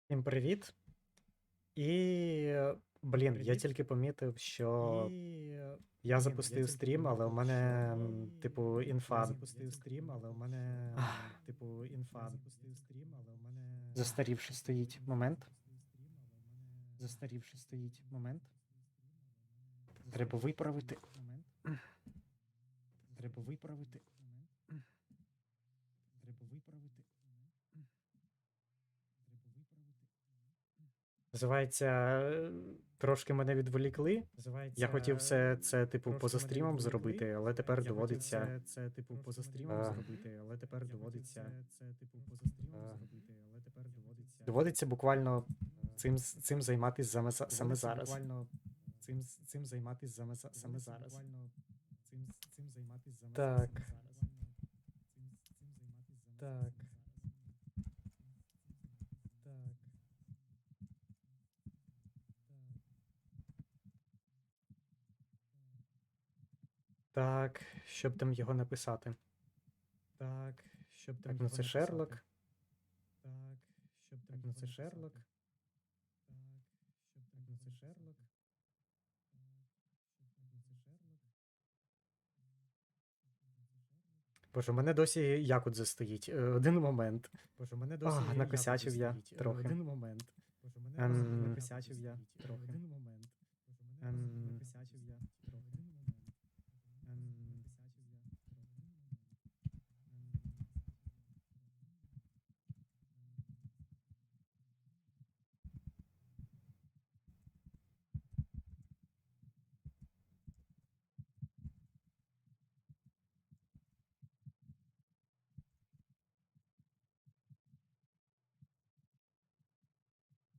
Всім привіт. Я тільки помітив, що я запустив стрім, але у мене, типу, інфа. Ах, Застарівши стоїть момент. Треба виправити. Називається, трошки мене відволікли. Я хотів все це, типу, поза стрімом зробити, але тепер доводиться. е, Доводиться буквально цим займатися саме зараз. Так. Так, щоб там його написати. Так, ну це Шерлок. Боже, у мене досі Якудза стоїть. Один момент. Накосячив я трохи. Ем, ем,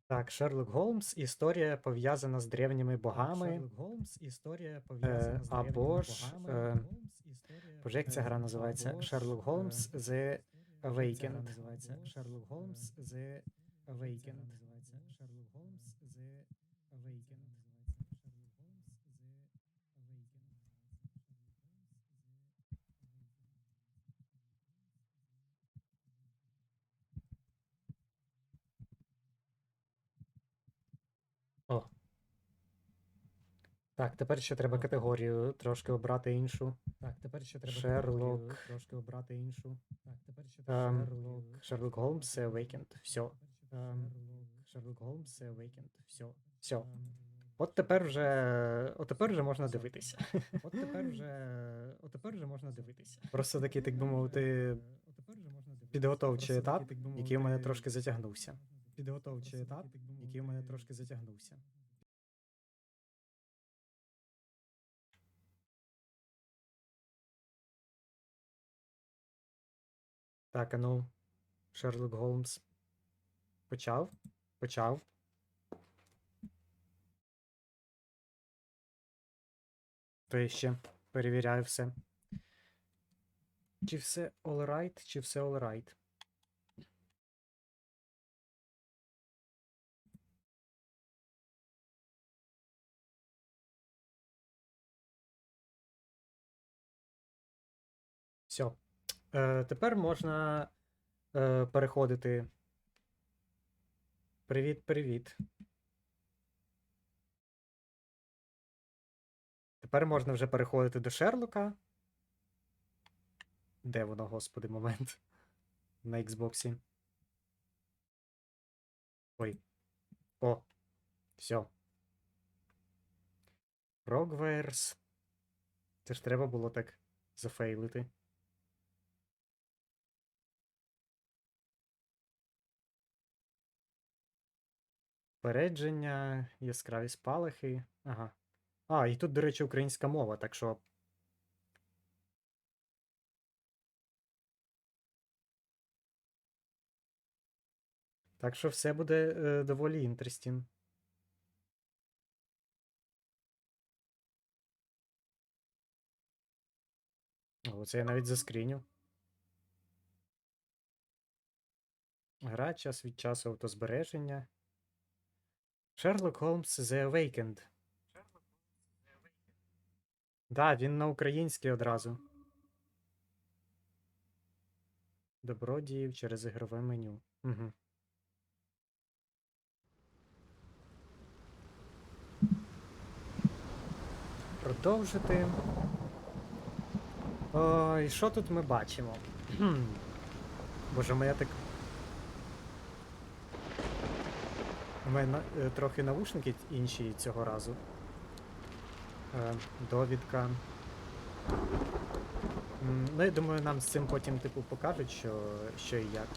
Так, Шерлок Голмс, історія пов'язана з древніми богами. Або ж. Боже, як ця гра називається? Sherlock Holmes The Awakened. О. Так, тепер ще треба категорію трошки обрати іншу. Шерлок. Sherlock Holmes The Awakened. Все. Все. От тепер вже можна дивитися. Просто такий, так би мовити, підготовчий етап, який у мене трошки затягнувся. Так, а ну, Шерлок Голмс. Почав. То я ще перевіряю все. Чи все all right? Все. Тепер можна переходити. Привіт. Тепер можна вже переходити до Шерлока. Де воно, господи, момент? На Xbox. Ой. О, все. Frogwares. Це ж треба було так зафейлити. Попередження, яскраві спалахи. Ага. І тут, до речі, українська мова, так що. Так що все буде доволі інтерестін. Оце я навіть заскріню. Гра час від часу автозбереження. Sherlock Holmes The Awakened. Да, він на українській одразу. Добродіїв через ігрове меню. Угу. продовжити. Ой, що тут ми бачимо? Боже, моя так... У мене трохи навушники інші цього разу. Довідка. Ну, я думаю, нам з цим потім, типу, покажуть, що і як.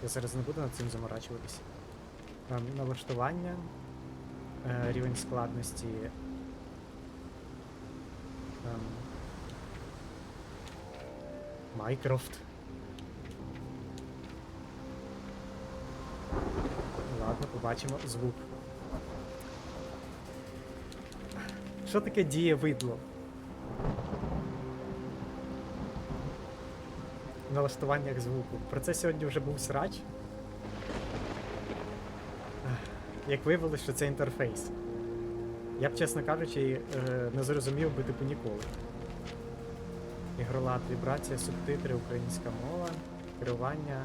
Я зараз не буду над цим заморачуватися. Налаштування. Рівень складності. Майкрофт. Ладно, побачимо звук. Що таке дієвидло? В налаштуваннях звуку. Про це сьогодні вже був срач. Як виявилось, що це інтерфейс. Я б, чесно кажучи, не зрозумів би типу ніколи. Ігролад, вібрація, субтитри, українська мова, керування,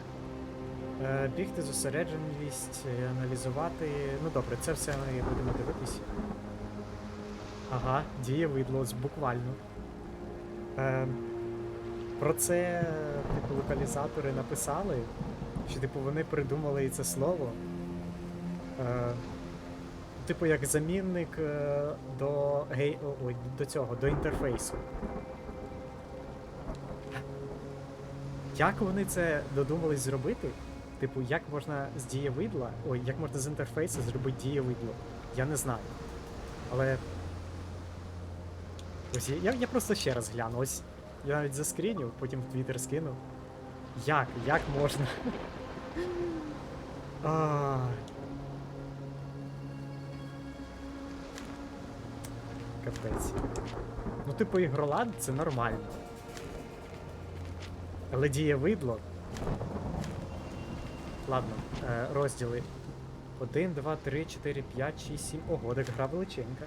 бігти, зосередженість, аналізувати. Ну добре, це все ми будемо дивитися. Ага, дієвидло, буквально. Про це, типу, локалізатори написали, що, типу, вони придумали і це слово. Типу, як замінник до цього, до інтерфейсу. Як вони це додумались зробити? Типу, як можна з дієвидла, як можна з інтерфейсу зробити дієвидло? Я не знаю. Але... Ось, я просто ще раз гляну. Ось, я навіть заскрінів, потім в Твіттер скинув. Як можна? Капець. Ну, типу, ігролад це нормально. Але дієвидло... Ладно, розділи. 1, 2, 3, 4, 5, 6, 7. Ого, так гра величенька.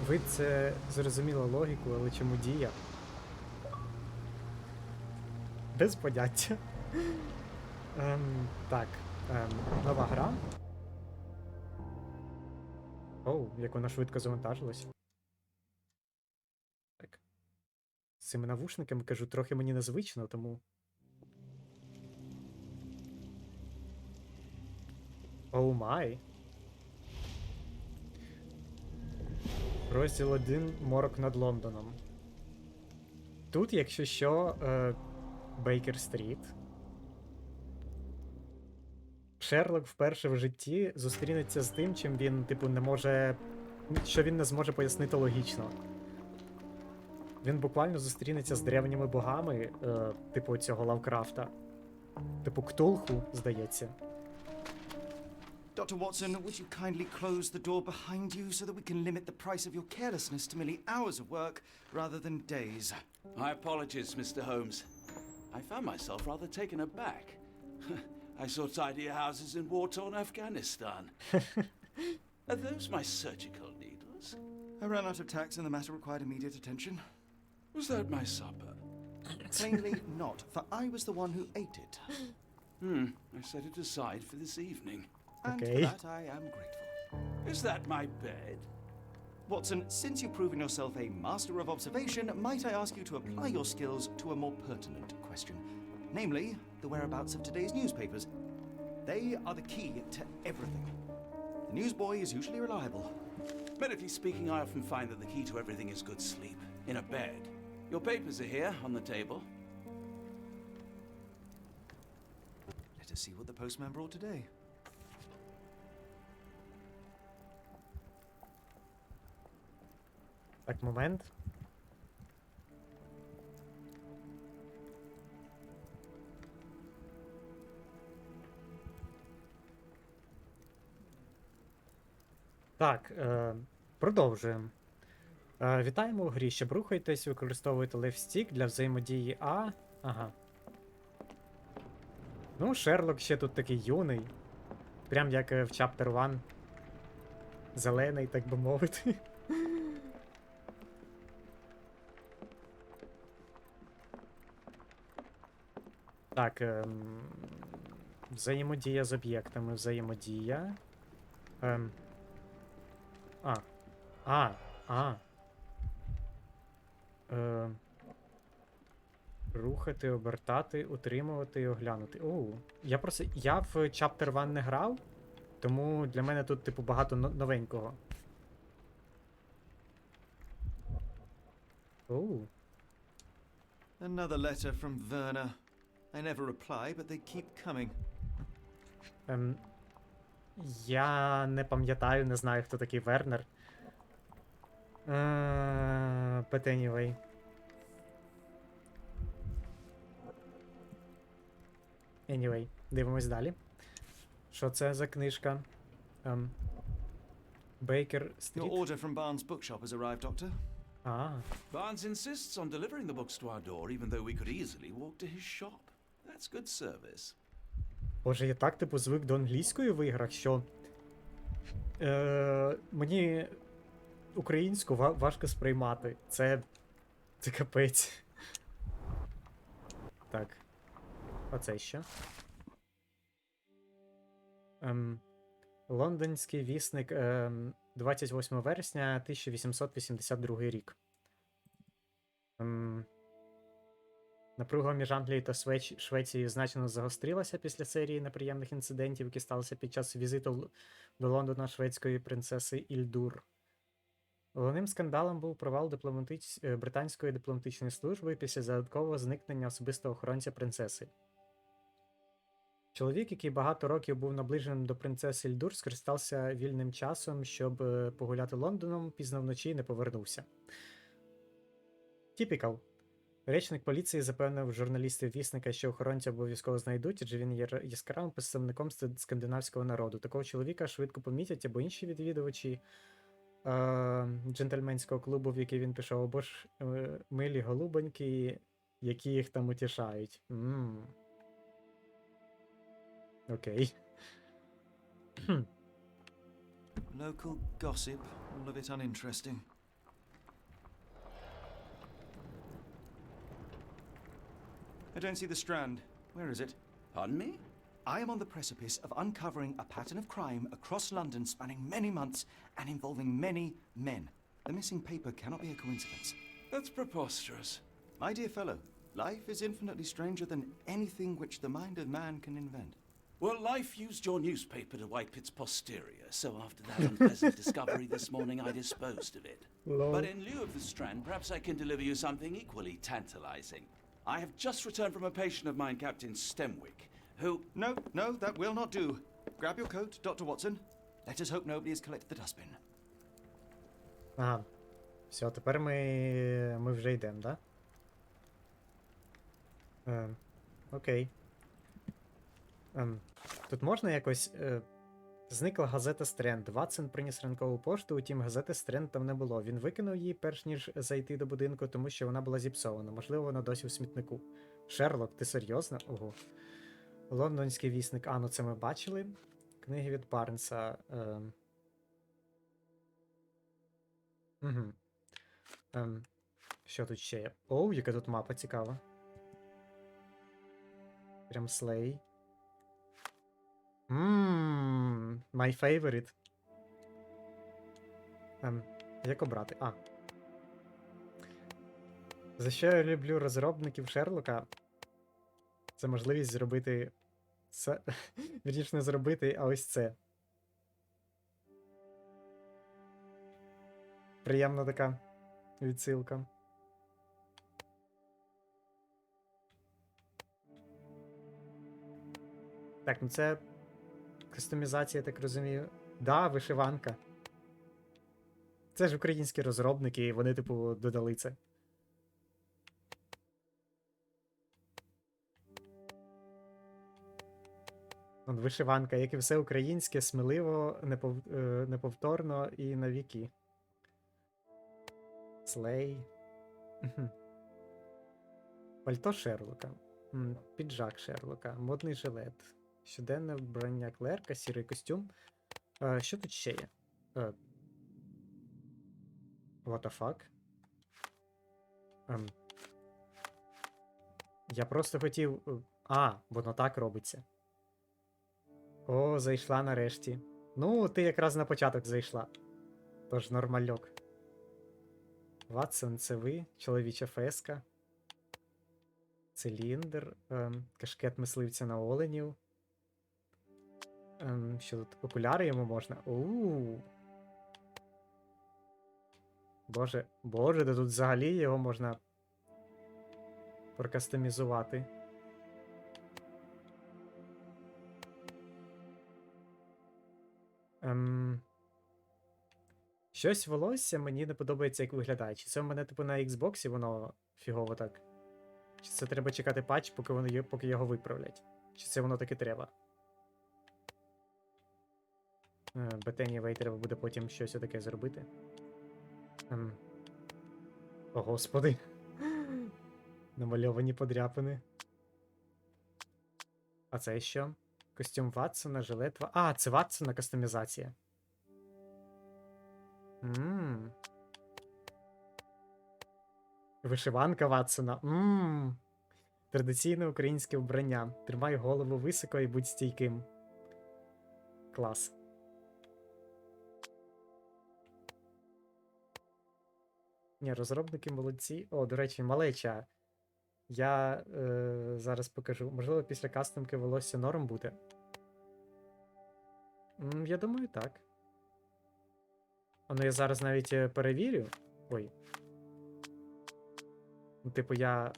Вид це зрозуміло логіку, але чому дія? Без поняття. Так, нова гра. Оу, як вона швидко завантажилась. Так. З цими навушниками, кажу, трохи мені незвично, тому... Оу май. Розділ 1. Морок над Лондоном. Тут, якщо що, Бейкер-стріт. Шерлок вперше в житті зустрінеться з тим, чим він, типу, не може... що він не зможе пояснити логічно. Він буквально зустрінеться з древніми богами, типу цього Лавкрафта. Типу Ктулху, здається. Dr. Watson, would you kindly close the door behind you so that we can limit the price of your carelessness to merely hours of work rather than days? My apologies, Mr. Holmes. I found myself rather taken aback. I saw tidier houses in war-torn Afghanistan. Are those my surgical needles? I ran out of tacks and the matter required immediate attention. Was that my supper? Plainly not, for I was the one who ate it. I set it aside for this evening. And Okay. for that I am grateful. Is that my bed? Watson, since you've proven yourself a master of observation, might I ask you to apply your skills to a more pertinent question? Namely, the whereabouts of today's newspapers. They are the key to everything. The newsboy is usually reliable. Medically speaking, I often find that the key to everything is good sleep. In a bed. Your papers are here, on the table. Let us see what the postman brought today. Так, момент. Так, продовжуємо. Вітаємо у грі. Щоб рухайтесь, використовуйте левстік для взаємодії А. Ага. Ну, Шерлок ще тут такий юний. Прям як в Chapter 1. Зелений, так би мовити. Так, взаємодія з об'єктами, взаємодія. А. Рухати, обертати, утримувати і оглянути. Я в Chapter 1 не грав, тому для мене тут, типу, багато новенького. Another letter from Werner. I never reply, but they keep coming. Я не пам'ятаю, не знаю, хто такий Вернер. But anyway. Anyway, дивимось далі. Що це за книжка? Baker Your Street? order from Barnes' bookshop has arrived, Doctor. Barnes insists on delivering the books to our door, even though we could easily walk to his shop. That's good service. Боже, я так, типу, звик до англійської в іграх, що мені українську важко сприймати. Це капець. Так. Оце що? Лондонський вісник, 28 вересня 1882 рік. Напруга між Англією та Швецією значно загострилася після серії неприємних інцидентів, які сталися під час візиту до Лондона шведської принцеси Ільдур. Головним скандалом був провал британської дипломатичної служби після додаткового зникнення особистого охоронця принцеси. Чоловік, який багато років був наближеним до принцеси Ільдур, скористався вільним часом, щоб погуляти Лондоном, пізно вночі і не повернувся. Typical. Речник поліції запевнив журналістів вісника, що охоронця обов'язково знайдуть, адже він є яскравим представником скандинавського народу. Такого чоловіка швидко помітять або інші відвідувачі джентльменського клубу, в який він пішов, або ж милі голубоньки, які їх там утішають. Окей. Local gossip, all of it uninteresting. I don't see the Strand. Where is it? Pardon me? I am on the precipice of uncovering a pattern of crime across London spanning many months and involving many men. The missing paper cannot be a coincidence. That's preposterous. My dear fellow, life is infinitely stranger than anything which the mind of man can invent. Well, life used your newspaper to wipe its posterior, so after that unpleasant discovery this morning, I disposed of it. Lol. But in lieu of the Strand, perhaps I can deliver you something equally tantalizing. I have just returned from a patient of mine, Captain Stemwick, who... No, that will not do. Grab your coat, Dr. Watson. Let us hope nobody has collected the dustbin. Ага. Все, тепер ми вже йдемо, да? Окей. Тут можна якось... Зникла газета Стренд. Ватсон приніс ранкову пошту, утім газети Стренд там не було. Він викинув її, перш ніж зайти до будинку, тому що вона була зіпсована. Можливо, вона досі в смітнику. Шерлок, ти серйозно? Ого. Лондонський вісник. Ну це ми бачили. Книги від Барнса. Що тут ще є? Яка тут мапа цікава. Прям слей. My favorite. Як обрати? За що я люблю розробників Шерлока? Це можливість зробити... Вірніше не зробити, а ось це. Приємна така відсилка. Так, ну це... Кастомізація, я так розумію. Да, вишиванка. Це ж українські розробники, і вони, типу, додали це. Вишиванка, як і все українське, сміливо, неповторно і на віки. Слей. Пальто Шерлока. Піджак Шерлока. Модний жилет. Щоденне вбрання клерка, сірий костюм. Що тут ще є? What the fuck? Я просто хотів... воно так робиться. Зайшла нарешті. Ну, ти якраз на початок зайшла. Тож нормальок. Ватсон, це ви, чоловіча феска. Циліндр, кашкет мисливця на оленів. Що тут? Окуляри йому можна? Боже, боже, да тут взагалі його можна прокастомізувати. Щось волосся мені не подобається, як виглядає. Чи це в мене, типу, на Xbox воно фігово так? Чи це треба чекати патч, поки його виправлять? Чи це воно таки треба? But anyway, треба буде потім щось таке зробити. О, господи. Намальовані подряпини. А це що? Костюм Ватсона, жилет... А, це Ватсона кастомізація. Вишиванка Ватсона. Традиційне українське вбрання. Тримай голову високо і будь стійким. Клас. Ні, розробники молодці. О, до речі, малеча. Я зараз покажу. Можливо, після кастомки волосся норм буде. Я думаю, так. Ну, я зараз навіть перевірю. Ой. Ну, типу, я,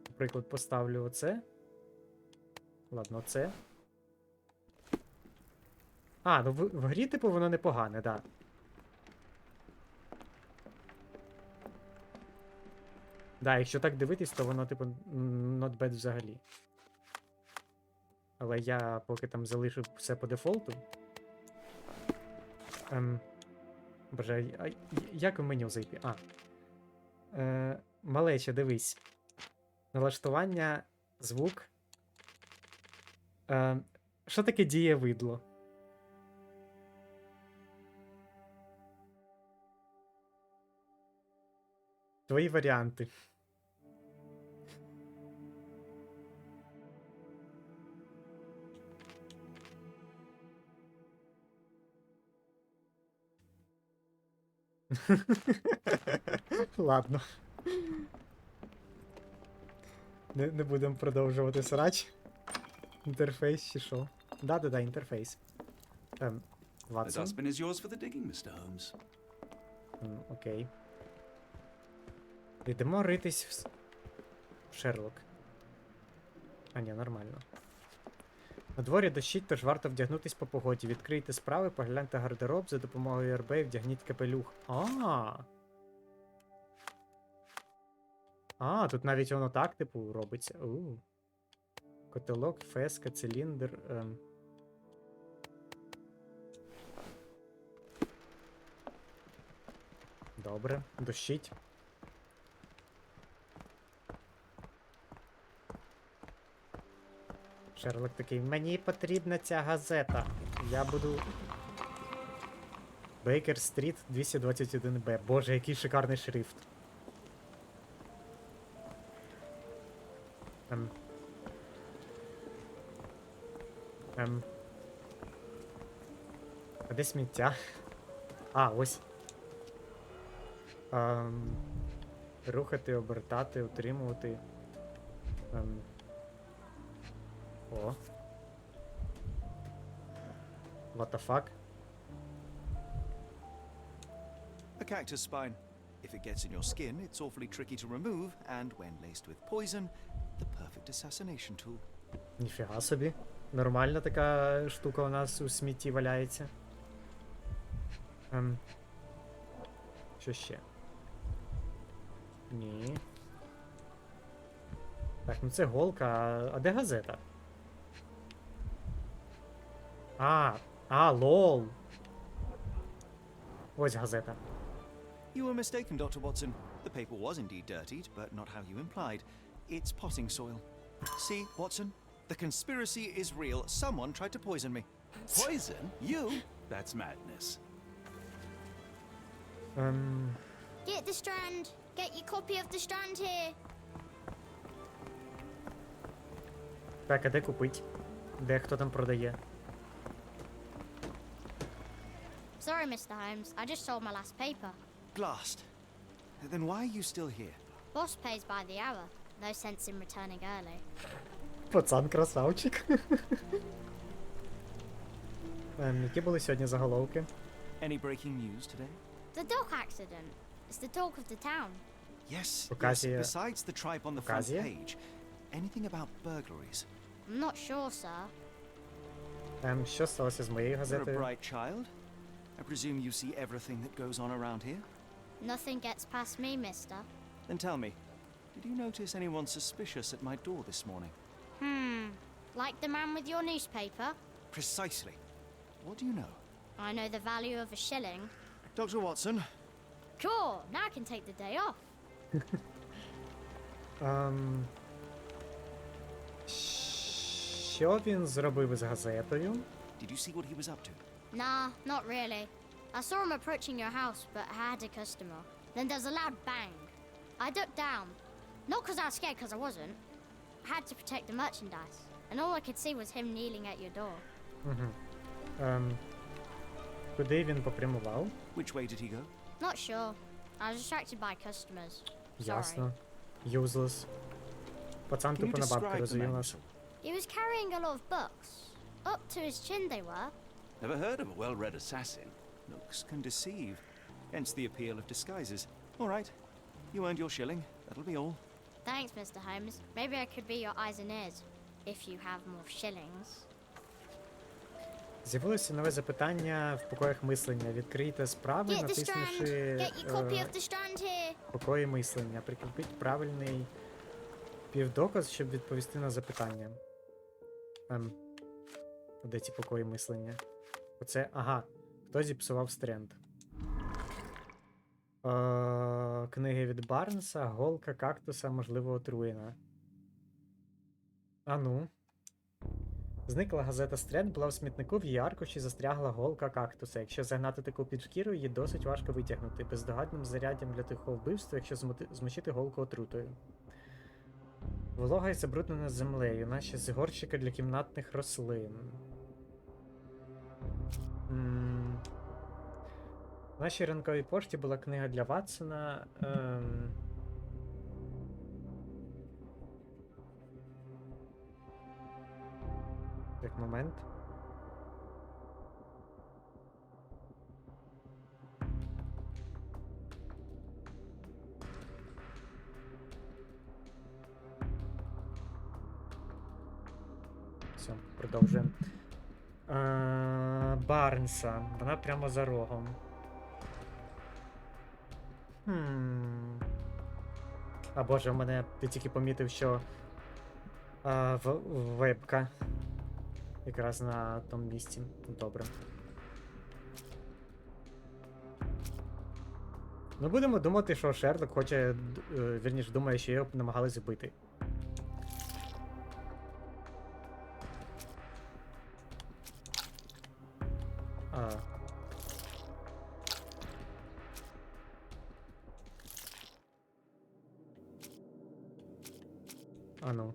наприклад, поставлю оце. Ладно, оце. А, ну в грі, типу, воно непогане, да. Да, якщо так дивитись, то воно, типу, not bad взагалі. Але я поки там залишу все по дефолту. Боже, а як в меню зайти? Малече, дивись. Налаштування, звук. Що таке дієвидло? Твої варіанти. Ладно. Не будемо продовжувати срач. Інтерфейс чи що? Да, інтерфейс. The Ватсон. dustbin is yours for the digging, Mr. Holmes. Окей. Йдемо ритись в Шерлок. А, ні, нормально. На дворі дощить, тож варто вдягнутись по погоді. Відкрийте справи, погляньте гардероб, за допомогою РБ вдягніть капелюх. Тут навіть воно так, типу, робиться. Котелок, феска, циліндр. Добре, дощить. Шерлок такий, мені потрібна ця газета. Я буду... Бейкер Стріт 221Б. Боже, який шикарний шрифт. А де сміття? Ось. Рухати, обертати, утримувати. О. What the fuck? A cactus spine. If it gets in your skin, it's awfully tricky to remove, and when laced with poison, the perfect assassination tool. Ніфіга собі. Нормальна така штука у нас у смітті валяється. Що ще? Ні. Так, ну це голка, а де газета? Лол. Ось газета. You were mistaken, Dr. Watson. The paper was indeed dirtied, but not how you implied. It's potting soil. See, Watson? The conspiracy is real. Someone tried to poison me. Poison? You? That's madness. Get the Strand. Get your copy of the Strand here. Так, а де купить? Де хто там продає? Sorry, Mr. Holmes. I just sold my last paper. Blast. Then why are you still here? Boss pays by the hour. No sense in returning early. Пацан красавчик. Які були сьогодні заголовки? Any breaking news today? The dog accident. It's the talk of the town. Yes, Показія- besides the tripe on the front Показія? page, anything about burglaries? I'm not sure, sir. Що сталося з моєю You're a газетою? bright child. I presume you see everything that goes on around here? Nothing gets past me, mister. Then tell me, did you notice anyone suspicious at my door this morning? Like the man with your newspaper? Precisely. What do you know? I know the value of a shilling. Dr. Watson, Cool, now I can take the day off. Що він зробив із газетою? did you see what he was up to? Nah, not really. I saw him approaching your house, but I had a customer. Then there's a loud bang. I ducked down. Not because I was scared, because I wasn't. I had to protect the merchandise. And all I could see was him kneeling at your door. Куди він попрямував? Which way did he go? Not sure. I was distracted by customers. Sorry. Ясно. Useless. Пацан Can you тупо на бабки describe the розвів man? нас. He was carrying a lot of books. Up to his chin they were. Never heard of a well-read assassin. Looks can deceive. Hence the appeal of disguises. All right. You earned your shilling. That'll be all. Thanks, Mr. Holmes. Maybe I could be your eyes and ears. If you have more shillings. З'явилося нове запитання в покоях мислення. Відкрийте справи, Get the strand. натиснувши Get your copy of the strand here. покої мислення. Прикріпіть правильний півдоказ, щоб відповісти на запитання. Де ці покої мислення? Оце, ага. Хто зіпсував стренд? Книги від Барнса, голка кактуса, можливо, отруєна. А ну. Зникла газета Стренд, була в смітнику, в її аркуші застрягла голка кактуса. Якщо загнати таку під шкіру, її досить важко витягнути. Бездоганним заряддям для тихого вбивства, якщо змочити голку отрутою. Волога і забруднена землею. Наші згорщики для кімнатних рослин. В нашій ранковій пошті була книга для Ватсона. Так, момент. Все, продовжуємо. Барнса. Вона прямо за рогом. А боже, у мене ти тільки помітив, що вебка. Якраз на тому місці. Добре. Ну, будемо думати, що Шерлок хоче, вірніше, думає, що його намагались вбити. Ну.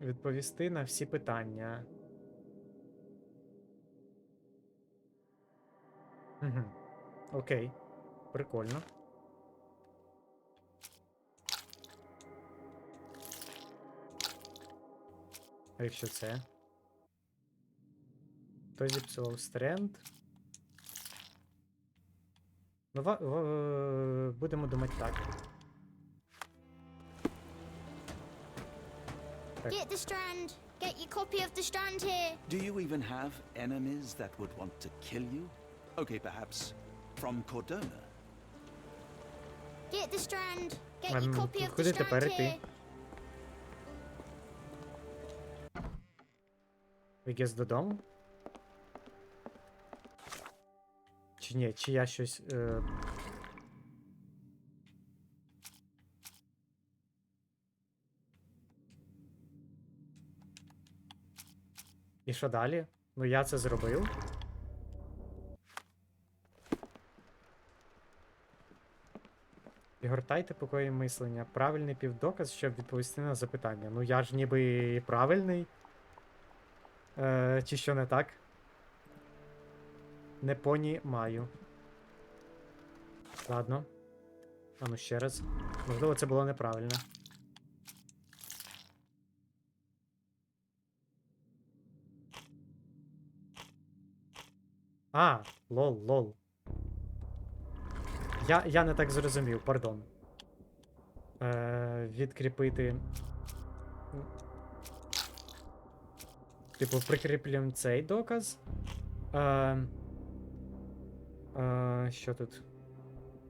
Відповісти на всі питання. Окей. Прикольно. А якщо це? Хто зіпсував стренд? Ну, будемо думати так. Get the strand. Get your copy of the strand here. Do you even have enemies that would want to kill you? Okay, perhaps from Cordona. Get the strand. Get your copy of the Куди strand тепер here. іти? Вігез додому? Чи ні, чи я щось... І що далі? Ну я це зробив. Відгортайте покої мислення. Правильний півдоказ, щоб відповісти на запитання. Ну я ж ніби правильний. Чи що не так? Не понімаю. Ладно. А ну ще раз. Можливо, це було неправильно. А, лол. Я не так зрозумів, пардон. Відкріпити. Типу, прикріплюємо цей доказ. Що тут?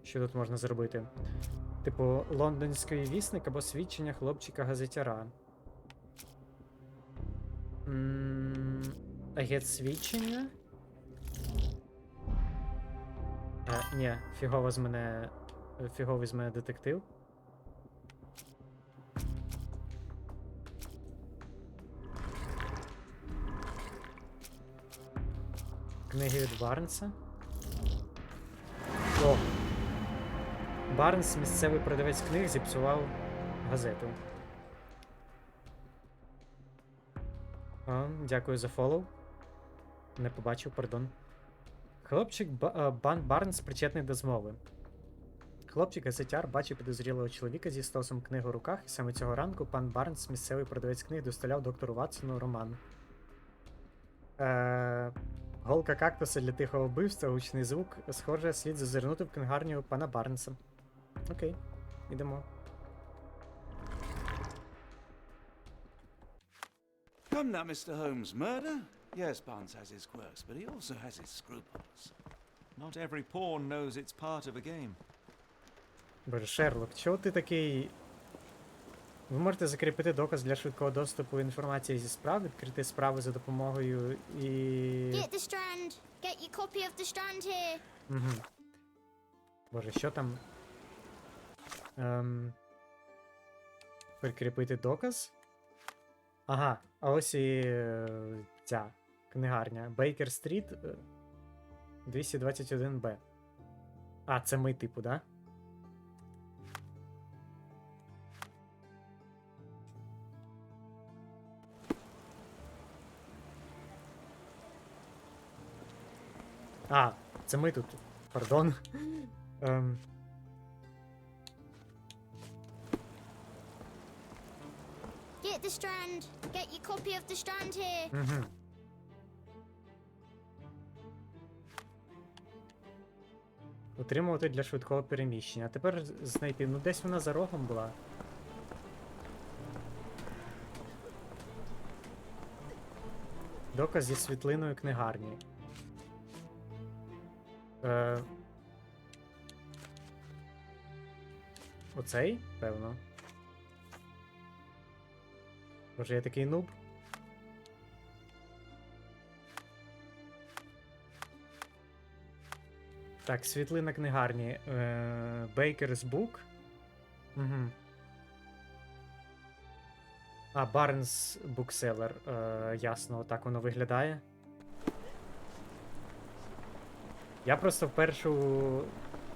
Що тут можна зробити? Типу, лондонський вісник або свідчення хлопчика-газетяра. Агент свідчення? Ні, фіговий з мене детектив. Книги від Барнса. О! Барнс, місцевий продавець книг, зіпсував газету. Дякую за фоллоу. Не побачив, пардон. Хлопчик Барнс причетний до змови. Хлопчик-газетяр бачив підозрілого чоловіка зі стосом книг у руках, і саме цього ранку пан Барнс, місцевий продавець книг, доставляв доктору Ватсону роман. Голка кактуса для тихого вбивства, гучний звук. Схоже, слід зазирнути в книгарню пана Барнса. Окей, ідемо. Come now, Mr. Holmes. Murder? Yes, Barnes has his quirks, but he also has his scruples. Not every pawn knows it's part of a game. Боже, Шерлок, чого ти такий... Ви можете закріпити доказ для швидкого доступу інформації зі справ, відкрити справи за допомогою і... Get the Strand! Get your copy of the Strand here! Угу. Боже, що там? Прикріпити доказ? Ага, а ось і ця книгарня. Бейкер Стріт 221Б. А, це ми, типу, да? А, це ми тут. Пардон. Get the Strand! Get your copy of the Strand here! Угу. Утримувати для швидкого переміщення. А тепер знайти. Ну десь вона за рогом була. Доказ зі світлиною книгарні. Оцей, певно. Боже, я такий нуб. Так, світлина книгарні. Baker's Book. Угу. А, Barnes Bookseller. Ясно, отак воно виглядає. Я просто в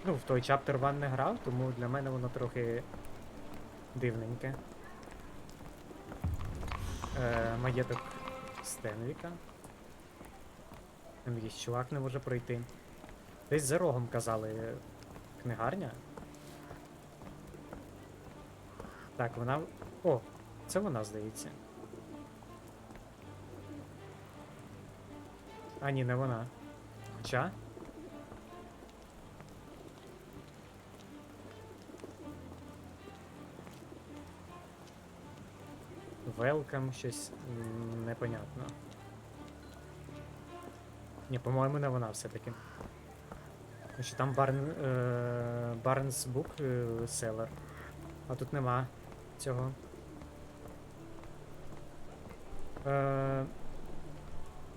в той Chapter 1 не грав, тому для мене воно трохи дивненьке. Маєток Стенвіка. Там якийсь чувак не може пройти. Десь за рогом казали книгарня. Так, вона... О, це вона, здається. А, ні, не вона. Хоча... Welcome, щось непонятно. Ні, по-моєму, не вона все-таки. Тому що там Barnes Book Seller. А тут нема цього.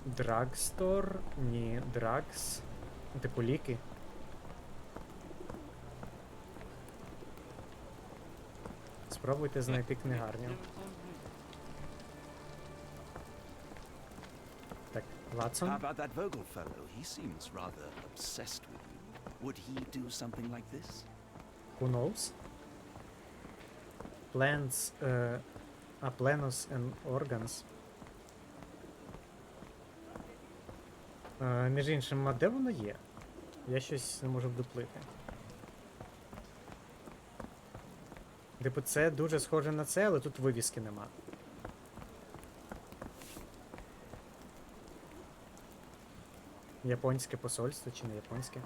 Drugstore? Ні, Drugs. Типу ліки. Спробуйте знайти книгарню. Так, Ватсон. How about that Vogel fellow? He seems rather obsessed with you. Would he do something like this? Who knows? Plants, Plenos and organs. Між іншим, а де воно є? Я щось не можу вдуплити. Типу, це дуже схоже на це, але тут вивіски нема. Японське посольство чи не японське?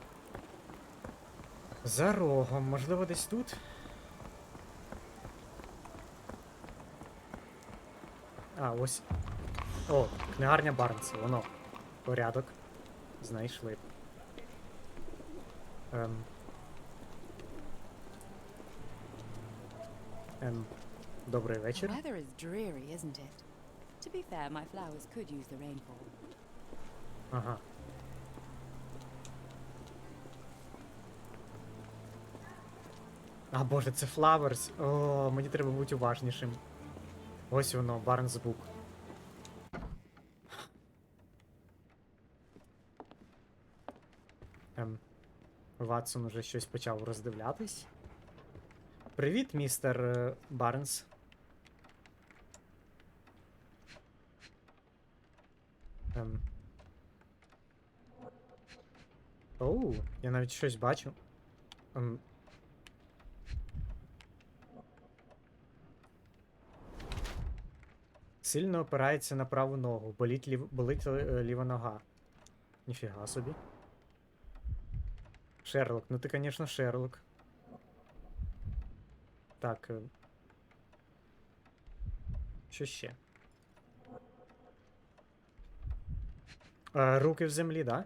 За рогом, можливо, десь тут? А, ось. О, книгарня Барнса, воно. Порядок. Знайшли. Добрий The вечір. weather is dreary, isn't it? To be fair, my flowers could use the rainfall. Ага. А, боже, це Flowers. О, мені треба бути уважнішим. Ось воно, Barnes Book. Ватсон уже щось почав роздивлятись. Привіт, містер Барнс. Оу, я навіть щось бачу. Сильно опирається на праву ногу. Болить ліва нога. Ніфіга собі. Шерлок, ну ти, звісно, Шерлок. Так. Що ще? Руки в землі, да?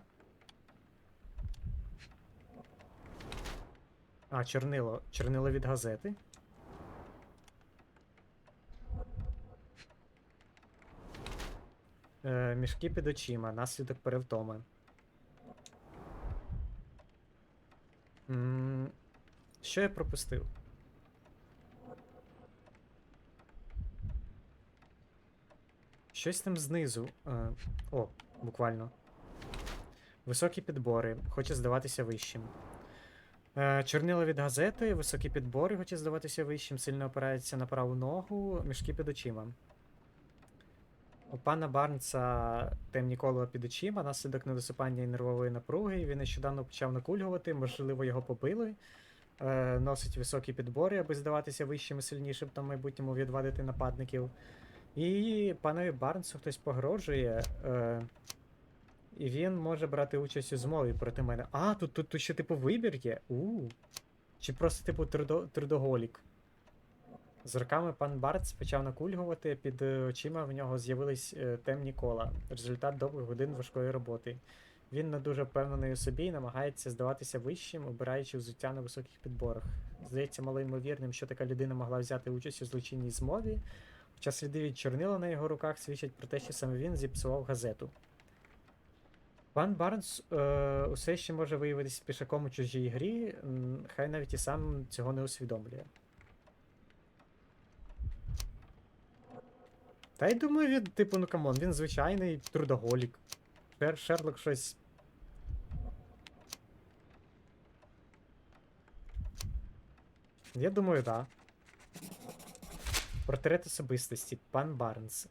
А, чорнило. Чорнило від газети. Мішки під очима, наслідок перевтоми. Що я пропустив? Щось там знизу. О, буквально. Високі підбори. Хоче здаватися вищим. Чорнило від газети, високі підбори, хоче здаватися вищим, сильно опирається на праву ногу, мішки під очима. У пана Барнса темні колова під очима, наслідок недосипання і нервової напруги. Він нещодавно почав накульгувати, можливо, його побили. Носить високі підбори, аби здаватися вищим і сильнішим, та в майбутньому відвадити нападників. І панові Барнсу хтось погрожує. І він може брати участь у змові проти мене. А, тут ще типу вибір є. Чи просто типу трудоголік. З роками пан Барнс почав накульгувати, під очима в нього з'явились темні кола. Результат довгих годин важкої роботи. Він не дуже впевнений у собі і намагається здаватися вищим, обираючи взуття на високих підборах. Здається малоймовірним, що така людина могла взяти участь у злочинній змові, хоча сліди від чорнила на його руках свідчать про те, що саме він зіпсував газету. Пан Барнс усе ще може виявитися пішаком у чужій грі, хай навіть і сам цього не усвідомлює. Та й думаю, він, типу, ну камон, він звичайний трудоголік. Шерлок щось. Я думаю, так. Портрет особистості. Пан Барнс.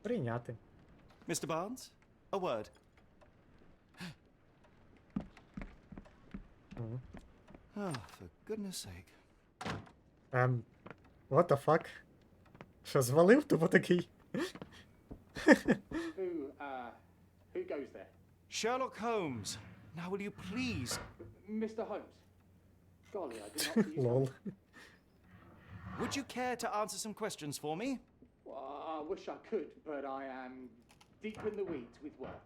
Прийняти. Mr. Barnes, a word. Oh, for goodness sake. What the fuck? Що, звалив тупо такий? Who goes there? Sherlock Holmes. Now will you please... Mr. Holmes. Golly, I did not see you. Лол. Would you care to answer some questions for me? Well, I wish I could, but I am deep in the weeds with work.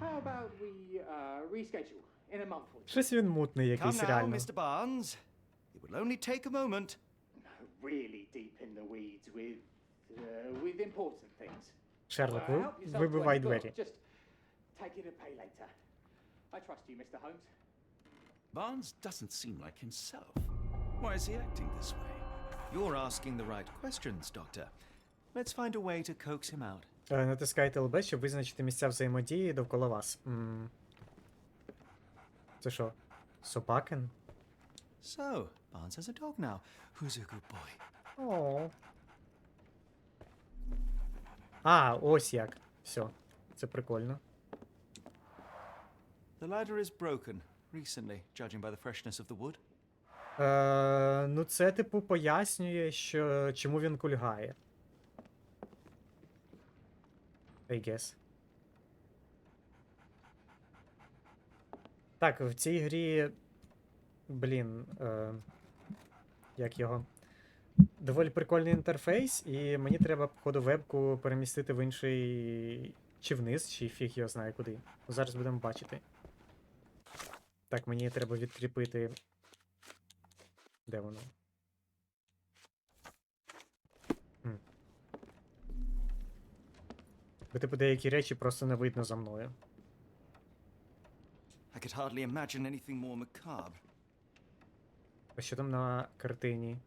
How about we reschedule in a month or two? Щось він мутний Come якийсь now, реально. Mr. Barnes. It will only take a moment. No, really deep in the weeds with important things. Шерлок, Help yourself to вибивай any book. двері. Just take it and pay later. I trust you, Mr. Holmes. Barnes doesn't seem like himself. Why is he acting this way? You're asking the right questions, Doctor. Let's find a way to coax him out. Натискайте ЛБ, щоб визначити місця взаємодії довкола вас. Це що? Собакен? So, Barnes has a dog now. Who's a good boy? О. А, ось як. Все. Це прикольно. The ladder is broken, recently, judging by the freshness of the wood. Ну це, типу, пояснює, що чому він кульгає. I guess. Так, в цій грі. Блін. Як його? Доволі прикольний інтерфейс, і мені треба, походу, вебку перемістити в інший. Чи вниз, чи фіг його знає куди. Зараз будемо бачити. Так, мені треба відкріпити. Де воно? Бо, типу, деякі речі просто не видно за мною. I could hardly imagine anything more macabre. А що там на картині?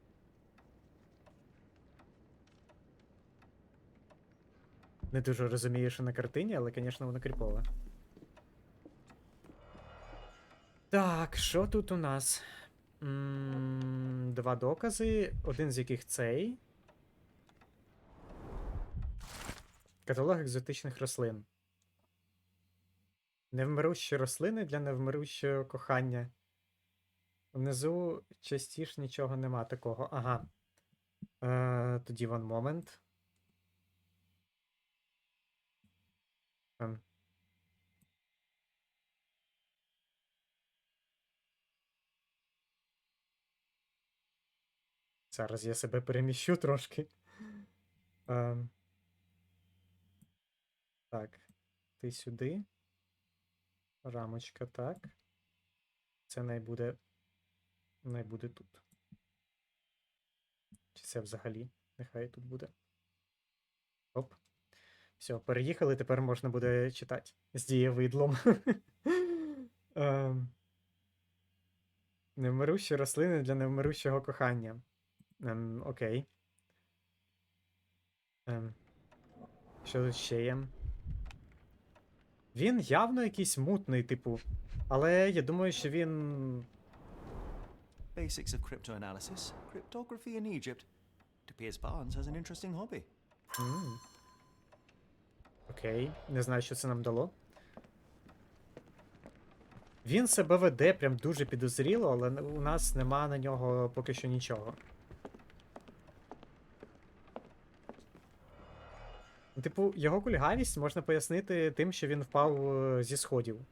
Не дуже розумію, що на картині, але, звісно, воно кріпове. Так, що тут у нас? Два докази, один з яких цей. Каталог екзотичних рослин. Невмирущі рослини для невмирущого кохання. Внизу частіше нічого нема такого. Ага. Тоді one moment. Зараз я себе переміщу трошки. Так. Ти сюди. Рамочка, так. Це не буде тут. Чи це взагалі? Нехай тут буде. Оп. Все, переїхали, тепер можна буде читати. З дієвидлом. Невмирущі рослини для невмирущого кохання. Окей. Що тут ще є? Він явно якийсь мутний, типу. Але я думаю, що він. Basics of cryptoanalysis, cryptography in Egypt. It appears Barnes has an interesting hobby. Окей. Не знаю, що це нам дало. Він себе веде прям дуже підозріло, але у нас нема на нього поки що нічого. Типу, його кульгавість можна пояснити тим, що він впав зі сходів.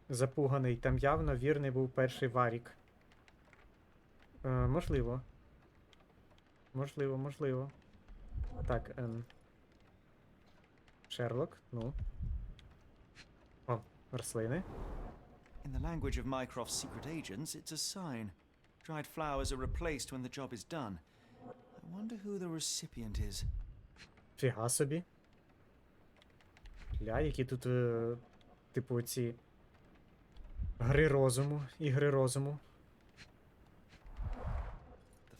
Запуганий. Там явно вірний був перший варік. Можливо. Можливо. Так, Шерлок, ну. О, рослини. In the language of Mycroft's secret agents, it's a sign. Dried flowers are replaced when the job is done. I wonder who the recipient is. Фіга собі. Ля, які тут, типу, ці ігри розуму. The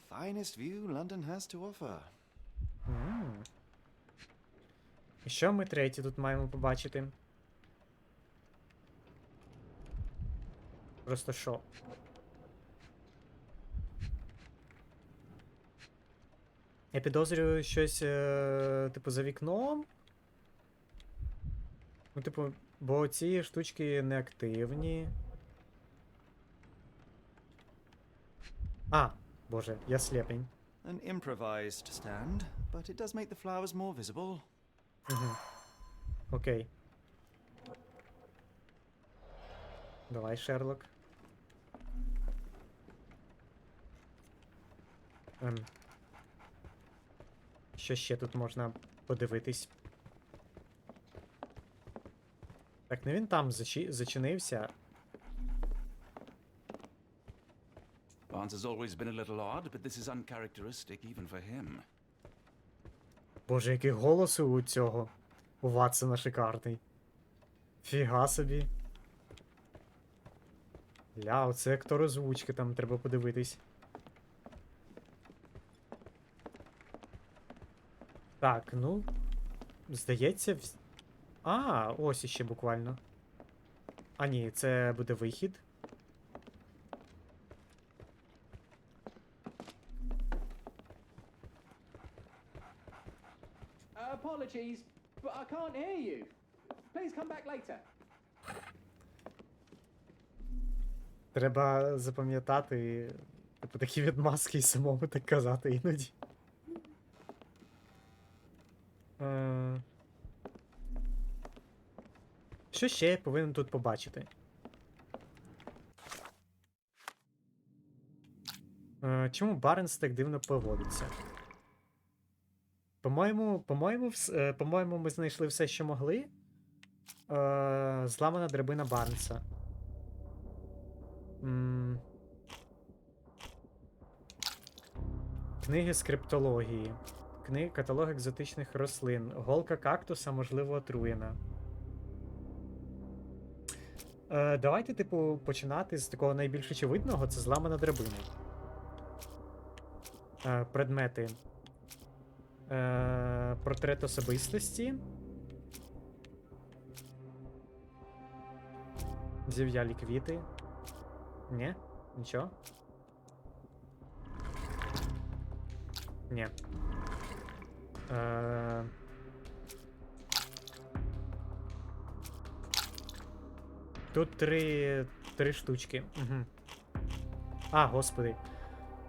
finest view London has to offer. І що ми третє тут маємо побачити? Просто що? Я підозрюю щось, типу, за вікном. Ну, типу, бо ці штучки неактивні. А, боже, я сліпень. An improvised stand, but it does make the flowers more visible. Окей. Давай, Шерлок. Що ще тут можна подивитись? Так, не він там зачинився. Barnes has always been a little odd, but this is uncharacteristic even for him. Боже, який голос у цього. У Ватсона шикарний. Фіга собі. Ля, оце актор озвучки, там треба подивитись. Так, ну. Здається. А, ось іще буквально. А ні, це буде вихід. Apologies, but I can't hear you. Please come back later. Треба запам'ятати, типу, такі відмазки і самому так казати іноді. Що ще я повинен тут побачити? Чому Барнс так дивно поводиться? По-моєму, ми знайшли все, що могли. Зламана драбина Барнса. Книги з криптології. Каталог екзотичних рослин. Голка кактуса, можливо, отруєна. Давайте, типу, починати з такого найбільш очевидного. Це зламана драбина. Предмети. Портрет особистості. Зів'ялі квіти. Ні? Нічого? Ні. Тут три штучки. Угу. А, господи.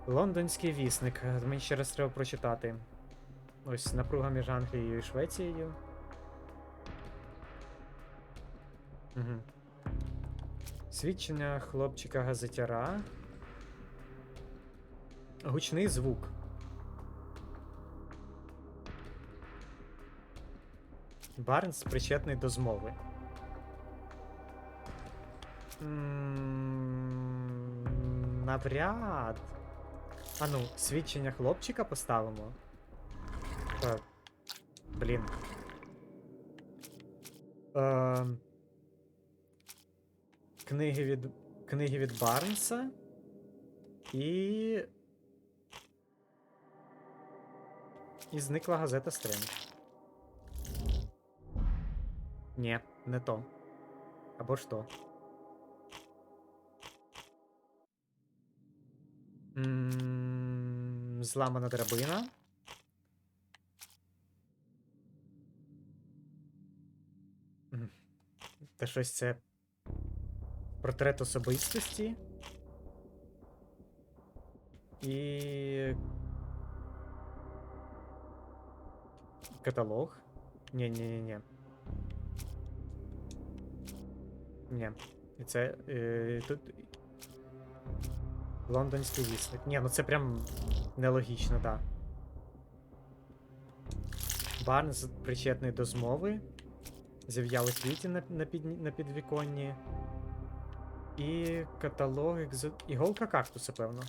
Лондонський вісник. Мені ще раз треба прочитати. Ось напруга між Англією і Швецією. Угу. Свідчення хлопчика-газетяра. Гучний звук. Барнс причетний до змови. Навряд. А ну, свідчення хлопчика поставимо. Блін. Книги від Барнса. І зникла газета Стрендж. Ні, не то. Або ж то. Зламана драбина. Та щось це. Портрет особистості. І. Каталог. Ні. Ні. І це. Тут. Лондонський вісник. Ні, ну це прям нелогічно, так. Барнс причетний до змови. Зів'яли квіти на підвіконні. І каталог іголка кактуса, певно.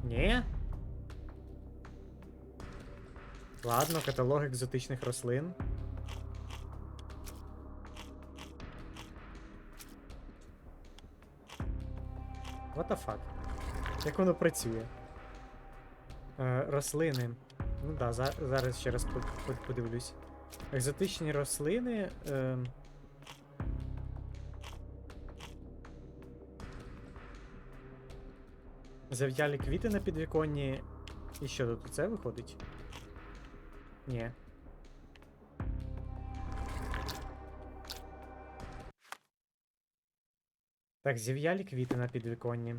Ні? Ладно, каталог екзотичних рослин. What the fuck? Як воно працює? Рослини. Ну да, зараз ще раз подивлюсь. Екзотичні рослини. Зав'ялі квіти на підвіконні. І що тут це виходить? Ні. Так, зів'ялі квіти на підвіконні.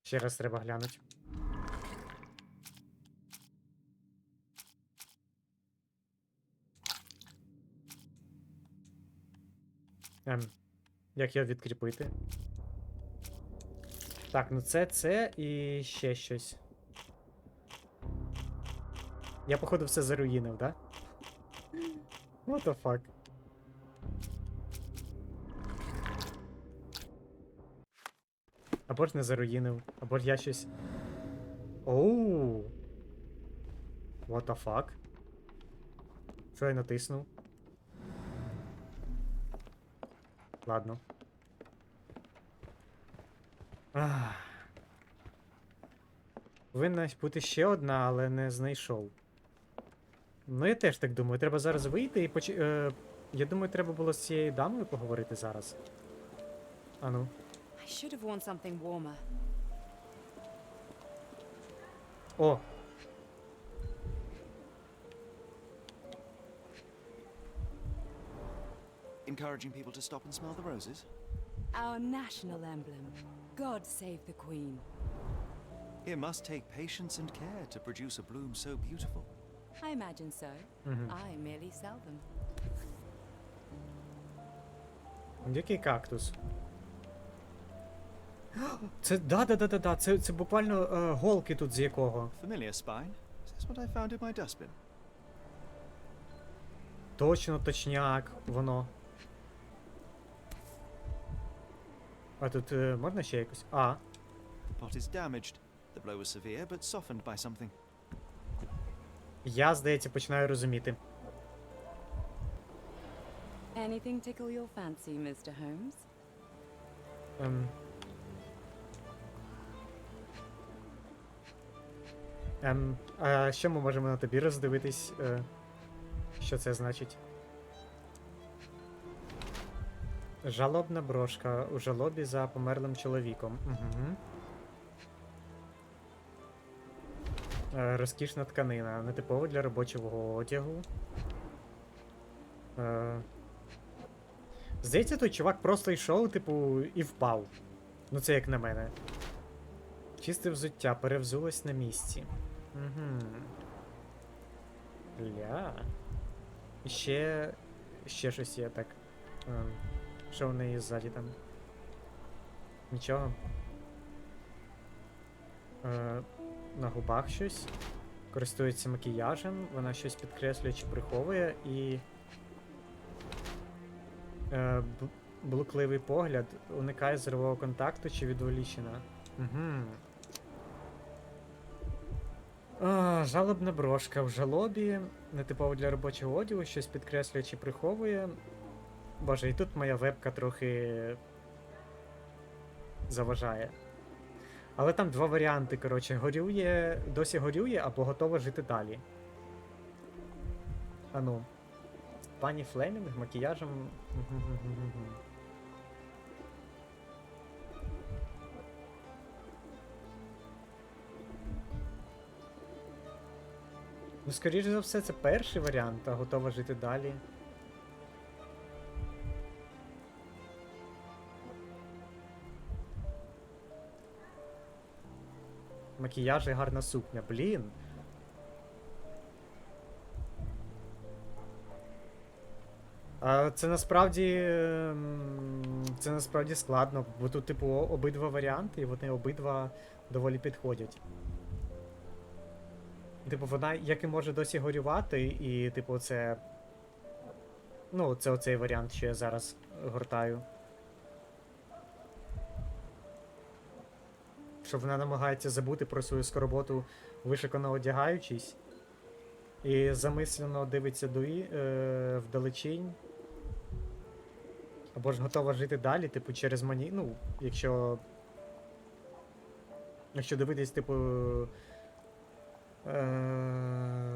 Ще раз треба глянути. Як його відкріпити? Так, ну це і ще щось. Я, походу, все заруїнив, да? What the fuck? Або ж не заруїнив, або ж я щось... Оу! What the fuck? Що я натиснув? Ладно. Повинна бути ще одна, але не знайшов. Ну, я теж так думаю. Треба зараз вийти і я думаю, треба було з цією дамою поговорити зараз. Ану. I should have worn something warmer. О! Encouraging people to stop and smell the roses? Our national emblem. God save the Queen. It must take patience and care to produce a bloom so beautiful. I imagine so. I merely sell them. Який кактус? Це да. Це буквально голки тут з якого. Familiar spine? Is this what I found in my dustbin? Точно, точняк, воно. А тут можна ще якось? The pot is damaged. The blow was severe, but softened by something. Я, здається, починаю розуміти. Anything tickle your fancy, Mr. Holmes? А що ми можемо на тобі роздивитись? Що це значить? Жалобна брошка у жалобі за померлим чоловіком. Угу. Розкішна тканина, нетипово для робочого одягу. Здається, той чувак просто йшов, типу, і впав. Ну це як на мене. Чисте взуття, перевзулось на місці. Угу. Ля. І ще щось є так. Що в неї ззаді там? Нічого. На губах щось. Користується макіяжем, вона щось підкреслює чи приховує і. Блукливий погляд, уникає зорового контакту чи відволічена. Угу. Жалобна брошка в жалобі, нетипово для робочого одягу, щось підкреслює чи приховує. Боже, і тут моя вебка трохи заважає. Але там два варіанти, коротше, горює, досі горює, або готова жити далі. Ану. Пані Флемінг, макіяжем. Ну, скоріше за все, це перший варіант, а готова жити далі. Макіяж і гарна сукня, блін. Це насправді складно, бо тут, типу, обидва варіанти, і вони обидва доволі підходять. Типу, вона як і може досі горювати, і, типу, це... Ну, це оцей варіант, що я зараз гортаю. Що вона намагається забути про свою скорботу, вишикано одягаючись. І замислено дивиться вдалечінь. Або ж готова жити далі, типу, через мані... Ну, якщо дивитись, типу,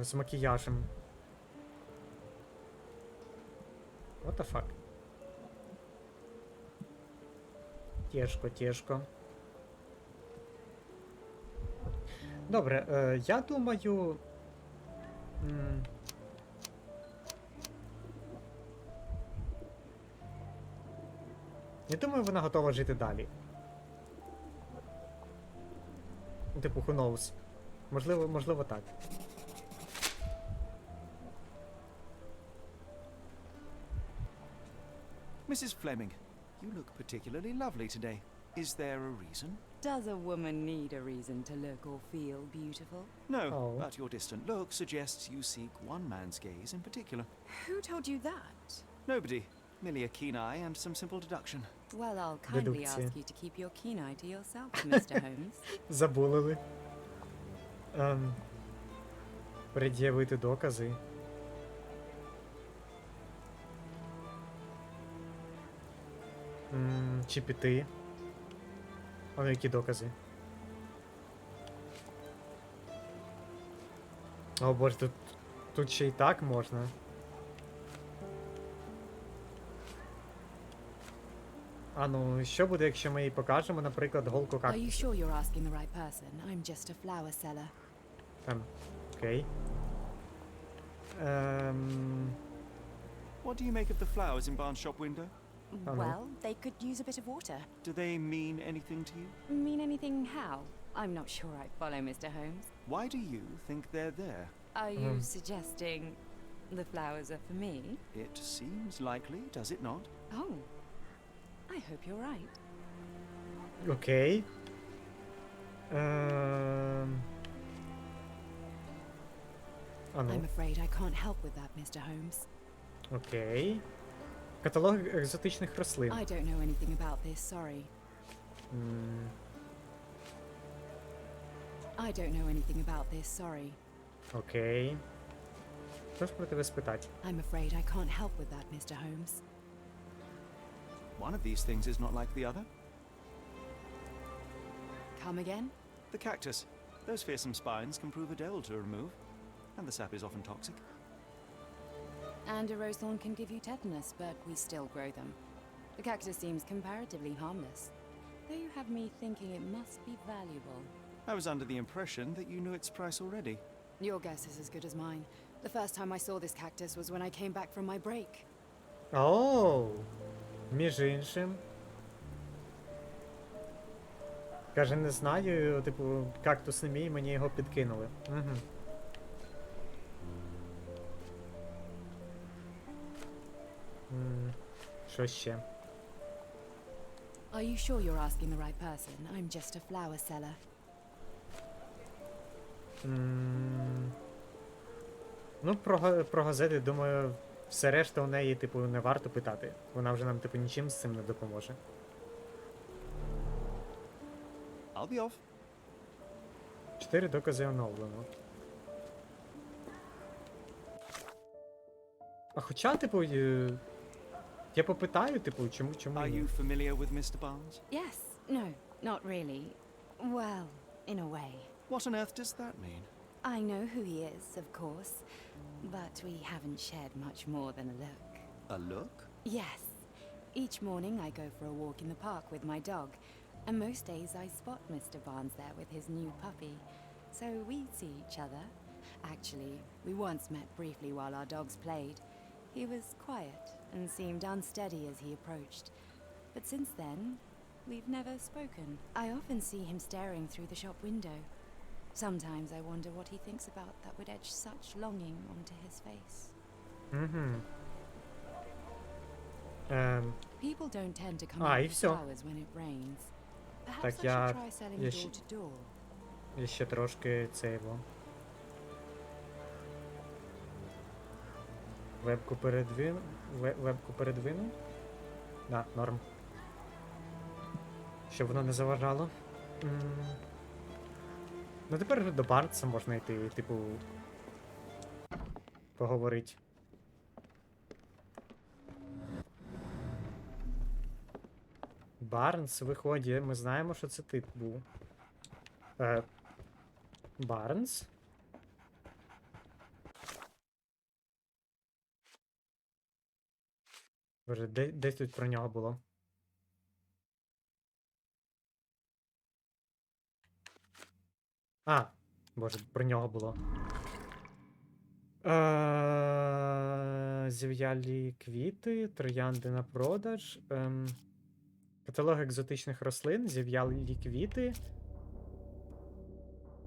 з макіяжем. What the fuck? Тяжко. Добре, я думаю... Я думаю, вона готова жити далі. Типу, who knows. Можливо так. Mrs. Fleming, you look particularly lovely today. Is there a reason? Does a woman need a reason to look or feel beautiful? No, Oh. but your distant look suggests you seek one man's gaze in particular. Who told you that? Nobody. Merely a keen eye and some simple deduction. Well, I'll kindly Deducție. ask you to keep your keen eye to yourself, Mr. Holmes. Забулили. Пред'явити докази. Чи піти? А ну які докази? О боже, тут ще й так можна. А ну, що буде, якщо ми їй покажемо, наприклад, голку Are you кактусу? sure you're asking the right person? I'm just a flower seller. Окей. What do you make of the flowers in Barnes' shop window? no. Well, they could use a bit of water. Do they mean anything to you? Mean anything how? I'm not sure I follow, Mr. Holmes. Why do you think they're there? Are you suggesting the flowers are for me? It seems likely, does it not? Oh, I hope you're right. Окей. А ну, I'm afraid I can't help with that, Mr. Holmes. окей. Каталог екзотичних рослин. I don't know anything about this, sorry. М, I don't know anything about this, sorry. Окей. Що ж про тебе спитати? I'm afraid I can't help with that, Mr. Holmes. One of these things is not like the other. Come again? The cactus. Those fearsome spines can prove a devil to remove, and the sap is often toxic. And a rose thorn can give you tetanus, but we still grow them. The cactus seems comparatively harmless, though you have me thinking it must be valuable. I was under the impression that you knew its price already. Your guess is as good as mine. The first time I saw this cactus was when I came back from my break. Оу! Між іншим. Каже, не знаю, типу, кактус не мій, мені його підкинули. Угу. Що ще? Are you sure you're asking the right person? I'm just a flower seller. Ну, про газети, думаю, все решта у неї, типу, не варто питати. Вона вже нам, типу, нічим з цим не допоможе. I'll be off. 4 докази оновлено. А хоча, типу, я попитаю, типу, чому Are ні? you familiar with Mr. Barnes? Yes. No, not really. Well, in a way. What on earth does that mean? I know who he is, of course, but we haven't shared much more than a look. A look? Yes. Each morning I go for a walk in the park with my dog, and most days I spot Mr. Barnes there with his new puppy, so we see each other. Actually, we once met briefly while our dogs played. He was quiet and seemed unsteady as he approached, but since then, we've never spoken. I often see him staring through the shop window. Sometimes I wonder what he thinks about that would etch such longing onto his face. Угу. People don't tend to come Ah, out і with всьо. flowers when it rains. Perhaps Так, I я- should try selling я door щ- to door. І ще трошки цейво. Вебку передвину. Да, норм. Щоб воно не заважало. Ну тепер вже до Барнса можна йти, типу. Поговорить. Барнс виходить, ми знаємо, що це ти був. Барнс? Боже, десь тут про нього було. А, боже, про нього було. Зів'ялі квіти, троянди на продаж. Каталог екзотичних рослин, зів'ялі квіти.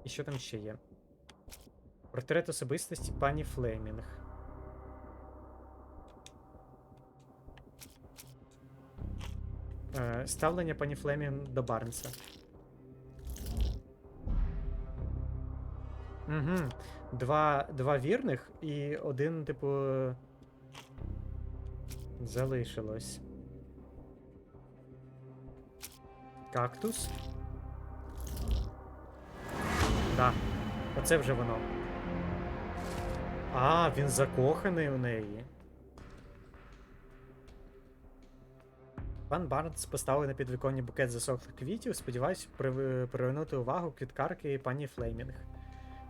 І що там ще є? Портрет особистості пані Флемінг. Ставлення пані Флемінг до Барнса. Угу. Два вірних і один, типу, залишилось. Кактус. Да, оце вже воно. А, він закоханий у неї. Пан Барнс поставив на підвіконні букет засохлих квітів, сподіваюся привернути увагу квіткарки пані Флемінг.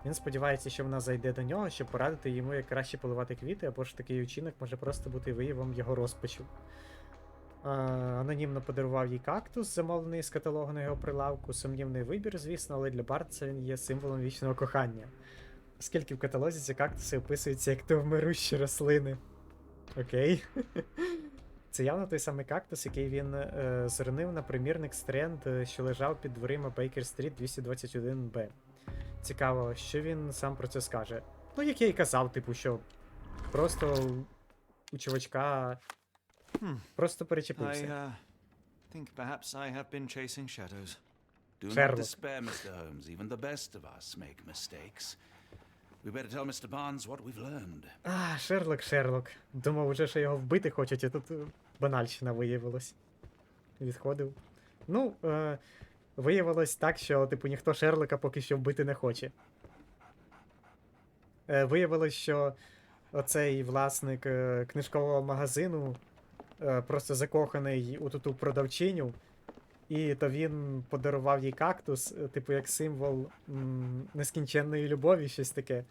Він сподівається, що вона зайде до нього, щоб порадити йому, як краще поливати квіти, або ж такий учинок може просто бути виявом його розпачу. Анонімно подарував їй кактус, замовлений з каталогу на його прилавку. Сумнівний вибір, звісно, але для Барнса він є символом вічного кохання. Оскільки в каталозі ці кактуси описуються як довмирущі рослини. Окей. Це явно той самий кактус, який він зронив на примірник Стренд, що лежав під дверима Бейкер-стріт 221Б. Цікаво, що він сам про це скаже. Ну, як я і казав, типу, що просто у чувачка просто перечепився. I think perhaps I have been chasing shadows. Do not Sherlock. despair, Mr. Holmes. Even the best of us make mistakes. We better tell Mr. Barnes what we've learned. Шерлок. Думав уже, що його вбити хочуть, і тут банальщина виявилась. Відходив. Ну, виявилось так, що, типу, ніхто Шерлока поки що вбити не хоче. Виявилось, що оцей власник книжкового магазину просто закоханий у ту продавчиню, і то він подарував їй кактус, типу, як символ нескінченної любові, щось таке.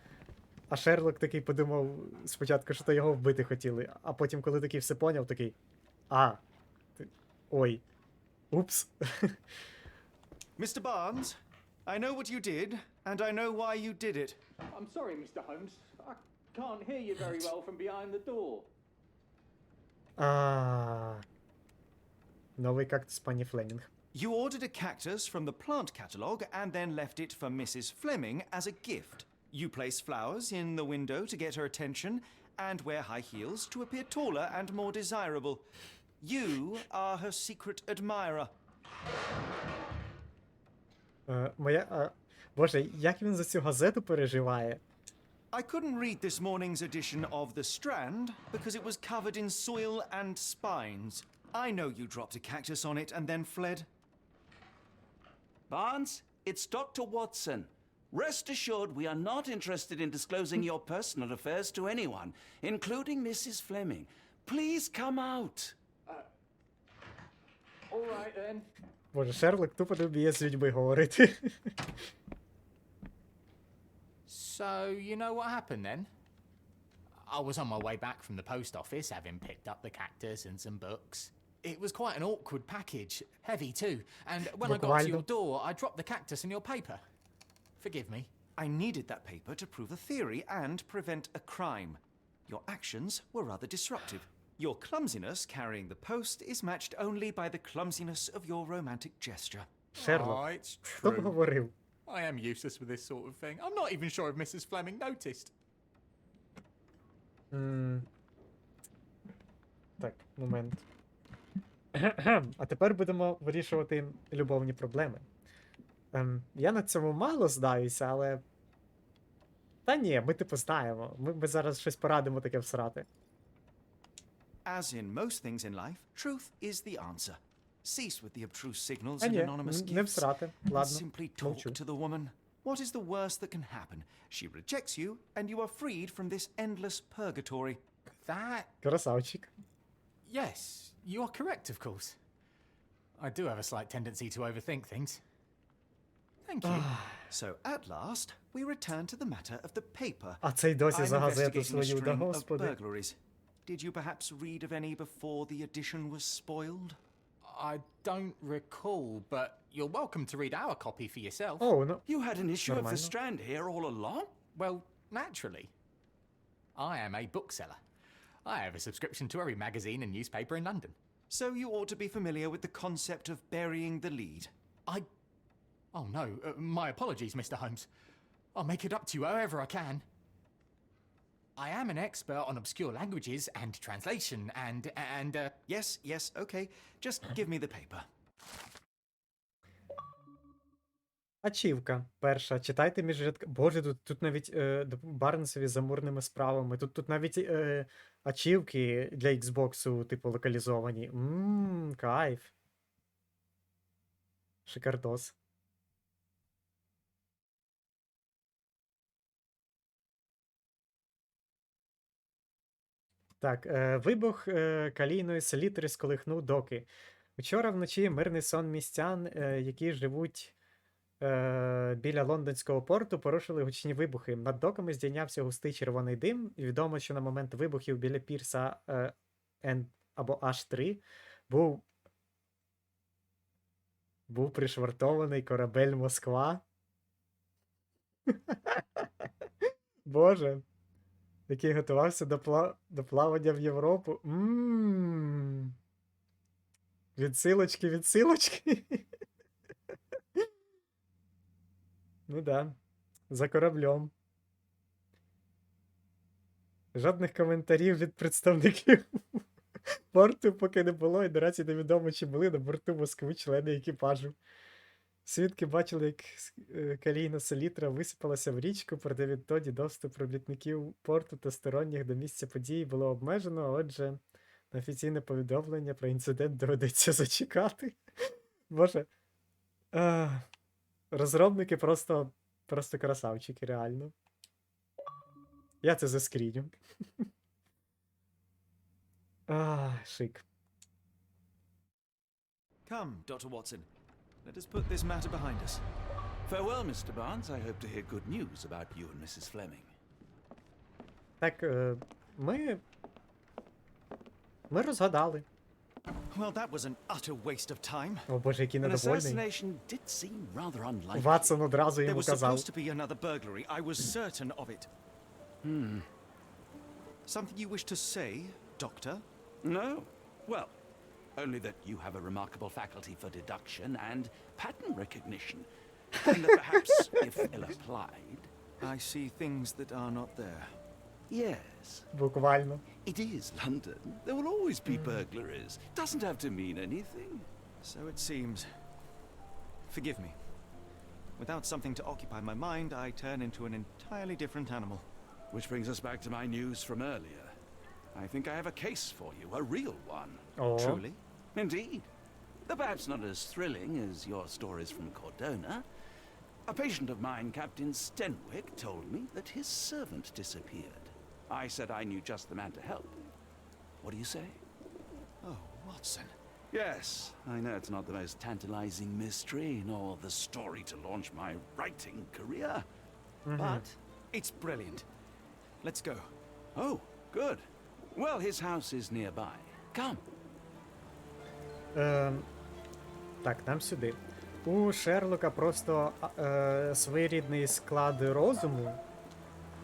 А Шерлок такий подумав спочатку, що то його вбити хотіли, а потім, коли такий все поняв, такий. Ой. Упс. Mr. Barnes, I know what you did, and I know why you did it. I'm sorry, Mr. Holmes. I can't hear you very well from behind the door. Новий кактус пані Флемінг. You ordered a cactus from the plant catalogue and then left it for Mrs. Fleming as a gift. You place flowers in the window to get her attention and wear high heels to appear taller and more desirable. You are her secret admirer. Боже, як він за цю газету переживає? I couldn't read this morning's edition of The Strand because it was covered in soil and spines. I know you dropped a cactus on it and then fled. Barnes, it's Dr. Watson. Rest assured we are not interested in disclosing your personal affairs to anyone, including Mrs. Fleming. Please come out. All right then. Боже, Шерлок тупо не вміє з людьми говорити. So, you know what happened then? I was on my way back from the post office, having picked up the cactus and some books. It was quite an awkward package, heavy too, and when I got to your door, I dropped the cactus in your paper. Forgive me. I needed that paper to prove a theory and prevent a crime. Your actions were rather disruptive. Your clumsiness carrying the post is matched only by the clumsiness of your romantic gesture. Шерлок. Oh, it's Хто б true. говорив? I am useless with this sort of thing. I'm not even sure if Mrs. Fleming noticed. Так, момент. А тепер будемо вирішувати любовні проблеми. Я на цьому мало здаюся, але. Та ні, ми типу знаємо. Ми зараз щось порадимо таке всрати. As in most things in life, truth is the answer. Cease with the obtruse signals А and ні, anonymous не gifts. всрати. And Ладно, simply talk мовчу. to the woman. What is the worst that can happen? She rejects you, and you are freed from this endless purgatory. That... Красавчик. Yes, you are correct, of course. I do have a slight tendency to overthink things. Thank you. So at last, we return to the matter of the paper. А цей досі I'm за газету investigating a свою, да string of господи. burglaries. Did you perhaps read of any before the edition was spoiled? I don't recall, but you're welcome to read our copy for yourself. О, ну. You had an issue of The Нормально. Strand here all along? Well, naturally. I am a bookseller. I have a subscription to every magazine and newspaper in London. So you ought to be familiar with the concept of burying the lead. Oh no, my apologies, Mr. Holmes. I'll make it up to you however I can. I am an expert on obscure languages and translation and Yes, okay. Just give me the paper. Ачівка. Перша. Читайте між рядками. Боже, тут навіть Барнсові з амурними справами. Тут навіть ачівки для Xbox, типу, локалізовані. Кайф. Шикардос. Так, вибух калійної селітри сколихнув доки. Вчора вночі мирний сон містян, які живуть біля лондонського порту, порушили гучні вибухи. Над доками здійнявся густий червоний дим. Відомо, що на момент вибухів біля пірса N або H3 був пришвартований корабель Москва. Боже. який готувався до плавання в Європу. Відсилочки, відсилочки. Ну да. За кораблем. Жодних коментарів від представників порту поки не було, і наразі невідомо, чи були на борту Москви члени екіпажу. Свідки бачили, як калійна селітра висипалася в річку, проте відтоді доступ робітників порту та сторонніх до місця події було обмежено, а отже, на офіційне повідомлення про інцидент доведеться зачекати. Боже. Розробники просто красавчики, реально. Я це заскріню. Шик. Come, Dr. Watson. Let us put this matter behind us. Farewell, Mr. Barnes. I hope to hear good news about you and Mrs. Fleming. Так, ми розгадали. Well, that was an utter waste of time. О боже, який An недовольний. assassination did seem rather unlikely. Ватсон одразу There йому was казав. supposed to be another burglary. I was certain of it. Something you wish to say, Doctor? No. Well, only that you have a remarkable faculty for deduction and pattern recognition. And that perhaps, if ill applied... I see things that are not there. Yes. Буквально. It is London. There will always be burglaries. Doesn't have to mean anything. So it seems. Forgive me. Without something to occupy my mind, I turn into an entirely different animal. Which brings us back to my news from earlier. I think I have a case for you, a real one. Oh. Truly? Indeed. Though perhaps not as thrilling as your stories from Cordona. A patient of mine, Captain Stenwick, told me that his servant disappeared. I said I knew just the man to help. What do you say? Oh, Watson. Yes, I know it's not the most tantalizing mystery, nor the story to launch my writing career. But It's brilliant. Let's go. oh, good. Well, his house is nearby. Come. Так, нам сюди. У Шерлока просто своєрідний склад розуму.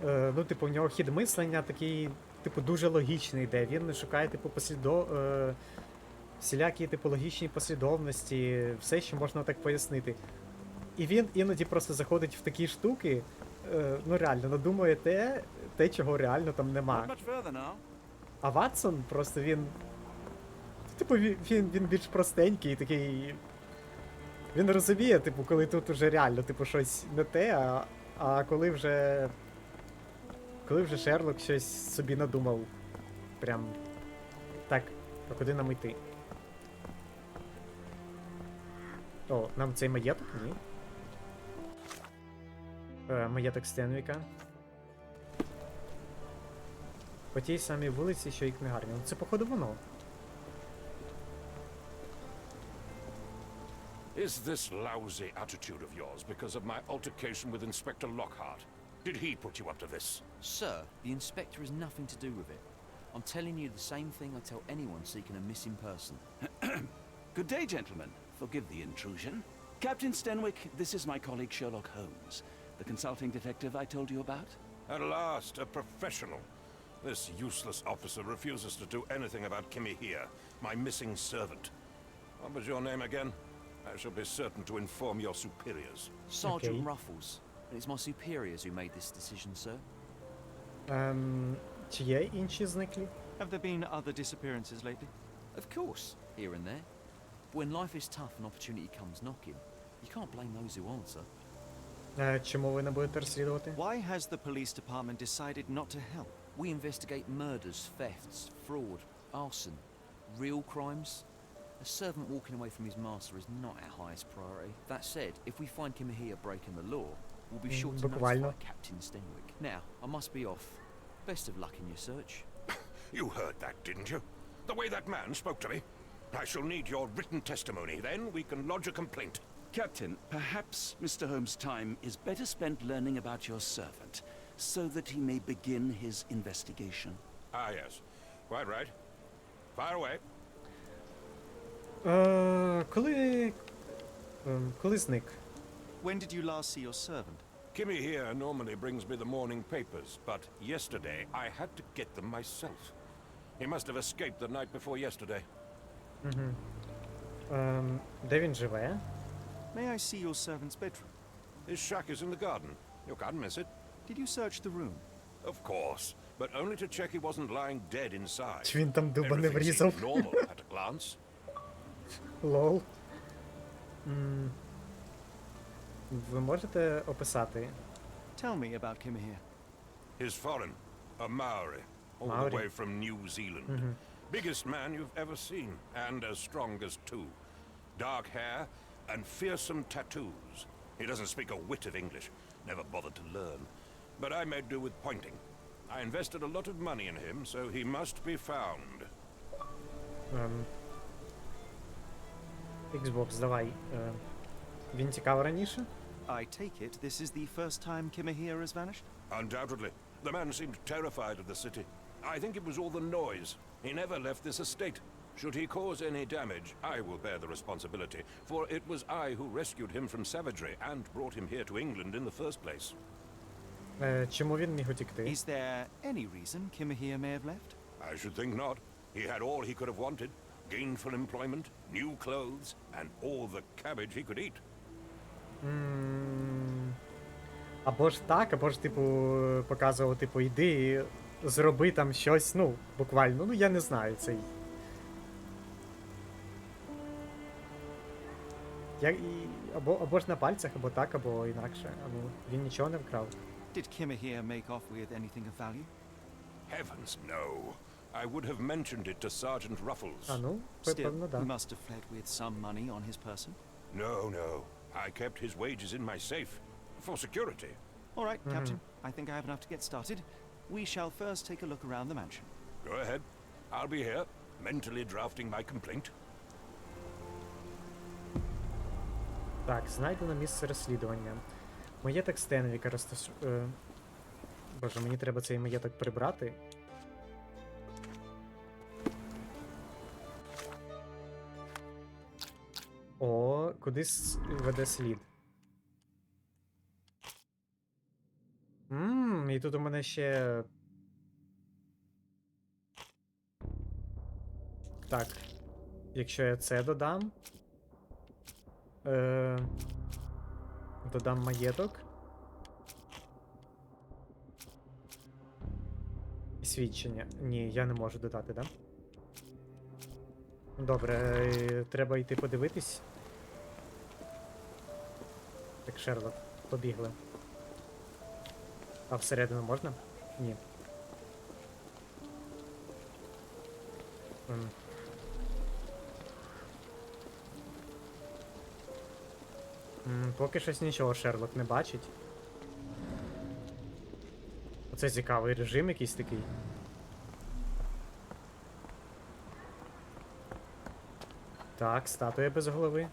Ну, типу, в нього хід мислення такий, типу, дуже логічний йде. Він шукає, типу, всілякі, типу, логічні послідовності, все, що можна так пояснити. І він іноді просто заходить в такі штуки, ну реально, надумує те, чого реально там нема. Not much further now. А Ватсон просто він. Типу, він більш простенький, такий. Він розуміє, типу, коли тут уже реально, типу, щось не те, а коли вже. Коли вже Шерлок щось собі надумав. Прям. Так, а куди нам йти? О, нам цей маєток? Ні. Маєток Стенвіка. По тій самій вулиці, що і книгарня. Ну, це, походу, воно. Is this lousy attitude of yours because of my altercation with Inspector Lockhart? Did he put you up to this? Sir, the inspector has nothing to do with it. I'm telling you the same thing I tell anyone seeking a missing person. Good day, gentlemen. Forgive the intrusion. Captain Stenwick, this is my colleague Sherlock Holmes, the consulting detective I told you about. At last, a professional. This useless officer refuses to do anything about Kimmy here, my missing servant. What was your name again? I shall be certain to inform your superiors. Sergeant Okay. Ruffles. And it's my superiors who made this decision, sir. Чи є інші зниклі? Have there been other disappearances lately? Of course, here and there. But when life is tough and opportunity comes knocking, you can't blame those who answer. Чому ви не будете розслідувати? Why has the police department decided not to help? We investigate murders, thefts, fraud, arson, real crimes. A servant walking away from his master is not our highest priority. That said, if we find Kimahia breaking the law, we'll be sure to Буквально. notify Captain Stenwick. Now, I must be off. Best of luck in your search. You heard that, didn't you? The way that man spoke to me. I shall need your written testimony. Then we can lodge a complaint. Captain, perhaps Mr. Holmes' time is better spent learning about your servant, so that he may begin his investigation. Ah, yes. Quite right. Fire away. Коли зник? When did you last see your servant? Kimmy here normally brings me the morning papers, but yesterday I had to get them myself. He must have escaped the night before yesterday. Де він живе? May I see your servant's bedroom? His shack is in the garden. You can't miss it. Did you search the room? Of course, but only to check he wasn't lying dead inside. Чи він там дуба не Everything врізав? seemed normal at a glance. Лол. Ви можете описати? Tell me about Kimahir. He's foreign, a Maori, all Maori. the way from New Zealand. Biggest man you've ever seen, and as strong as two. Dark hair and fearsome tattoos. He doesn't speak a whit of English, never bothered to learn. But I made do with pointing. I invested a lot of money in him, so he must be found. Xbox, давай. Він тікав раніше? I take it this is the first time Kimahir has vanished? Undoubtedly. The man seemed terrified of the city. I think it was all the noise. He never left this estate. Should he cause any damage, I will bear the responsibility, for it was I who rescued him from savagery and brought him here to England in the first place. Чому він міг утікти? Is there any reason Kimahir may have left? I should think not. He had all he could have wanted. Gainful employment, new clothes, and all the cabbage he could eat. Або ж так, або ж, типу, показував, типу, йди і зроби там щось, ну, буквально, ну, я не знаю, цей... Або ж на пальцях, або так, або інакше. Або він нічого не вкрав. Did Kimahir make off with anything of value? Heavens, no. I would have mentioned it to Sergeant Ruffles. А ну, Still, певно, he да. must have fled with some money on his person. No, no. I kept his wages in my safe. For security. All right, Captain. I think I have enough to get started. We shall first take a look around the mansion. Go ahead. I'll be here, mentally drafting my complaint. Так, знайдено місце розслідування. Маєток Стенвіка Боже, мені треба цей маєток прибрати. О, кудись веде слід. І тут у мене ще... Так. Якщо я це додам... Додам маєток. І свідчення. Ні, я не можу додати, да? Добре, треба йти подивитись. Так, Шерлок, побігли. А всередину можна? Ні. Поки щось нічого Шерлок не бачить. Оце цікавий режим якийсь такий. Так, статуя без голови.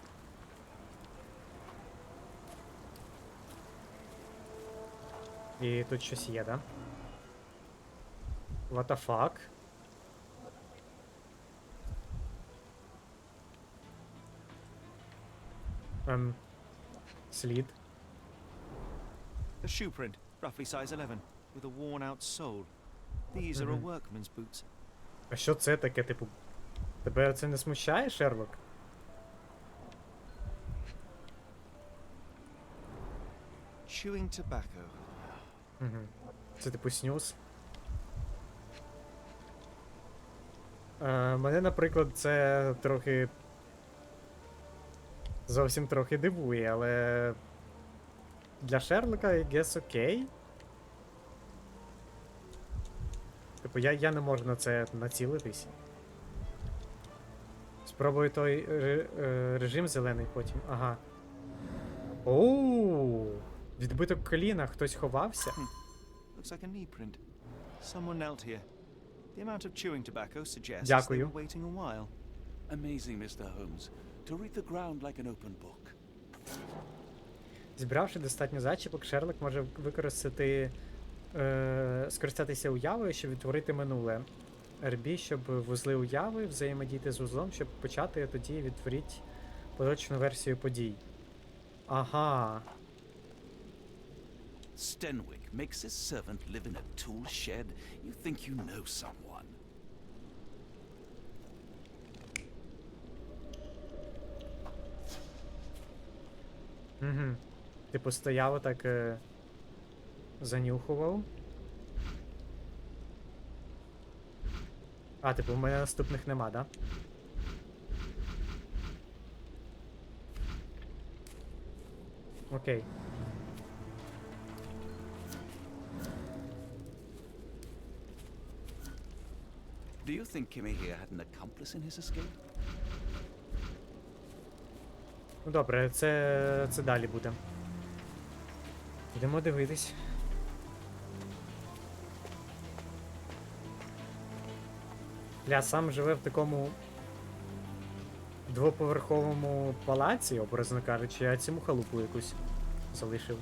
І тут щось є, да? What the fuck? Слід. A shoe print, roughly size 11, with a worn-out sole. These are a workman's boots. А що це таке, типу? Тебе це не смущає, Шерлок? Chewing tobacco. Це типу снюс. Мене, наприклад, це трохи... Зовсім трохи дивує, але... Для Шерлока, I guess, окей. Типу, я не можу на це націлитись. Спробую той режим зелений потім. Ага. Оу! Відбиток коліна, хтось ховався. Looks like a knee print. Someone knelt here. The amount of chewing tobacco suggests they Дякую. were waiting a while. Amazing, Mr. Holmes. To read the ground like an open book. Зібравши достатньо зачіпок, Шерлок може використати... скористатися уявою, щоб відтворити минуле. RB, щоб вузли уяви, взаємодіяти з вузлом, щоб почати, а тоді відтворіть поточну версію подій. Ага. Stenwick makes his servant live in a tool shed. You think you know someone. Угу. Типу стояв так, занюхував. А, типу, в мене наступних нема, да? Окей. Do you think Kimmy here had an accomplice in his escape? Ну добре, це далі буде. Йдемо дивитись. Ля сам живе в такому двоповерховому палаці, образно кажучи, а цьому халупу якусь залишив.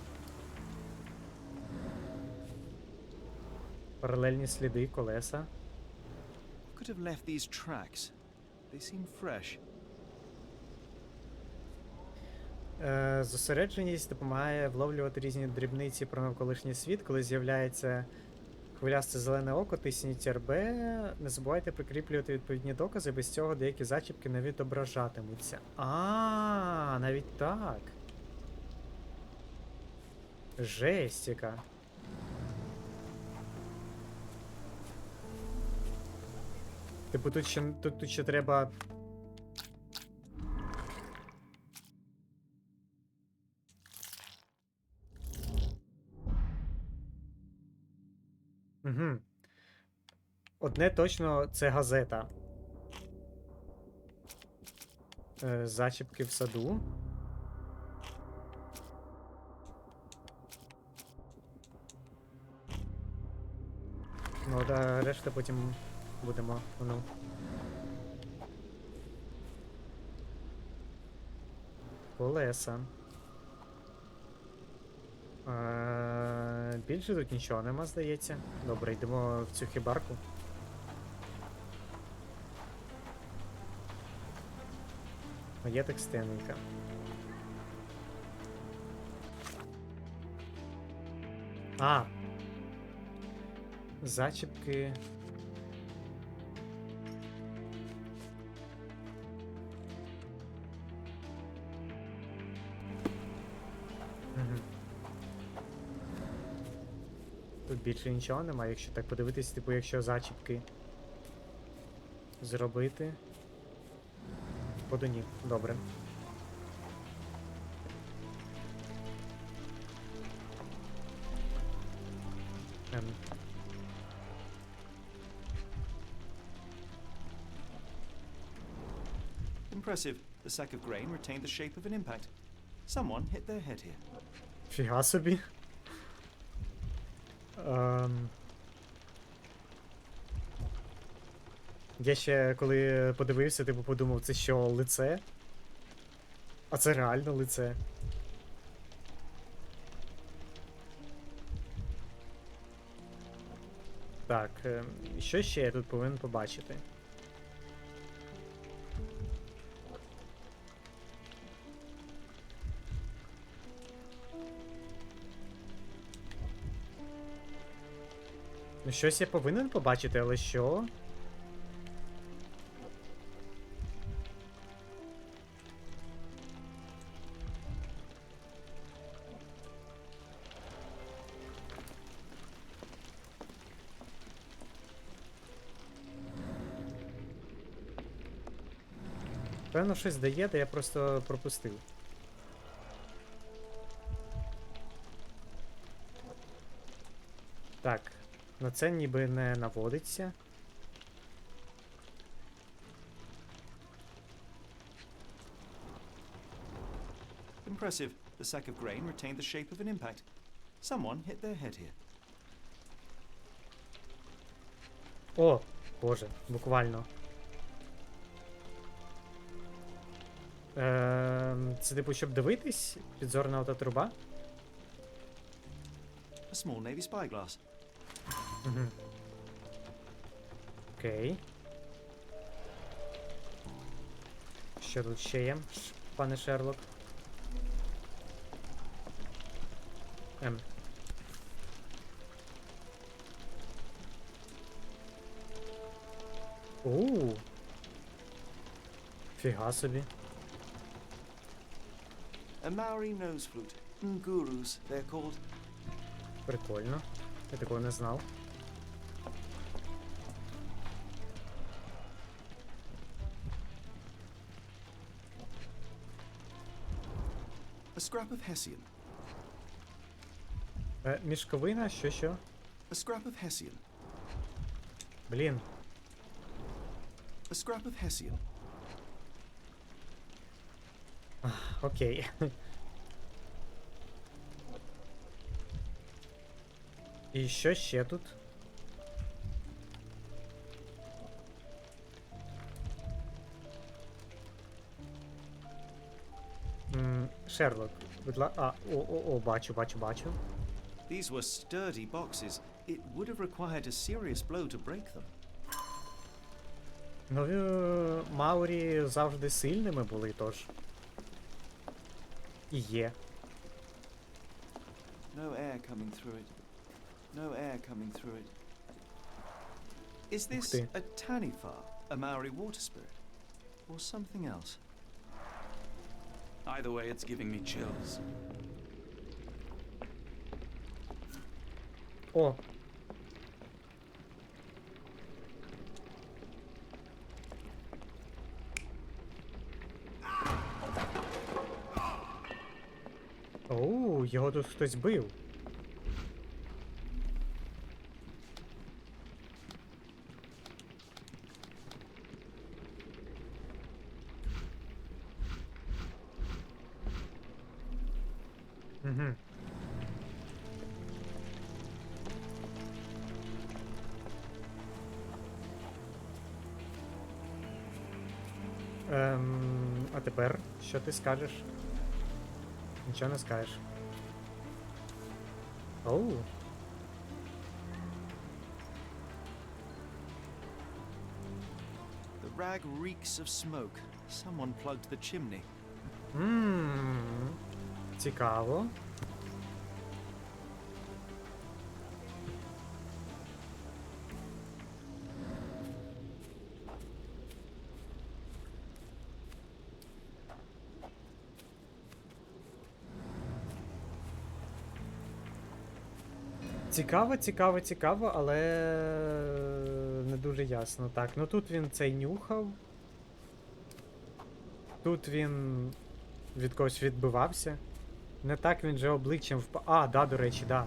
Паралельні сліди, колеса. Could have left these tracks. They seem fresh. Зосередженість допомагає вловлювати різні дрібниці про навколишній світ. Коли з'являється хвилясте зелене око, тисніть РБ. Не забувайте прикріплювати відповідні докази, без цього деякі зачіпки не відображатимуться. А, навіть так. Жесть яка. Типу тут ще треба. Угу. Одне точно це газета. Зачіпки в саду. Ну, да, решта потім будемо, ну. Колеса. Більше тут нічого нема, здається. Добре, йдемо в цю хібарку. Є текстильника. А! Зачіпки. Тут більше нічого немає, якщо так подивитись, типу, якщо зачіпки зробити. Поду ні, добре. Impressive. The sack of grain retained the shape of an impact. Someone hit their head here. Фіга собі. Я ще коли подивився, типу подумав, це що, лице? А це реально лице. Так, що ще я тут повинен побачити? Ну, щось я повинен побачити, але що? Певно, щось дає, та я просто пропустив. Так, на це ніби не наводиться. Impressive. The sack of grain retained the shape of an impact. Someone hit their head here. О, боже, буквально. Це типу, щоб дивитись? Підзорна ота труба? A small navy spyglass. Угу. Окей. Що тут ще є, пане Шерлок? Фіга собі. A Maori nose flute. Ngurus, they're called. Прикольно. Я такого не знав. A scrap of Hessian. Мішковина, що? A scrap of Hessian. Блін. A scrap of Hessian. Окей. І що ще тут? Шерлок. Бачу. These were sturdy boxes. It would have required a serious blow to break them. Ну, Маурі завжди сильними були, тож. І є. No air coming through it. No air coming through it. Is this ти. a Tanifa, a Maori water spirit? Or something else? Either way, it's giving me chills. О! Оу, його тут хтось бив. Угу. А тепер що ти скажеш? Нічого не скажеш. Оу. The rag reeks of smoke. Someone plugged the chimney. Цікаво. Цікаво, але не дуже ясно. Так, ну тут він цей нюхав. Тут він від когось відбивався. Не так він же обличчям впав. А, да, до речі, да.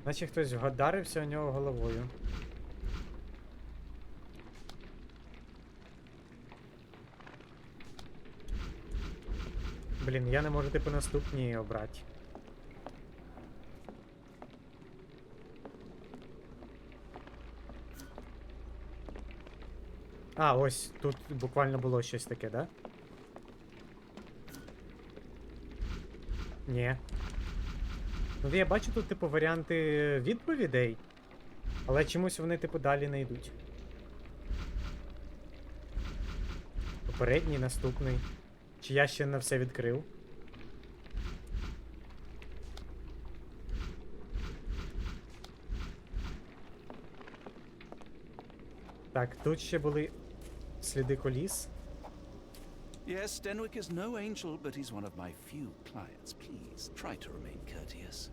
Наче хтось вгадарився у нього головою. Блін, я не можу типу наступні обрати. А, ось тут буквально було щось таке, да? Ні. Ну, я бачу тут, типу, варіанти відповідей, але чомусь вони, типу, далі не йдуть. Попередній, наступний. Чи я ще не все відкрив? Так, тут ще були сліди коліс. Yes, Denwick is no angel, but he's one of my few clients. Please, try to remain courteous.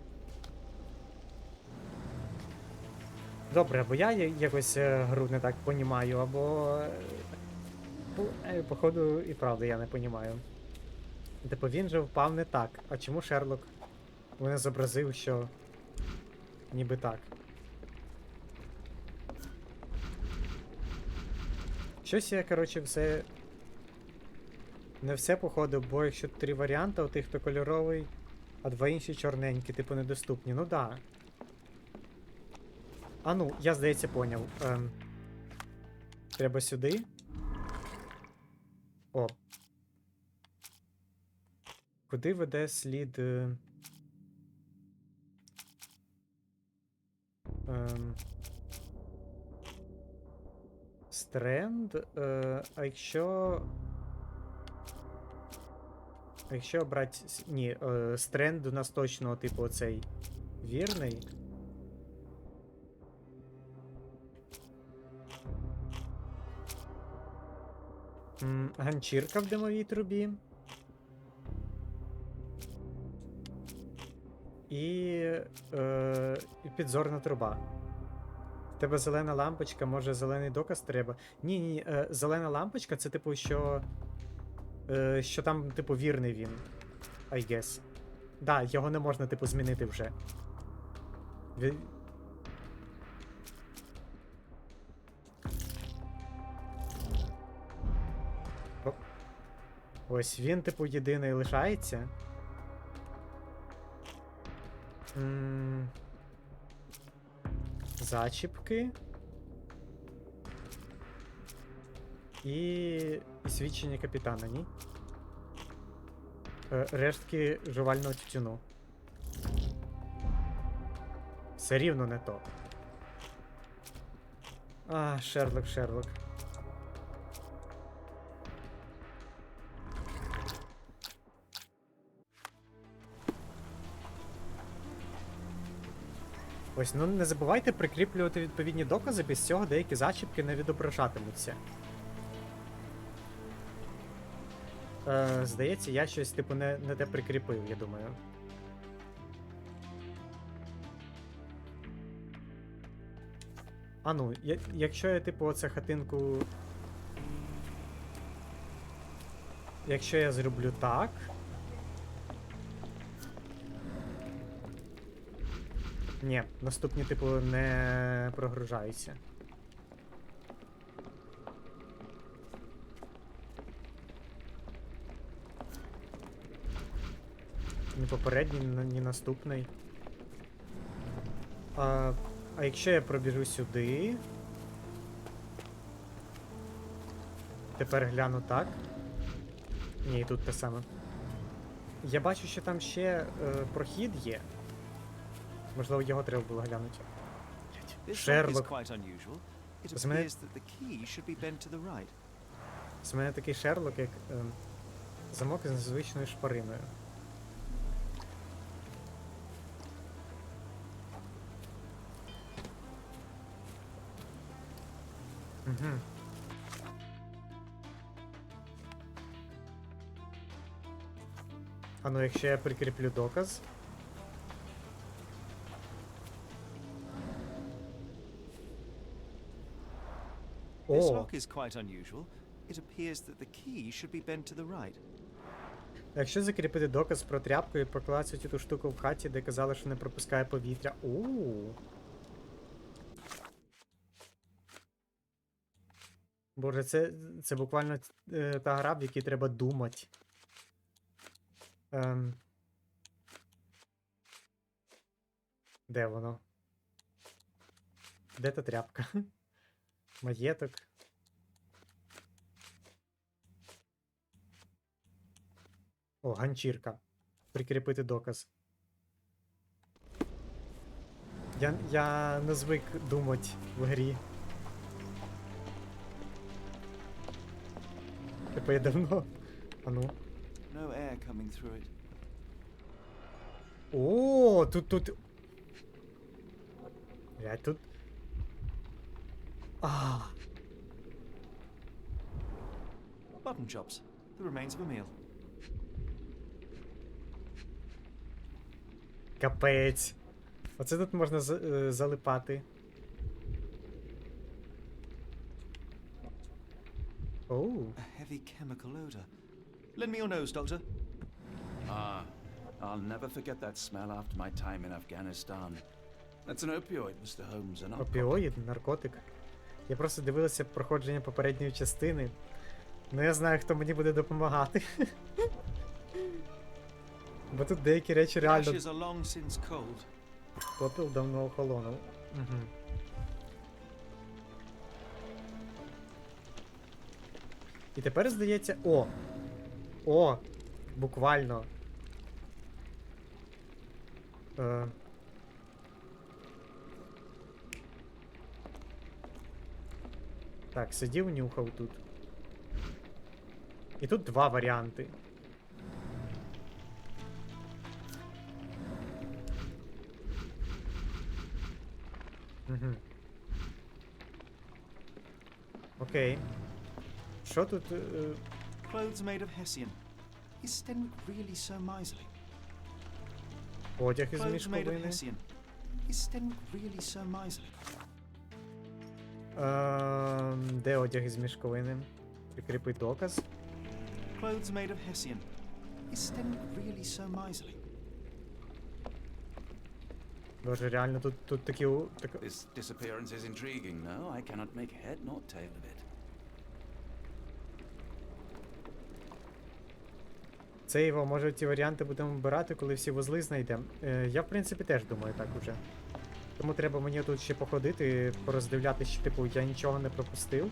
Добре, або я якось гру не так понімаю, або... Походу, і правда я не понімаю. Типу, він же впав не так. А чому Шерлок мене зобразив, що ніби так? Щось я, коротше, все... Не все походу, бо якщо 3 варіанти, у тих, хто кольоровий, а 2 інші чорненькі, типу, недоступні. Ну да. А ну, я, здається, поняв. Треба сюди. О. Куди веде слід... Стренд. А якщо. А якщо брати. Ні, стренд у нас точно, типу, оцей вірний. Ганчірка в димовій трубі. І підзорна труба. В тебе зелена лампочка, може зелений доказ треба. Ні, зелена лампочка це типу, що там, типу, вірний він. I guess. Да, його не можна, типу, змінити вже. Ось він, типу, єдиний лишається. Зачіпки. І свідчення капітана, ні? Рештки жувального тютюну. Все рівно не то. Шерлок. Ось, ну не забувайте прикріплювати відповідні докази, без цього деякі зачіпки не відображатимуться. Здається, я щось, типу, не те прикріпив, я думаю. А ну, якщо я, типу, оце хатинку... Якщо я зроблю так... Ні, наступні, типу, не прогружаються. Ні попередній, ні наступний. А якщо я пробіжу сюди... Тепер гляну так. Ні, тут те саме. Я бачу, що там ще прохід є. Можливо, його треба було глянути. Шерлок. З мене такий Шерлок, як замок з незвичною шпариною. Угу. А ну, якщо я прикріплю доказ. This lock is quite unusual. It appears that the key should be bent to the right. Якщо закріпити доказ про тряпку і покласти ту штуку в хаті, де казали, що не пропускає повітря. Боже, це буквально та гра, в якій треба думати. Де воно? Де та тряпка? Маєток. О, ганчірка. Прикріпити доказ. Я не звик думати в грі. Типа я давно. А ну. No air coming through it. О, тут. Я тут. Button chops. The remains of a meal. Капець. Оце тут можна залипати. Оу. A heavy chemical odor. Lend me your nose, Doctor. I'll never forget that smell after my time in Afghanistan. That's an opioid, Mr. Holmes, and Опіоїд, наркотик. Я просто дивилася проходження попередньої частини. Ну я знаю, хто мені буде допомагати. Бо тут деякі речі реально... Попіл давно охолонув. Угу. І тепер, здається... О! Буквально. Так, сидів, нюхав тут. І тут два варіанти. Угу. Окей. Що тут? Clothes made of Hessian. Is Stenwick really so miserly? Одяг із Clothes made of мішковини. Hessian. Is Stenwick really so miserly? Де одяг із мішковини? Прикріпи доказ. Clothes made of Hessian. Is Stenwick really so miserly? Боже, реально тут такі... This disappearance is intriguing, no? I cannot make head nor tail of it. Це його, може ті варіанти будемо вибирати, коли всі вузли знайдемо. Я, в принципі, теж думаю так уже. Тому треба мені тут ще походити, пороздивляти, що, типу, я нічого не пропустив.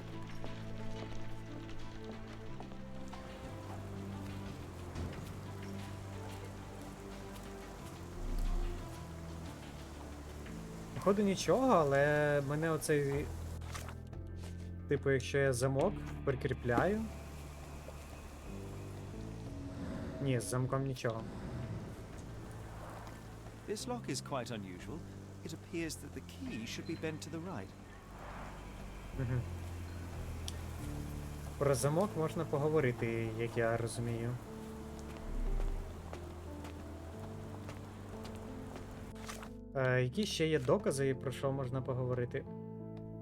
Походу нічого, але мене оцей... Типу, якщо я замок прикріпляю... Ні, з замком нічого. This lock is quite unusual. It appears that the key should be bent to the right. Угу. Про замок можна поговорити, як я розумію. Які ще є докази, про що можна поговорити?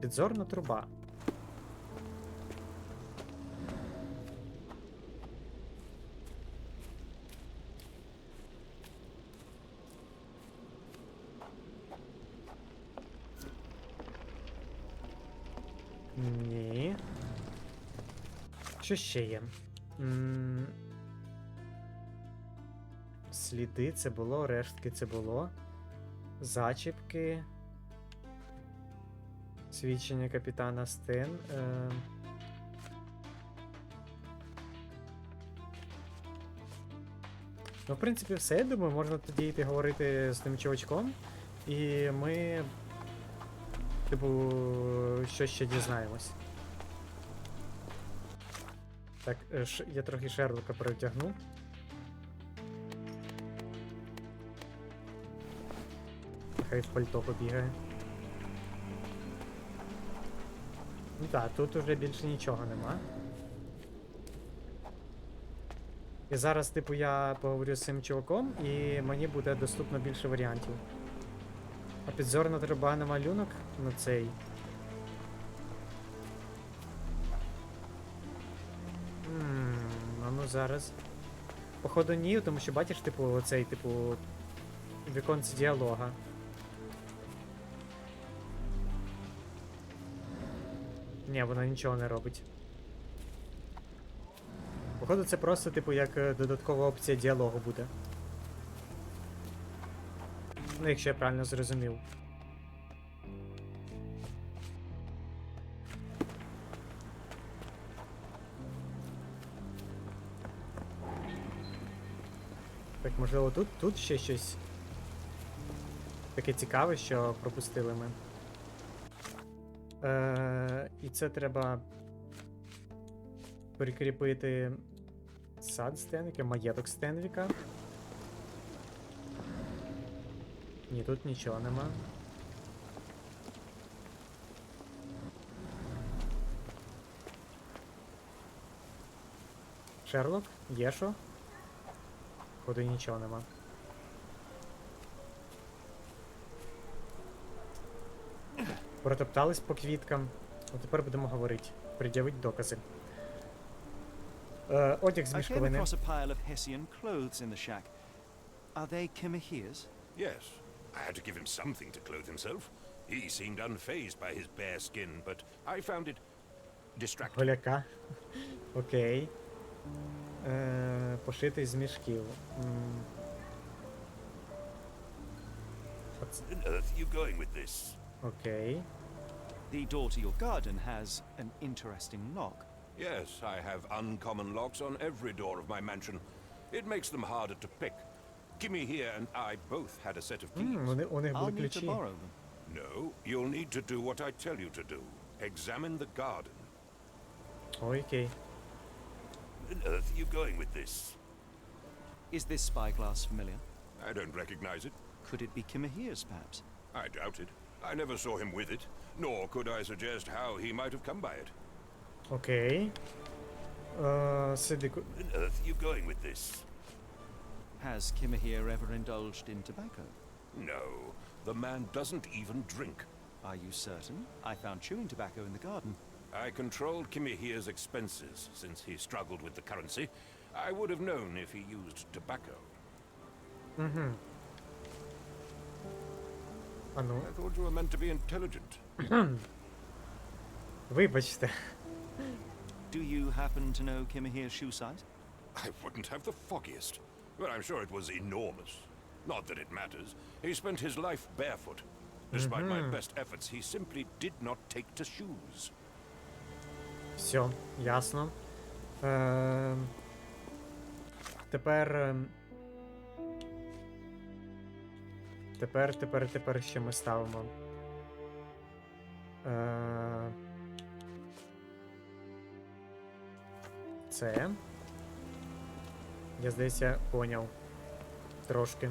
Підзорна труба. Ні. Що ще є? Сліди це було, рештки це було. Зачіпки. Свідчення капітана Стен. Ну, в принципі, все, я думаю, можна тоді йти говорити з тим чувачком. І ми... Типу, що ще дізнаємось. Так, я трохи Шерлока перетягну. Хай в пальто побігає. Ну так, тут уже більше нічого нема. І зараз, типу, я поговорю з цим чуваком, і мені буде доступно більше варіантів. А підзорна труба на малюнок? Ну цей. А ну зараз. Походу ні, тому що бачиш, типу, оцей, типу, віконце діалога. Ні, вона нічого не робить. Походу це просто, типу, як додаткова опція діалогу буде. Ну, якщо я правильно зрозумів. Так, можливо, тут ще щось таке цікаве, що пропустили ми. І це треба прикріпити сад Стенвіка, маєток Стенвіка. Ні, тут нічого нема. Шерлок? Є що? Ходи нічого нема. Протоптались по квіткам. А тепер будемо говорити. Пред'явить докази. Одяг з I came мішковини. across a pile of Hessian clothes in the shack. Are they Kimihia's? Yes, I had to give him something to clothe himself. He seemed unfazed by his bare skin, but I found it distracting. Голяка. Окей. Пошитий з мішків. Where on earth are you going with this? Окей. The door to your garden has an interesting lock. Yes, I have uncommon locks on every door of my mansion. It makes them harder to pick. Kimmy here and I both had a set of keys. У них були I'll need to ключі. borrow them. No, you'll need to do what I tell you to do. Examine the garden. Окей. On earth are you going with this? Is this spyglass familiar? I don't recognize it. Could it be Kimahir's, perhaps? I doubt it. I never saw him with it, nor could I suggest how he might have come by it. Окей. Сиди... On earth are you going with this? Has Kimahir ever indulged in tobacco? No, the man doesn't even drink. Are you certain? I found chewing tobacco in the garden. I controlled Kimahir's expenses since he struggled with the currency. I would have known if he used tobacco. А ну, I thought you were meant to be intelligent. вибачте. Do you happen to know Kimahir's shoe size? I wouldn't have the foggiest, but I'm sure it was enormous. Not that it matters. He spent his life barefoot. Despite my best efforts, he simply did not take to shoes. Все, ясно. Тепер що ми ставимо? Це. Я, здається, поняв. Трошки.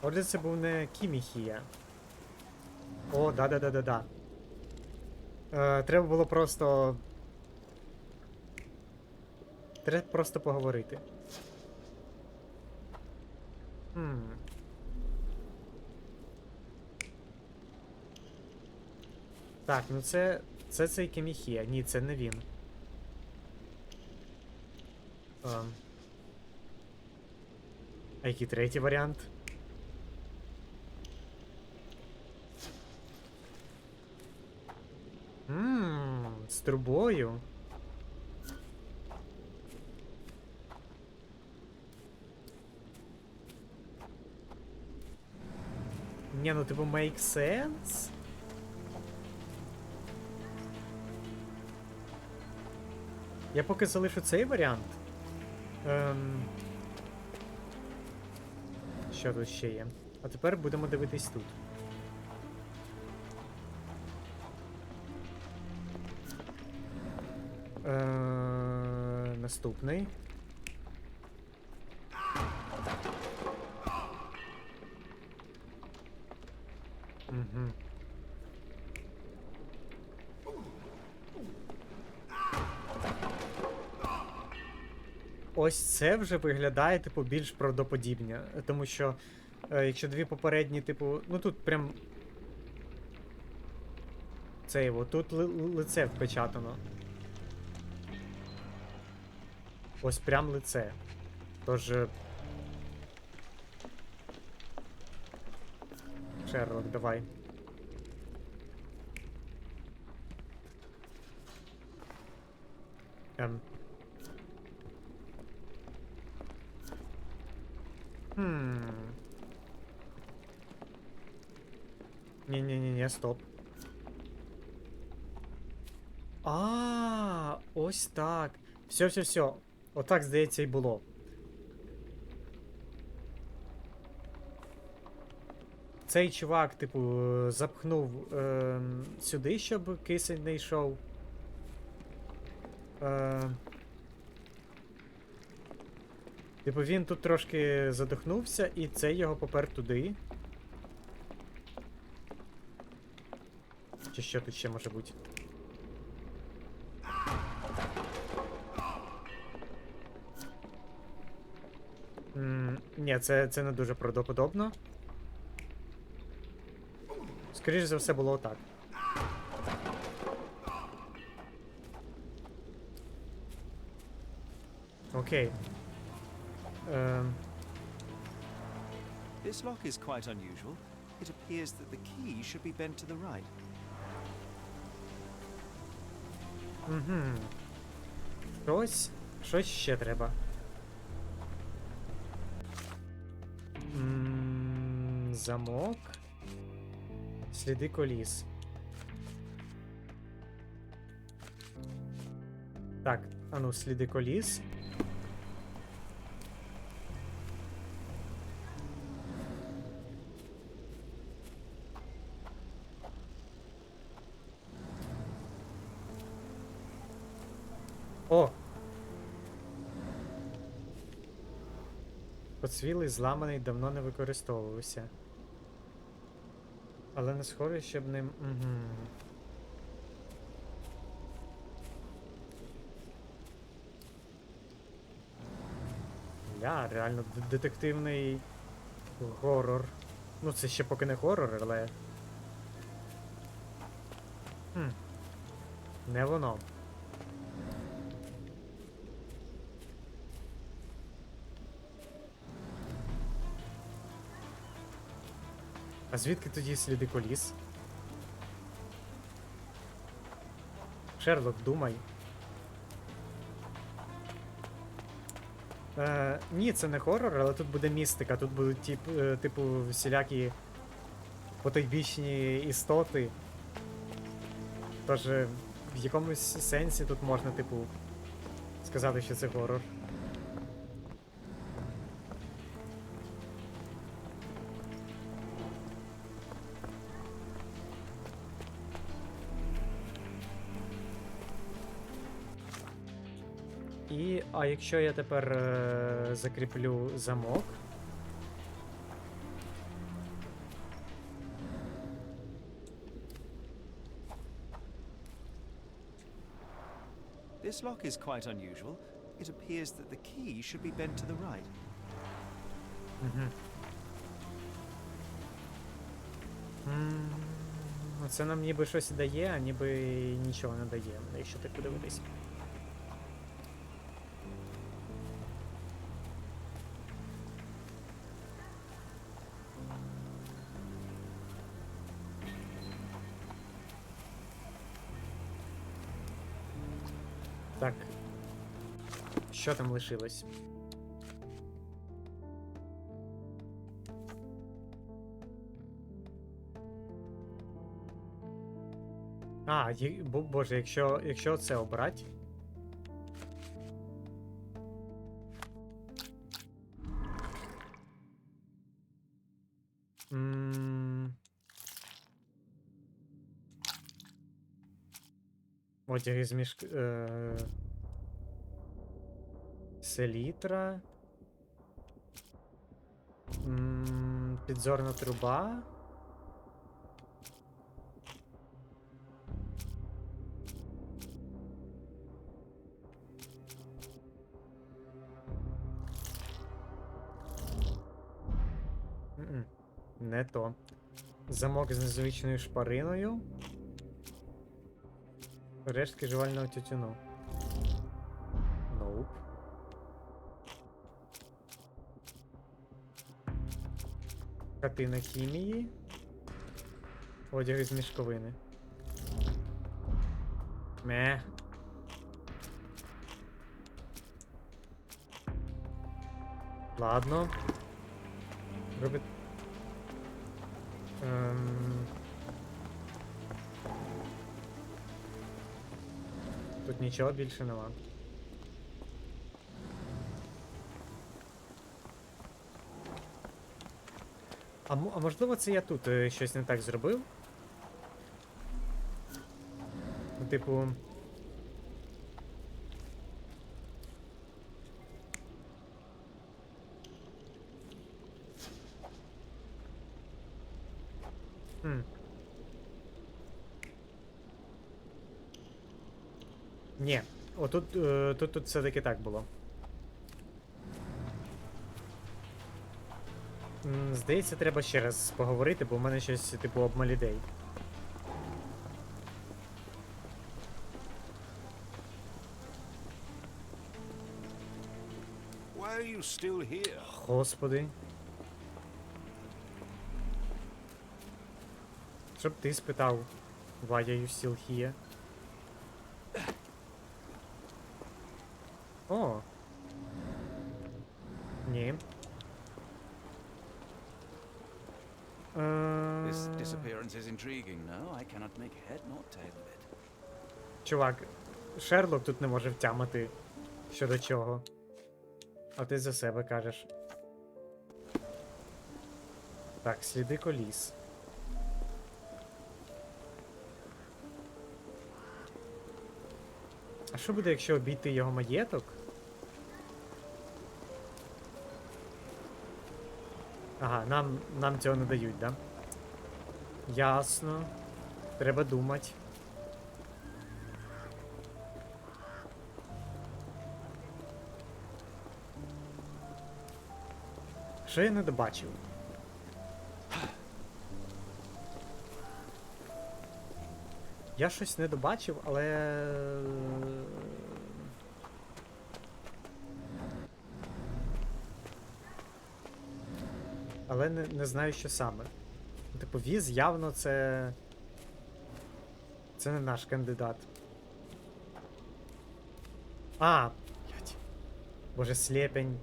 Отже, це був не Кіміхія. О, да. Треба було просто... Треба просто поговорити. Так, ну це цей Кіміхія. Ні, це не він. А який третій варіант? З трубою. Ні, ну типу make sense? Я поки залишу цей варіант. Що тут ще є? А тепер будемо дивитись тут. Наступний. Ось це вже виглядає, типу, більш правдоподібне. Тому що, якщо дві попередні, типу, ну тут прям... Це його, тут лице впечатано. Ось прям лице. Тож... Шерлок, давай. Ні, стоп. Ось так. Все. Отак, здається, і було. Цей чувак, типу, запхнув сюди, щоб кисень не йшов. Типу, він тут трошки задихнувся, і цей його попер туди. Чи що тут ще може бути? Ні, це не дуже правдоподобно. Скоріше за все було отак. Окей. This lock is quite unusual. It appears that the key should be bent to the right. Щось ще треба. Замок. Сліди коліс. Так, ану, сліди коліс. О! Поцвілий, зламаний, давно не використовувався. Але не схоже, щоб ним... Угу. Реально детективний горор. Ну, це ще поки не хорор, але... Не воно. А звідки тоді сліди коліс? Шерлок, думай. Ні, це не хорор, але тут буде містика, тут будуть типу всілякі потойбічні істоти. Тож в якомусь сенсі тут можна, типу, сказати, що це хорор. А якщо я тепер закріплю замок. This lock is quite unusual. It appears that the key should be bent to the right. Це нам ніби щось дає, а ніби нічого не дає, якщо так подивитись. Так. Що там лишилось? Боже, якщо це обрати. Одяги з селітра. Підзорна труба. Не то. Замок з незвичною шпариною. Рештки жувального тютюну. Nope. Катина хімії. Одяг із мішковини. Ме. Ладно. Робить. Тут нічого більше нема. А можливо це я тут щось не так зробив? Ну, типу... Ні, тут все-таки так було. Здається, треба ще раз поговорити, бо в мене щось, типу, обмаль ідей. Why are you still here? Господи. Щоб ти спитав, why are you still here? О. Ні. This disappearance is intriguing, no? I cannot make head nor tail of it. Чувак, Шерлок тут не може втямити щодо чого. А ти за себе кажеш. Так, сліди коліс. А що буде, якщо обійти його маєток? Ага, нам цього не дають, да? Ясно. Треба думати. Що я не добачив? Я щось не добачив, але... Але не знаю, що саме. Типу, віз явно це... Це не наш кандидат. А! Блядь. Боже, слепень.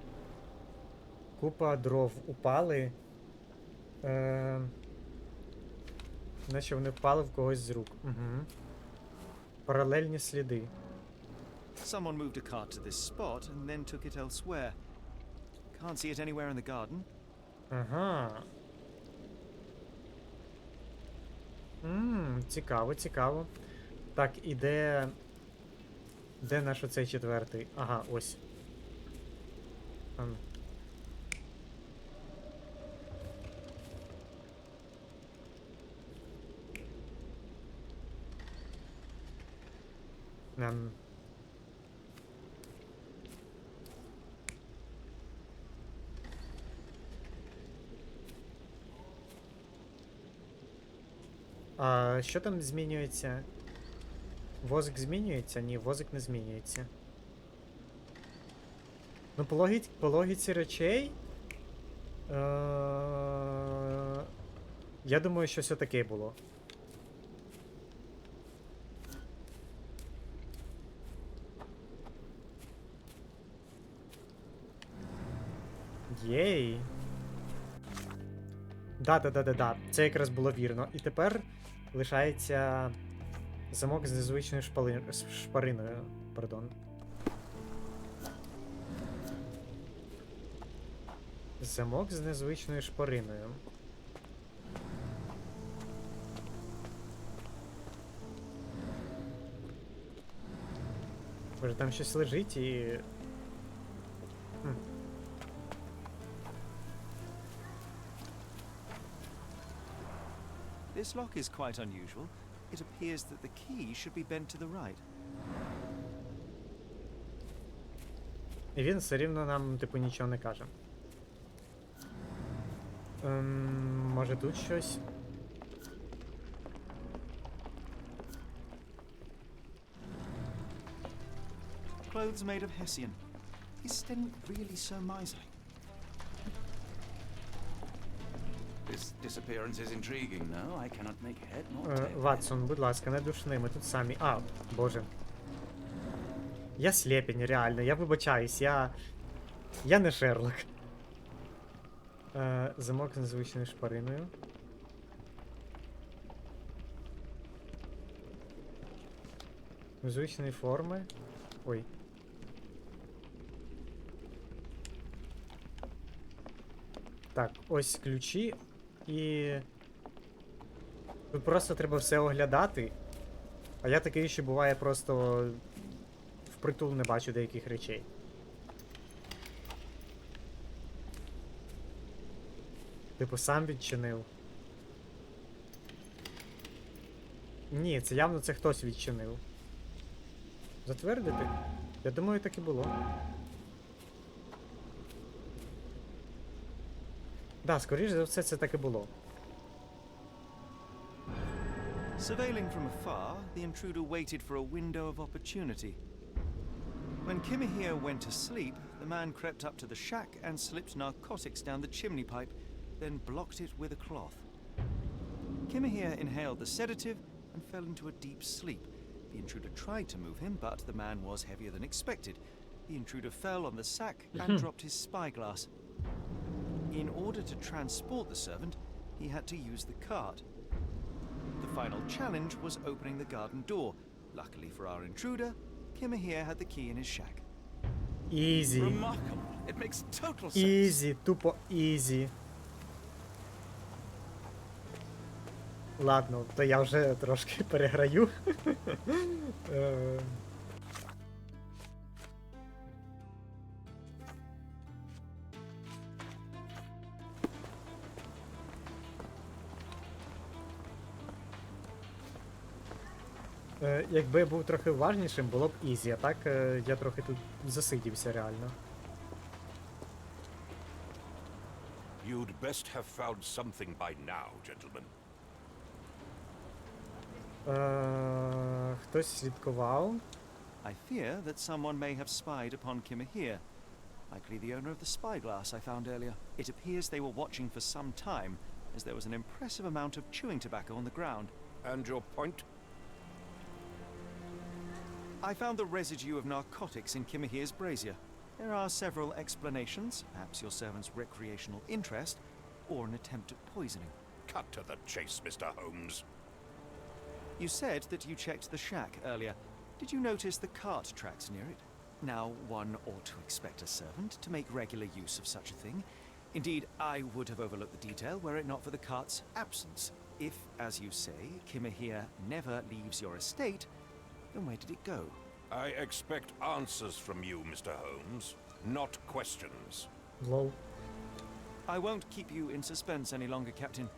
Купа дров упали. Наче вони впали в когось з рук. Угу. Паралельні сліди. Someone moved a cart to this spot and then took it elsewhere. Can't see it anywhere in the garden. Ага. Цікаво, цікаво. Так, і де... Де наш оцей четвертий? Ага, ось. А що там змінюється? Возик змінюється? Ні, возик не змінюється. Ну, по логіці речей... Я думаю, що все таке було. Єй. Да. Це якраз було вірно. І тепер лишається замок з незвичною шпариною. Пардон. Замок з незвичною шпариною. Боже, там щось лежить і... This lock is quite unusual. It appears that the key should be bent to the right. І він все рівно нам, типу, нічого не каже. Може тут щось? Clothes made of Hessian. Is Sten really so miserly? This disappearance is intriguing, no? I cannot make head nor tail. Ватсон, будь ласка, не душни, ми тут самі. А, боже. Я слепень, реально, я вибачаюсь, я не Шерлок. Замок з незвичною шпариною. Незвичної форми. Ой. Так, ось ключі. І... Тут просто треба все оглядати. А я такий, що буває просто... Впритул не бачу деяких речей. Типу, сам відчинив. Ні, це явно це хтось відчинив. Затвердити? Я думаю, так і було. Да, скоріш за все, це так і було. Surveilling from afar, the intruder waited for a window of opportunity. When Kimihir went to sleep, the man crept up to the shack and slipped narcotics down the chimney pipe, then blocked it with a cloth. Kimihir inhaled the sedative and fell into a deep sleep. The intruder tried to move him, but the man was heavier than expected. The intruder fell on the sack and dropped his spyglass. In order to transport the servant, he had to use the cart. The final challenge was opening the garden door. Luckily for our intruder, Kimihir had the key in his shack. Ізі. Remarkable. It makes total sense. Ізі, тупо ізі. Ладно, то я вже трошки переграю. Якби я був трохи уважнішим, було б ізі, а так я трохи тут засидівся реально. You'd best have found something by now, gentlemen. Хтось слідкував. I fear that someone may have spied upon Kimahir. Likely the owner of the spyglass I found earlier. It appears they were watching for some time, as there was an impressive amount of chewing tobacco on the ground. And your point? I found the residue of narcotics in Kimahir's brazier. There are several explanations, perhaps your servant's recreational interest, or an attempt at poisoning. Cut to the chase, Mr. Holmes. You said that you checked the shack earlier. Did you notice the cart tracks near it? Now, one ought to expect a servant to make regular use of such a thing. Indeed, I would have overlooked the detail were it not for the cart's absence. If, as you say, Kimahir never leaves your estate, then where did it go? I expect answers from you, Mr. Holmes, not questions. Лол. I won't keep you in suspense any longer, Captain.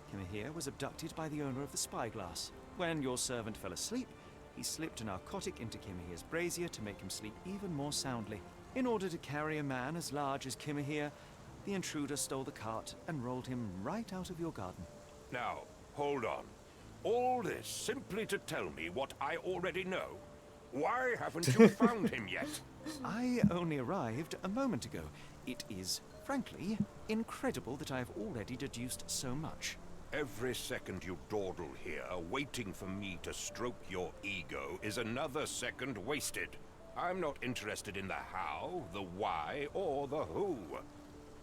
Kimahir was abducted by the owner of the spyglass. When your servant fell asleep, he slipped a narcotic into Kimahir's brazier to make him sleep even more soundly. In order to carry a man as large as Kimahir, the intruder stole the cart and rolled him right out of your garden. Now, hold on. All this simply to tell me what I already know? Why haven't you found him yet? I only arrived a moment ago. It is, frankly, incredible that I have already deduced so much. Every second you dawdle here, waiting for me to stroke your ego, is another second wasted. I'm not interested in the how, the why, or the who.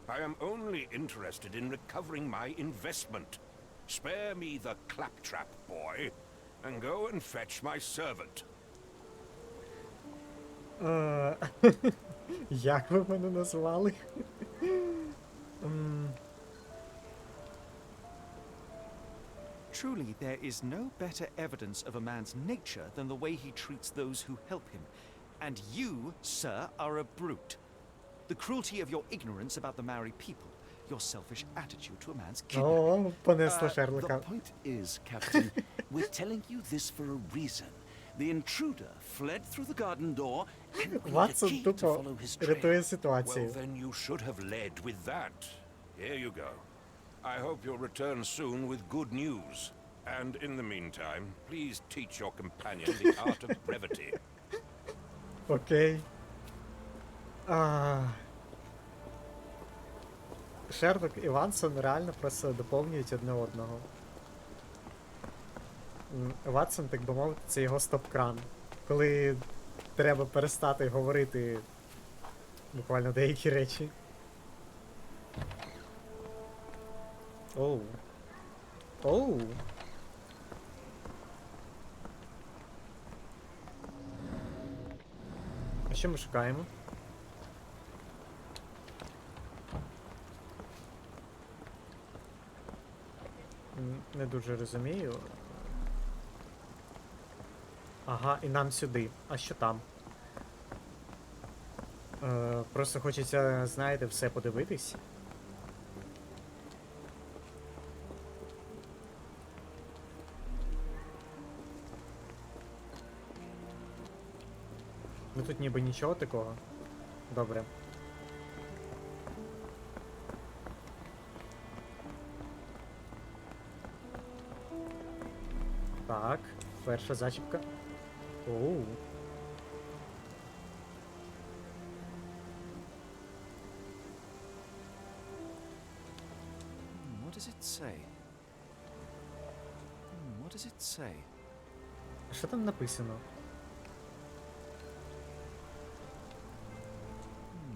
I am only interested in recovering my investment. Spare me the claptrap, boy, and go and fetch my servant. Як ви мене назвали? Truly, there is no better evidence of a man's nature than the way he treats those who help him. And you, sir, are a brute. The cruelty of your ignorance about the Maori people, your selfish attitude to a man's kidnapping. О, понесло Шерлока. The point is, Captain, we're telling you this for a reason. The intruder fled through the garden door and we need a Ватсон key to тупо follow his рятує trail. ситуацію. Well, then you should have led with that. Here you go. I hope you'll return soon with good news. And in the meantime, please teach your companion the art of brevity. Окей. Шерлок і Ватсон реально просто доповнюють одне одного. Ватсон, так би мовити, це його стоп-кран. Коли треба перестати говорити буквально деякі речі. Оу. Оу. А що ми шукаємо? Не дуже розумію. Ага, і нам сюди. А що там? Просто хочеться, знаєте, все подивитись. Ну тут ніби нічого такого. Добре. Так, перша зачіпка. Оу. What does it say? What does it say? А що там написано?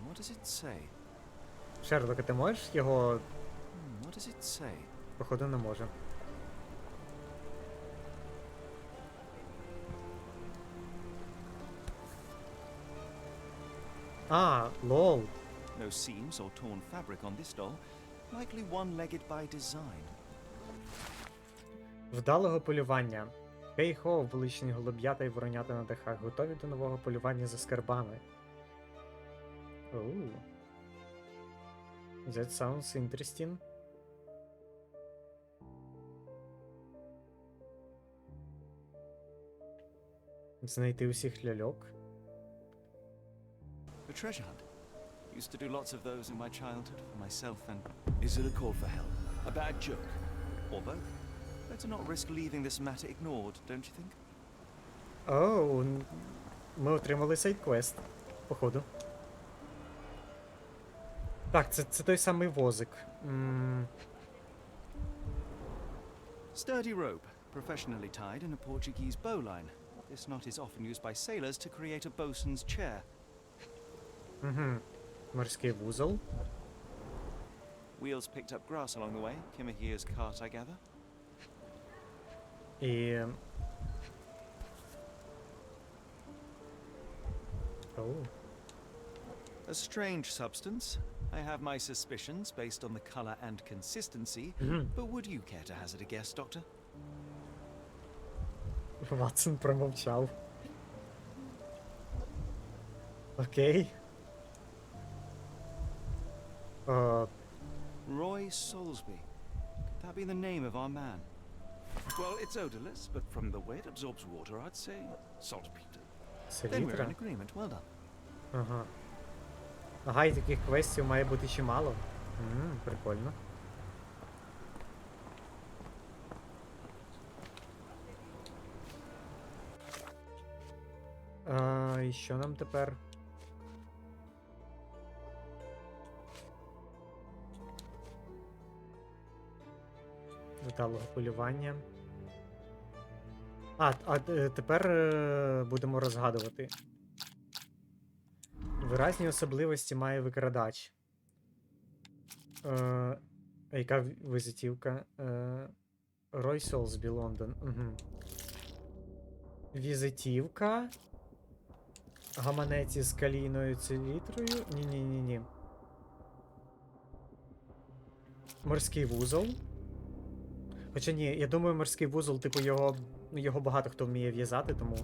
What does it say? Шерлок, а ти можеш його... What does it say? Походу не може. А, лол. No seams or torn fabric on this doll. Likely one-legged by design. Вдалого полювання. Хей-хо, величні голуб'ята і воронята на дахах, готові до нового полювання за скарбами. Оу. That sounds interesting. Знайти усіх ляльок. A treasure hunt. Used to do lots of those in my childhood for myself and Is it a call for help? A bad joke? or both. Better not risk leaving this matter ignored, don't you think? Оу, ми отримали сайд-квест, походу. Так, це той самий возик. Sturdy rope, professionally tied in a Portuguese bowline. This knot is often used by sailors to create a bosun's chair. Морський вузол. Wheels picked up grass along the way. Kimahia's cart, I gather. І... Оу. A strange substance. I have my suspicions based on the color and consistency, but would you care to hazard a guess, Doctor? Ватсон промовчав. Окей. Roy Soulsby. Could that be the name of our man? Well, it's odorless, but from the way it absorbs water, I'd say saltpeter. Then we're in Селітра? agreement. Well done. Ага. Ага, і таких квестів має бути чимало. Прикольно. І що нам тепер? Металого полювання. Тепер будемо розгадувати. Виразні особливості має викрадач. Яка візитівка? Рой Солсбі, Лондон. Угу. Візитівка. Гаманець із калійною селітрою. Ні-ні-ні-ні. Морський вузол. Хоча ні, я думаю, морський вузол, типу, його багато хто вміє в'язати, тому.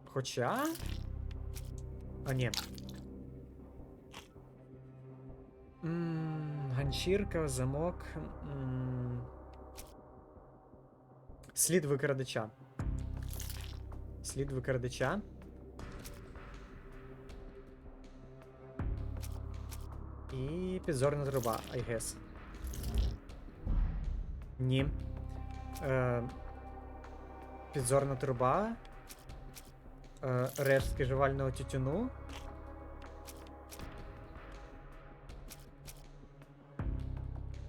Хоча. А, ні. Ганчірка, замок. Слід викрадача. Слід викрадача. І підзорна труба, I guess. Ні. Підзорна труба. Рештки жувального тютюну.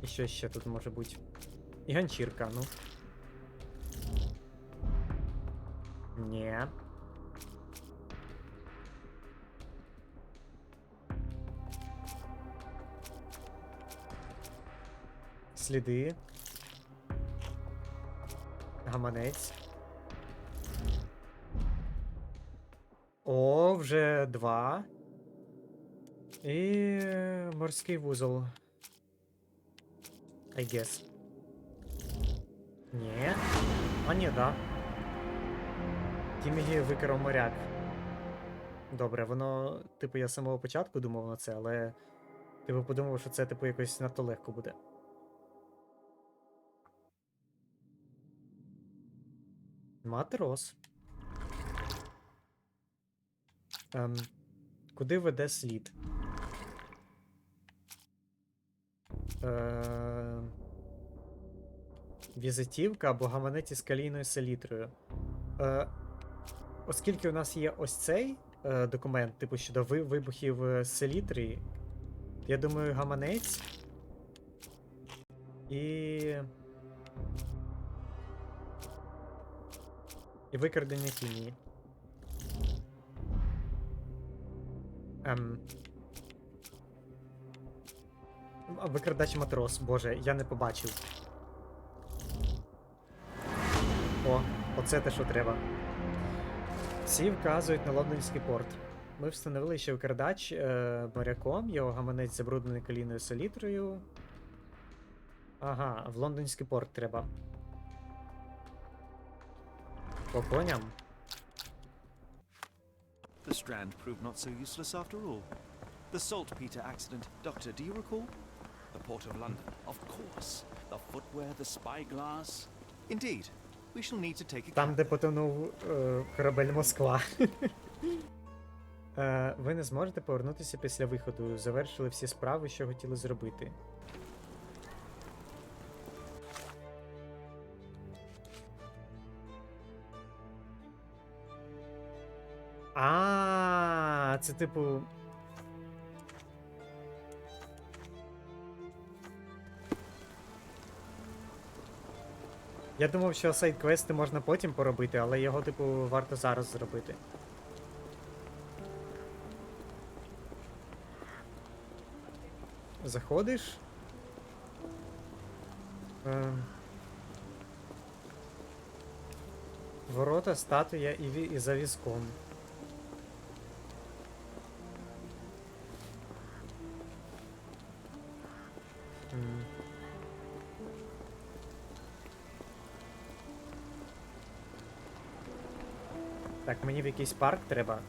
І що ще тут може бути? І ганчірка, ну. Ні. Сліди. Гаманець. О, вже 2. І морський вузол. I guess. Ні. А ні, да. Кімігі викрав моряк. Добре, воно, типу, я з самого початку думав на це, але типу подумав, що це типу якось надто легко буде. Матрос. Куди веде слід? Візитівка або гаманець із калійною селітрою. Оскільки у нас є ось цей документ, типу щодо вибухів селітри, я думаю, гаманець і викрадення хімії. Викрадач матрос, боже, я не побачив. О, оце те, що треба. Всі вказують на лондонський порт. Ми встановили, що викрадач моряком, його гаманець забруднений калійною селітрою. Ага, в лондонський порт треба. По коням. The strand proved not so useless after all. The saltpeter accident. Doctor, do you recall? The Port of London, of course. The footwear, the spyglass. Indeed. We shall need to take a Там, де cab. потонув корабель Москва. Ви не зможете повернутися після виходу. Завершили всі справи, що хотіли зробити. Це типу. Я думав, що сайд-квести можна потім поробити, але його, типу, варто зараз зробити. Заходиш. Ворота, статуя і за візком. Так, мені в якийсь парк треба.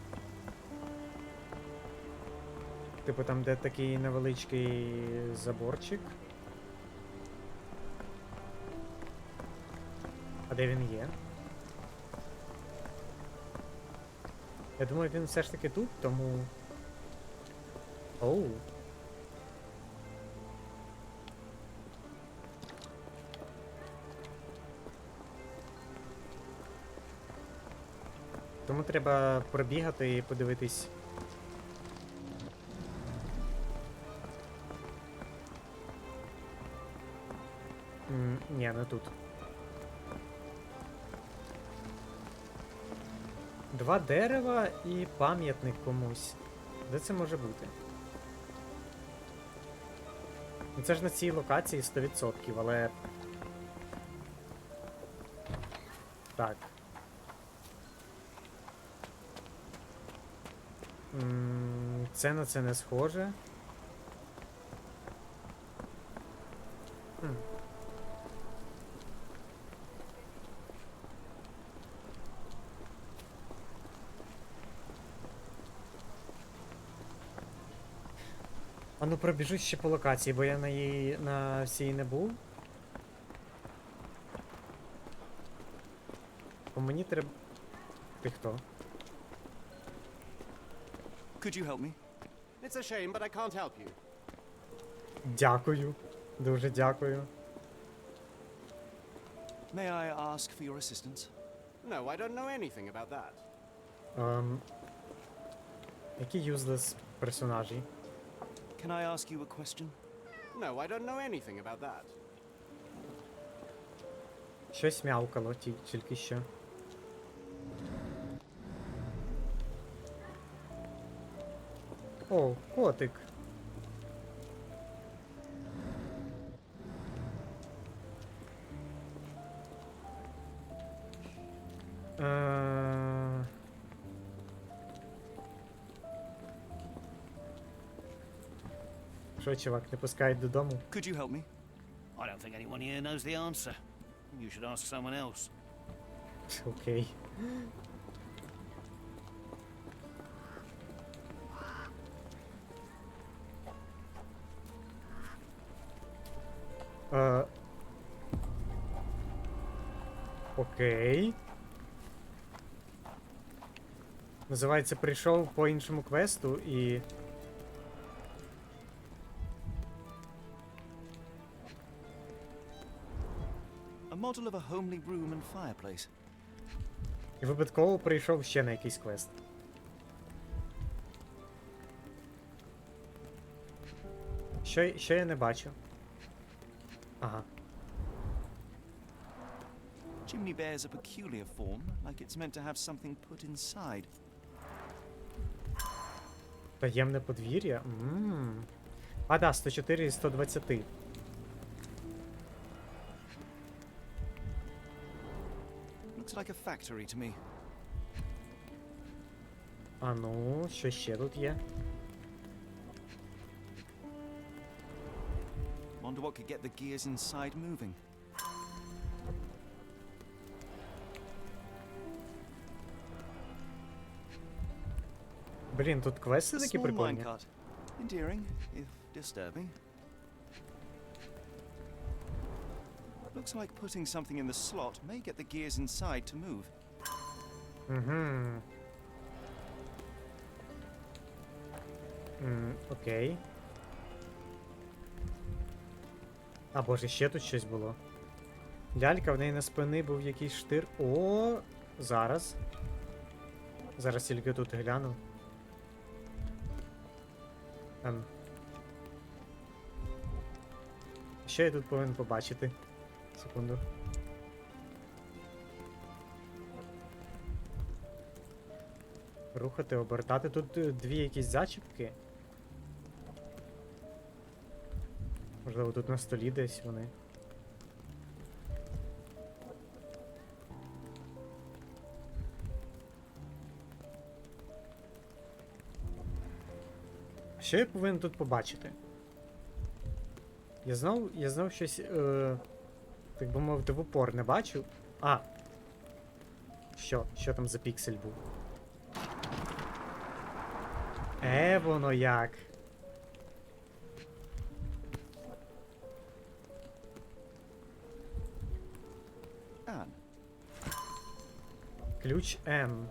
Типу там, де такий невеличкий заборчик. А де він є? Я думаю, він все ж таки тут, тому... Оу. Тому треба пробігати і подивитись. Ні, не тут. 2 дерева і пам'ятник комусь. Де це може бути? Ну, це ж на цій локації 100%, але... Так. Це на це не схоже. А ну пробіжусь ще по локації, бо я на всій не був. Бо мені треба... Ти хто? Could you help me? It's a shame, but I can't help you. Дякую. Дуже дякую. May I ask for your assistance? No, I don't know anything about that. Які useless персонажі? Can I ask you a question? No, I don't know anything about that. Щось м'явкало тільки що. О, котик. Що, чувак, не пускають додому? Could you help me? I don't think anyone here knows the answer. You should ask someone else. Окей. Окей. Називається, прийшов по іншому квесту і... A model of a homely room and fireplace. І випадково прийшов ще на якийсь квест. Що я не бачу? Ага. Chimney bears a peculiar form, like it's meant to have something put inside. Таємне подвір'я? А, да, 104 із 120. Looks like a factory to me. А ну, що ще тут є? Wonder what could get the gears inside moving. Блін, тут квести A такі small прикольні. minecart. Endearing, if disturbing. Looks like putting something in the slot may get the gears inside to move. Окей. А, боже, ще тут щось було. Лялька, в неї на спини був якийсь штир. О, зараз. Зараз тільки тут гляну. Що я тут повинен побачити? Секунду. Рухати, обертати. Тут дві якісь зачіпки. Можливо, тут на столі десь вони. Що я повинен тут побачити? Я знов щось, так би мовити, в упор не бачу. А! Що там за піксель був? Воно як. Ключ Н.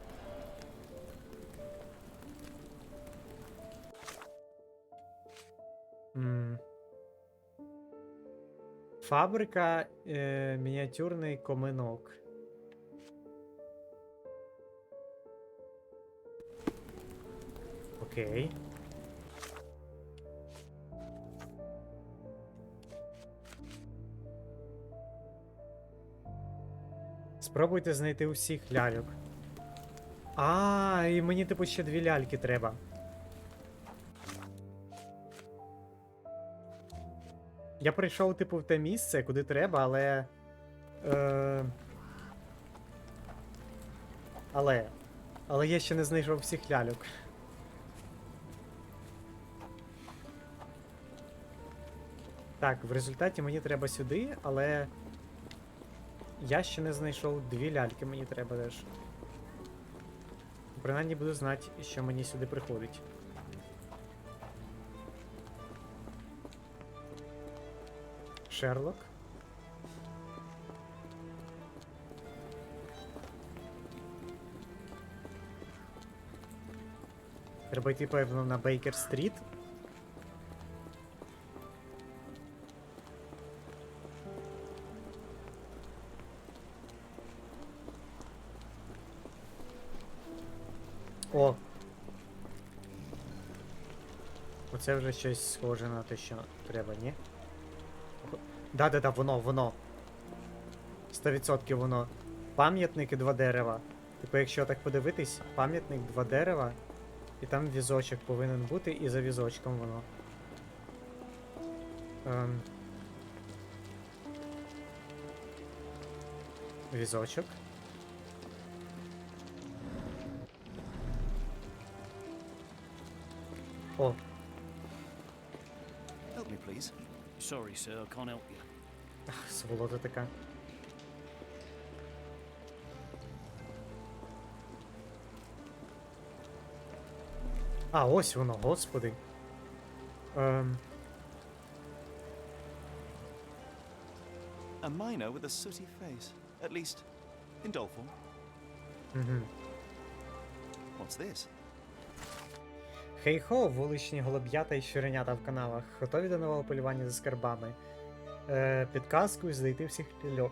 Фабрика, мініатюрний коминок. Окей. Спробуйте знайти усіх ляльок. І мені типу ще 2 ляльки треба. Я прийшов, типу, в те місце, куди треба, але я ще не знайшов всіх ляльок. Так, в результаті мені треба сюди, але я ще не знайшов 2 ляльки, мені треба теж. Принаймні буду знати, що мені сюди приходить. Шерлок. Треба йти, певно, на Бейкер-стріт. О! Оце вже щось схоже на те, що треба, ні? Да, воно. 100% воно. Пам'ятник і 2 дерева. Типу, якщо так подивитись, пам'ятник, 2 дерева, і там візочок повинен бути, і за візочком воно. Візочок. О. Help me, please. Sorry, sir, I can't help you. Ах, сволота така. Ось воно, господи. A miner with a sooty face. At least, in doll form. What's this? Хей-хо, вуличні голуб'ята і щуренята в каналах. Готові до нового полювання за скарбами. Підказкою знайти всіх ляльок.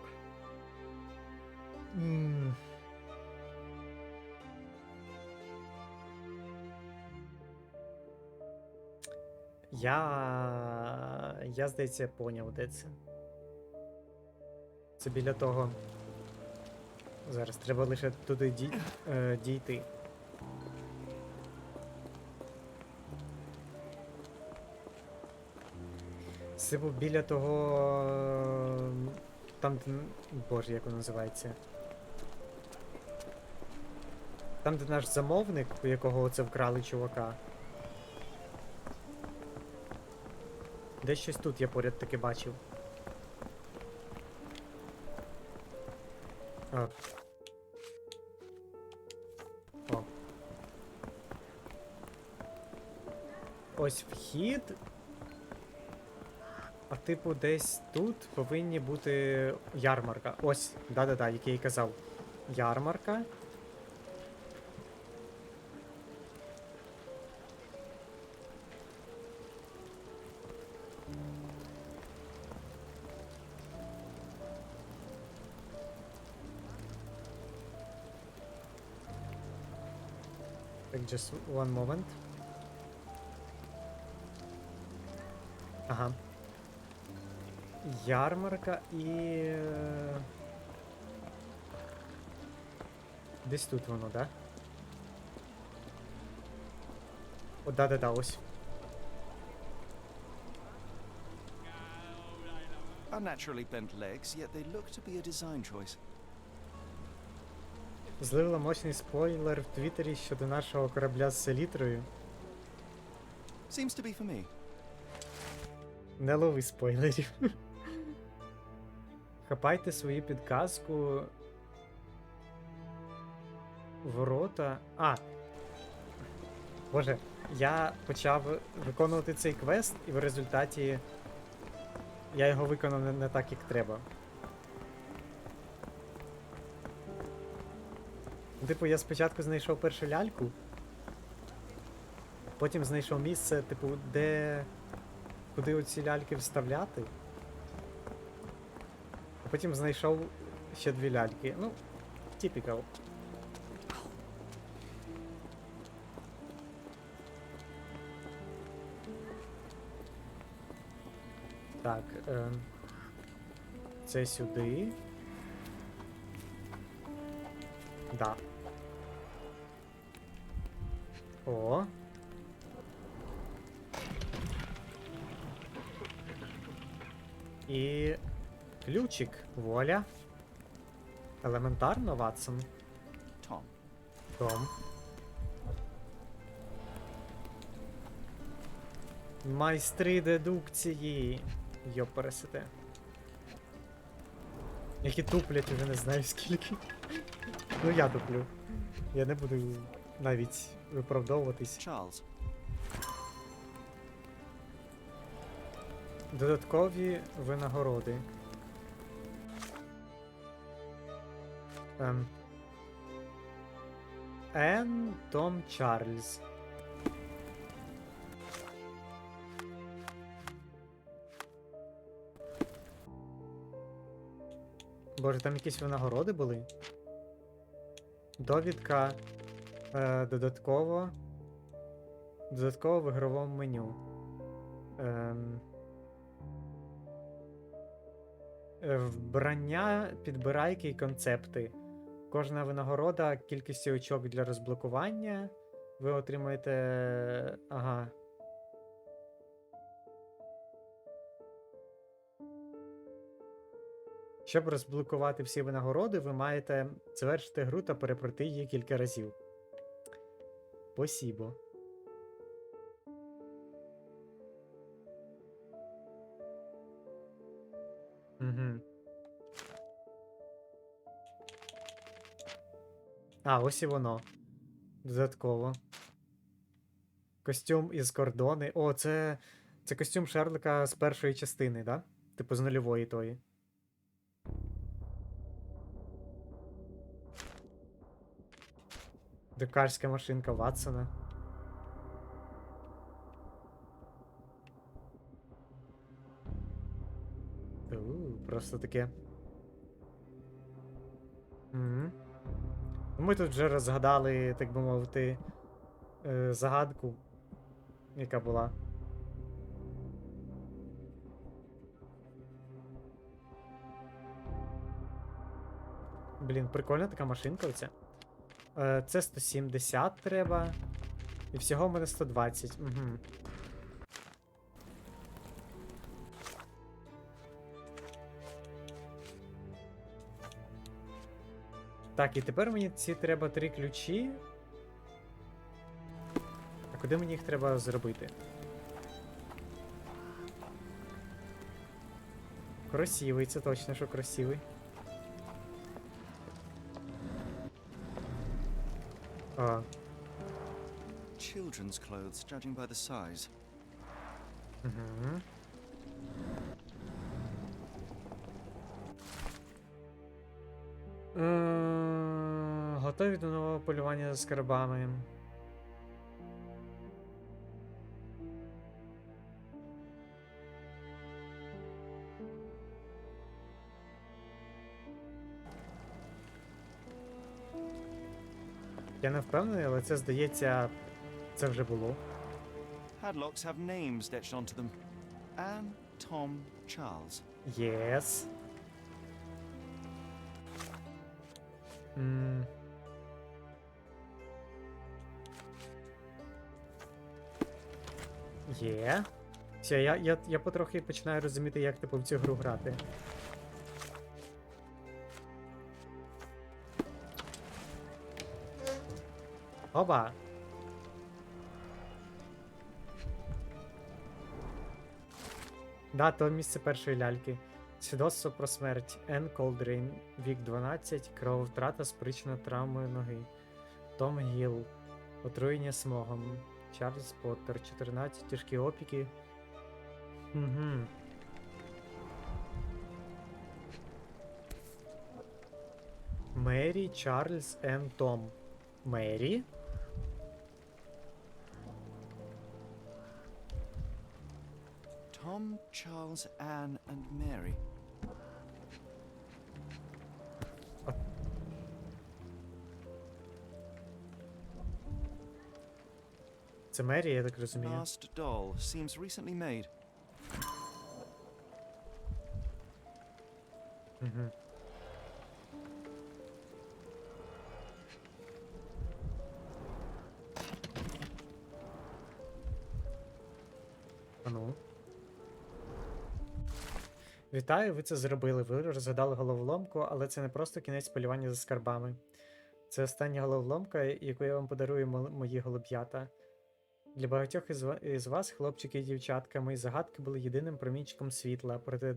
Я, здається, поняв, де це. Це біля того. Зараз треба лише туди дійти. Це був біля того... Там, боже, як воно називається? Там, де наш замовник, у якого оце вкрали чувака. Десь щось тут я поряд таки бачив. О. Ось вхід. А типу десь тут повинні бути ярмарка. Ось, да-да-да, як я і казав. Ярмарка. Так, just one moment. Ага. Ярмарка і... Десь тут воно, да? О, да-да-да, ось. Unnaturally bent legs, yet they look to be a design choice. Зливла мощний спойлер в Твіттері щодо нашого корабля з селітрою. Seems to be for me. Не лови спойлерів. Хапайте свою підказку. Ворота. Боже, я почав виконувати цей квест, і в результаті я його виконав не так, як треба. Типу, я спочатку знайшов першу ляльку, потім знайшов місце, типу, куди оці ляльки вставляти. А потім знайшов ще 2 ляльки. Ну, typical. Так, це сюди. Да. О. І ключик. Вуаля. Елементарно, Ватсон. Tom. Том. Майстри дедукції. Йопересете. Які туплять, уже не знаю скільки. Ну я туплю. Я не буду навіть виправдовуватись. Charles. Додаткові винагороди. Ен Том Чарльз. Боже, там якісь винагороди були? Довідка додатково в ігровому меню. Вбрання, підбирайки і концепти. Кожна винагорода кількістю очок для розблокування. Ви отримаєте... Ага. Щоб розблокувати всі винагороди, ви маєте завершити гру та перепройти її кілька разів. Спасибо. Угу. Ось і воно. Додатково. Костюм із кордони. О, це костюм Шерлока з першої частини, да? Типу з нульової тої. Друкарська машинка Ватсона. Просто таке. Угу. Ми тут вже розгадали, так би мовити, загадку, яка була. Блін, прикольна така машинка оця. Це 170 треба. І всього в мене 120. Угу. Так, і тепер мені ці треба 3 ключі. А куди мені їх треба зробити? Красивий, це точно, що красивий. Children's clothes, judging by the size. Угу. Готові до нового полювання за скарбами. Я не впевнений, але це, здається, це вже було. Padlocks have names etched onto them. Anne, Tom, Charles. Єс. Є. Все, я потрохи починаю розуміти, як типу в цю гру грати. Оба. Да, то місце першої ляльки. Свідоцтво про смерть. Енн Колдрейн, вік 12, крововтрата спричина травмою ноги. Том Гілл, отруєння смогом. Чарльз Поттер, 14, тяжкі опіки. Угу. Мері, Чарльз, Енн, Том. Мері? Tom, Charles, Anne, and Mary. Це Мері, я так розумію. Last doll seems recently made. Угу. Ану. Вітаю, ви це зробили. Ви розгадали головоломку, але це не просто кінець полювання за скарбами. Це остання головоломка, яку я вам подарую, мої голуб'ята. Для багатьох із вас, хлопчики і дівчатка, мої загадки були єдиним промінчиком світла, проте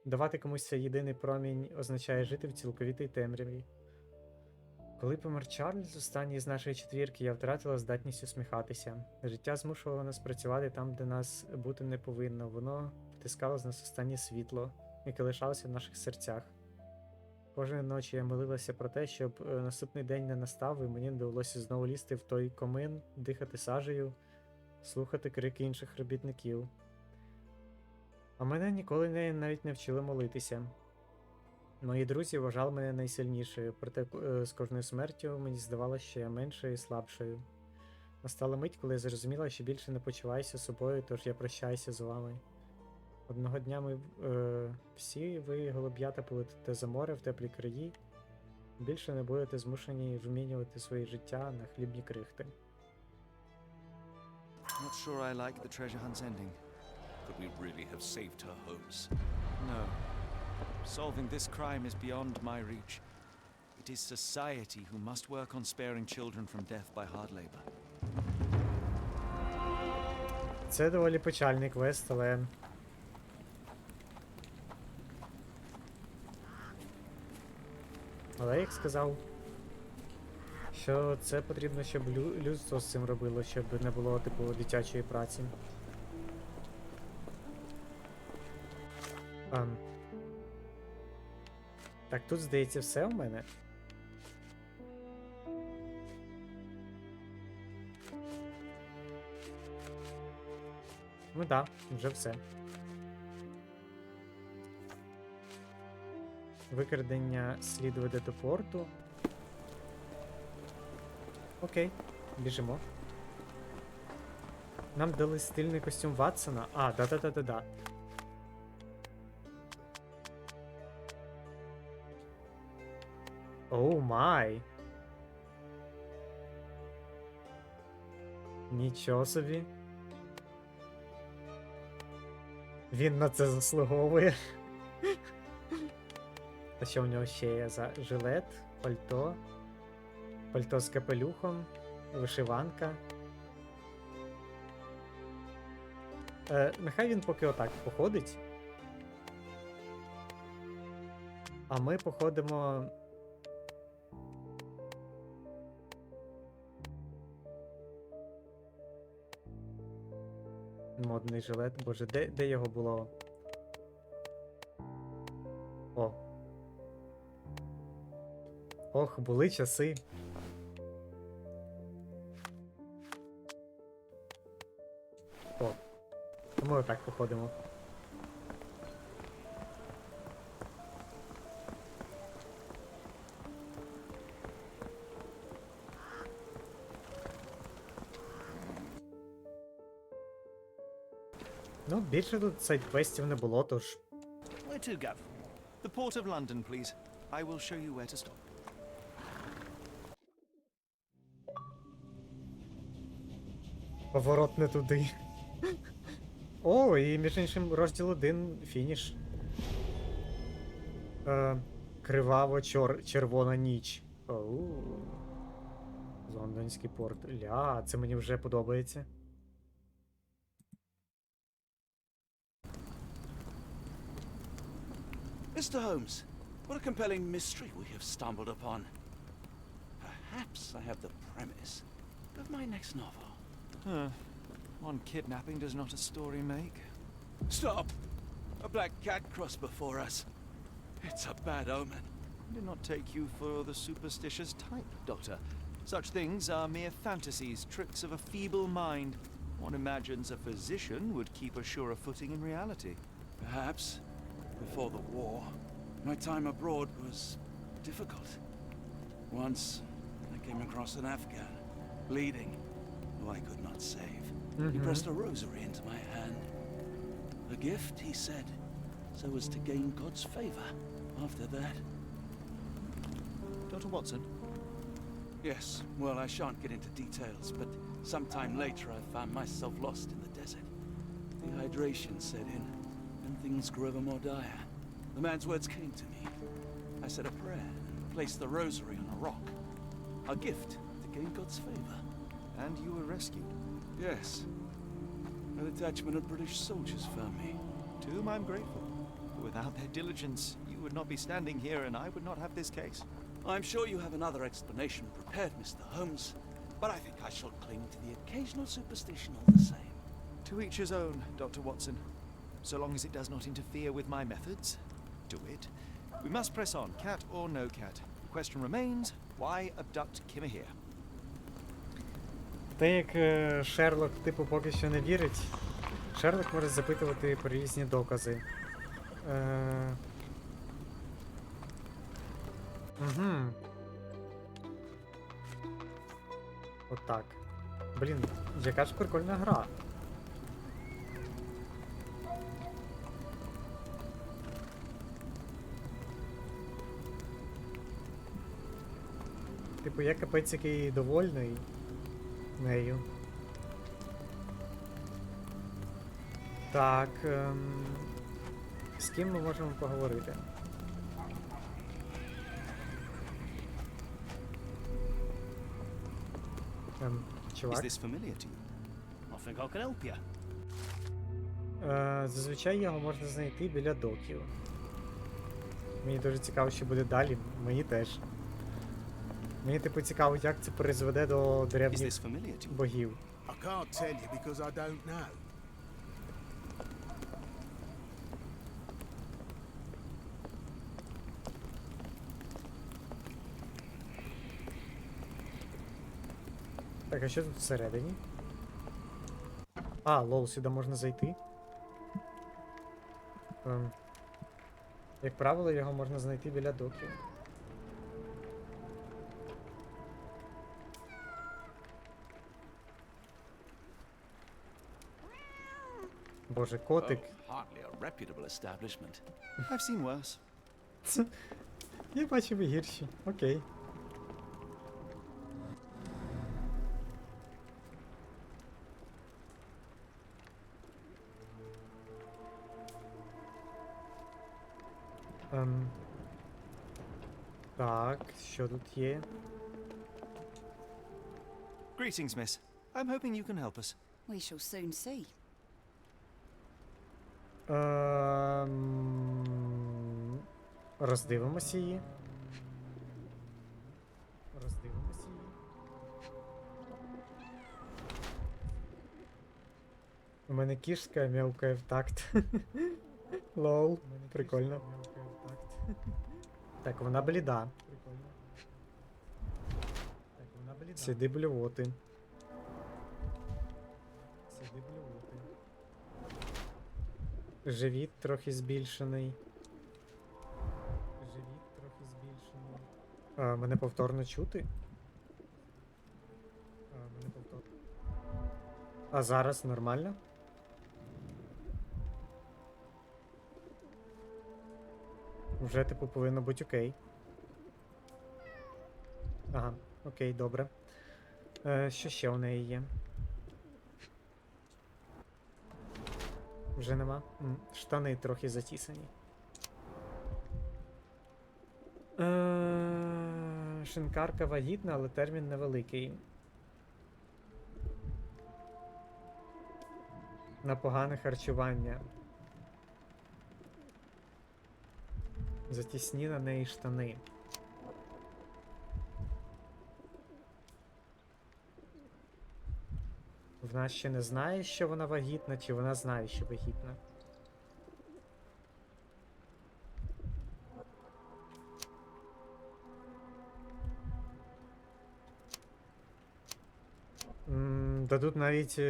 давати комусь цей єдиний промінь означає жити в цілковітій темряві. Коли помер Чарльз, останній з нашої четвірки, я втратила здатність усміхатися. Життя змушувало нас працювати там, де нас бути не повинно. Воно втискало з нас останнє світло, яке лишалося в наших серцях. Кожної ночі я молилася про те, щоб наступний день не настав, і мені довелося знову лізти в той комин, дихати сажею, слухати крики інших робітників. А мене ніколи навіть не вчили молитися. Мої друзі вважали мене найсильнішою, проте з кожною смертю мені здавалося, що я меншою і слабшою. Настала мить, коли я зрозуміла, що більше не почуваюся собою, тож я прощаюся з вами. Одного дня ми всі ви, голуб'ята, полетите за море в теплі краї, більше не будете змушені вмінювати своє життя на хлібні крихти. Not sure I like the treasure hunt's ending. Could we really have saved her, Holmes? No. Solving this crime is beyond my reach. It is society who must work on sparing children from death by hard labor. Це доволі печальний квест, але... Але як сказав, що це потрібно, щоб людство з цим робило, щоб не було, типу, дитячої праці. Так, тут, здається, все в мене. Ну да, вже все. Викрадення слід веде до порту. Окей, біжимо. Нам дали стильний костюм Ватсона. А, да-да-да-да-да. Оу май. Нічого собі. Він на це заслуговує. А що в нього ще є за жилет, пальто, пальто з капелюхом, вишиванка. Нехай він поки отак походить. А ми походимо... Модний жилет. Боже, де його було? О. Ох, були часи. О. Ми отак походимо. Ну, більше тут сайд-квестів не було, тож. Where to, Gav? The port of London, please. I will show you where to stop. Поворот не туди. О, і між іншим розділ 1 фініш. Криваво-червона ніч. Оу. Лондонський порт. Ля, це мені вже подобається. Mr. Holmes, what a compelling mystery we have stumbled upon. Perhaps I have the premise of my next novel. One kidnapping does not a story make. Stop! A black cat crossed before us. It's a bad omen. Did not take you for the superstitious type, Doctor. Such things are mere fantasies, tricks of a feeble mind. One imagines a physician would keep a surer footing in reality. Perhaps, before the war, my time abroad was difficult. Once, I came across an Afghan, bleeding, who I could not save. He pressed a rosary into my hand. A gift, he said, so as to gain God's favor after that. Dr. Watson? Yes, well, I shan't get into details, but sometime later I found myself lost in the desert. Dehydration set in, and things grew ever more dire. The man's words came to me. I said a prayer and placed the rosary on a rock. A gift to gain God's favor. And you were rescued. Yes. A detachment of British soldiers found me. To whom I'm grateful. Without their diligence, you would not be standing here and I would not have this case. I'm sure you have another explanation prepared, Mr. Holmes, but I think I shall cling to the occasional superstition all the same. To each his own, Dr. Watson. So long as it does not interfere with my methods, do it. We must press on, cat or no cat. The question remains, why abduct Kimmy here? Те, як Шерлок, типу, поки що не вірить, Шерлок може запитувати про різні докази. Угу. Отак. Блін, яка ж прикольна гра. Типу, я капець який довольний нею. Так, з ким ми можемо поговорити? Чувак? Is this familiar to you? I think I can help you. Зазвичай його можна знайти біля доків. Мені дуже цікаво, що буде далі. Мені теж. Мені типу цікаво, як це призведе до древніх богів. I can't tell you because I don't know. Так, а що тут всередині? А, лол, сюди можна зайти. Як правило, його можна знайти біля доків. Боже, котик. Oh, hardly a reputable establishment. I've seen worse. Я бачив і гірші. Окей. Так, що тут є? Greetings, miss. I'm hoping you can help us. We shall soon see. Роздивимося її. Роздивимося її. У мене кішка м'явкає в такт. Лол, прикольно. Так, вона бліда. Так, вона бліда. Сиди блювоти. Сиди блювоти. Живіт трохи збільшений. Живіт трохи збільшений. Мене повторно чути? Мене повторно. А зараз нормально? Вже, типу, повинно бути окей. Ага, окей, добре. Що ще у неї є? Вже нема? Штани трохи затісані. Шинкарка вагітна, але термін невеликий. На погане харчування. Затісні на неї штани. Вона ще не знає, що вона вагітна, чи вона знає, що вагітна. Та тут навіть...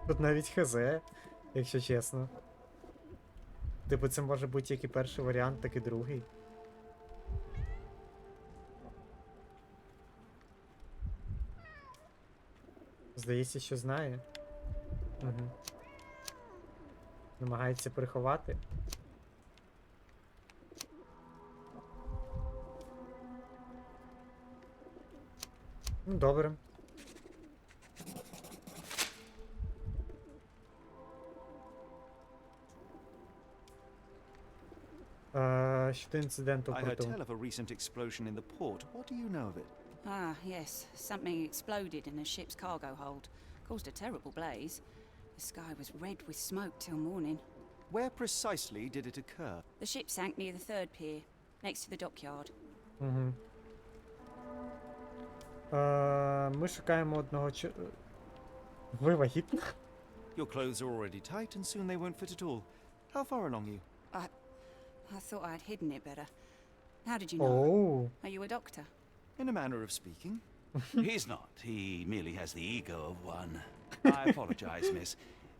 Тут навіть хз, якщо чесно. Типу, це може бути як і перший варіант, так і другий. Здається, що знає. Угу. Намагається приховати. Ну, добре. Щодо інциденту в I heard порту. tell of a recent explosion in the port. What do you know of it? Ah, yes. Something exploded in a ship's cargo hold. Caused a terrible blaze. The sky was red with smoke till morning. Where precisely did it occur? The ship sank near the third pier, next to the dockyard. Угу. Ми шукаємо одного Ви вагітна? Your clothes are already tight and soon they won't fit at all. How far along are you? I thought I'd hidden it better. How did you know? Oh. Are you a doctor? In a manner of speaking. He's not. He merely has the ego of one. I apologize, miss.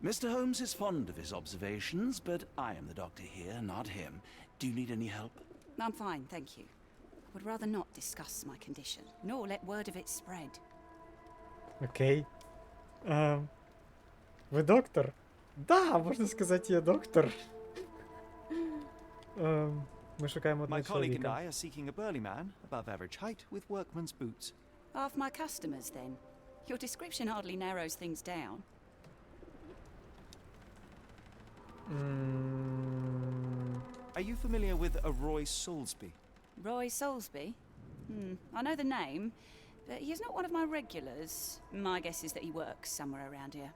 Mr. Holmes is fond of his observations, but I am the doctor here, not him. Do you need any help? I'm fine, thank you. I would rather not discuss my condition, nor let word of it spread. Окей. Ви доктор? Да, можна сказати, я доктор. Ми шукаємо одного My colleague and чоловіка. I are seeking a burly man, above average height, with workman's boots. Half my customers, then. Your description hardly narrows things down. Are you familiar with a Roy Soulsby? Roy Soulsby? I know the name, but he's not one of my regulars. My guess is that he works somewhere around here.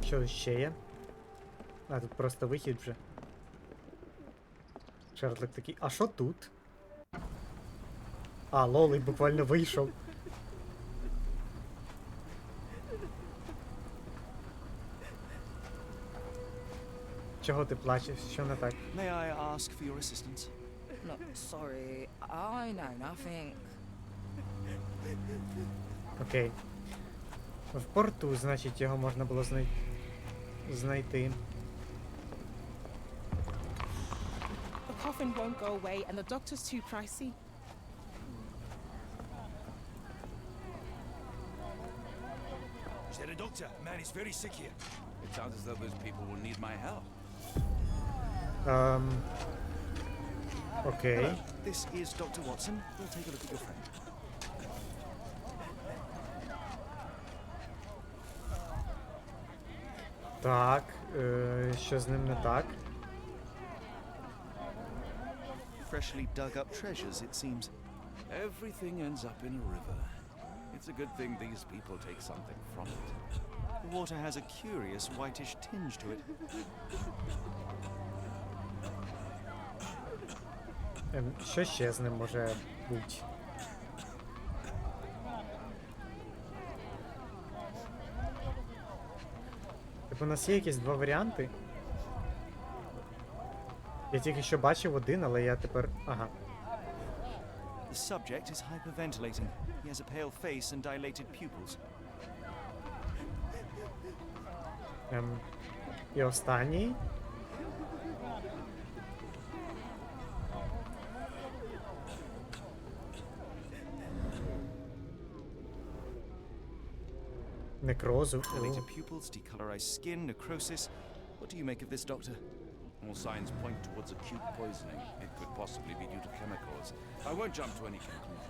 Що ще є? А, тут просто вихід вже. Шерлок такий, а що тут? А, лол, буквально вийшов. Чого ти плачеш? Що не так? May I ask for your assistance? Look, sorry, I know nothing. Окей. В порту, значить, його можна було знайти. The coffin won't go away and the doctor's too pricey. Is there a doctor? Man is very sick here. It sounds as though those people will need my help. Окей. Hello, this is Dr. Watson. We'll take a look at your friend. Так, що з ним не так? Freshly dug up treasures, it seems. Everything ends up in a river. It's a good thing these people take something from it. The water has a curious whitish tinge to it. Що ще з ним може бути? Так, у нас є якісь два варіанти. Я тільки що бачив один, але я тепер... Ага. The subject is hyperventilating. He has a pale face and dilated pupils. І останній. Некрозу. Dilated pupils, decolorized skin, necrosis. What do you make of this, Doctor? All signs point towards acute poisoning. It could possibly be due to chemicals. I won't jump to any conclusions.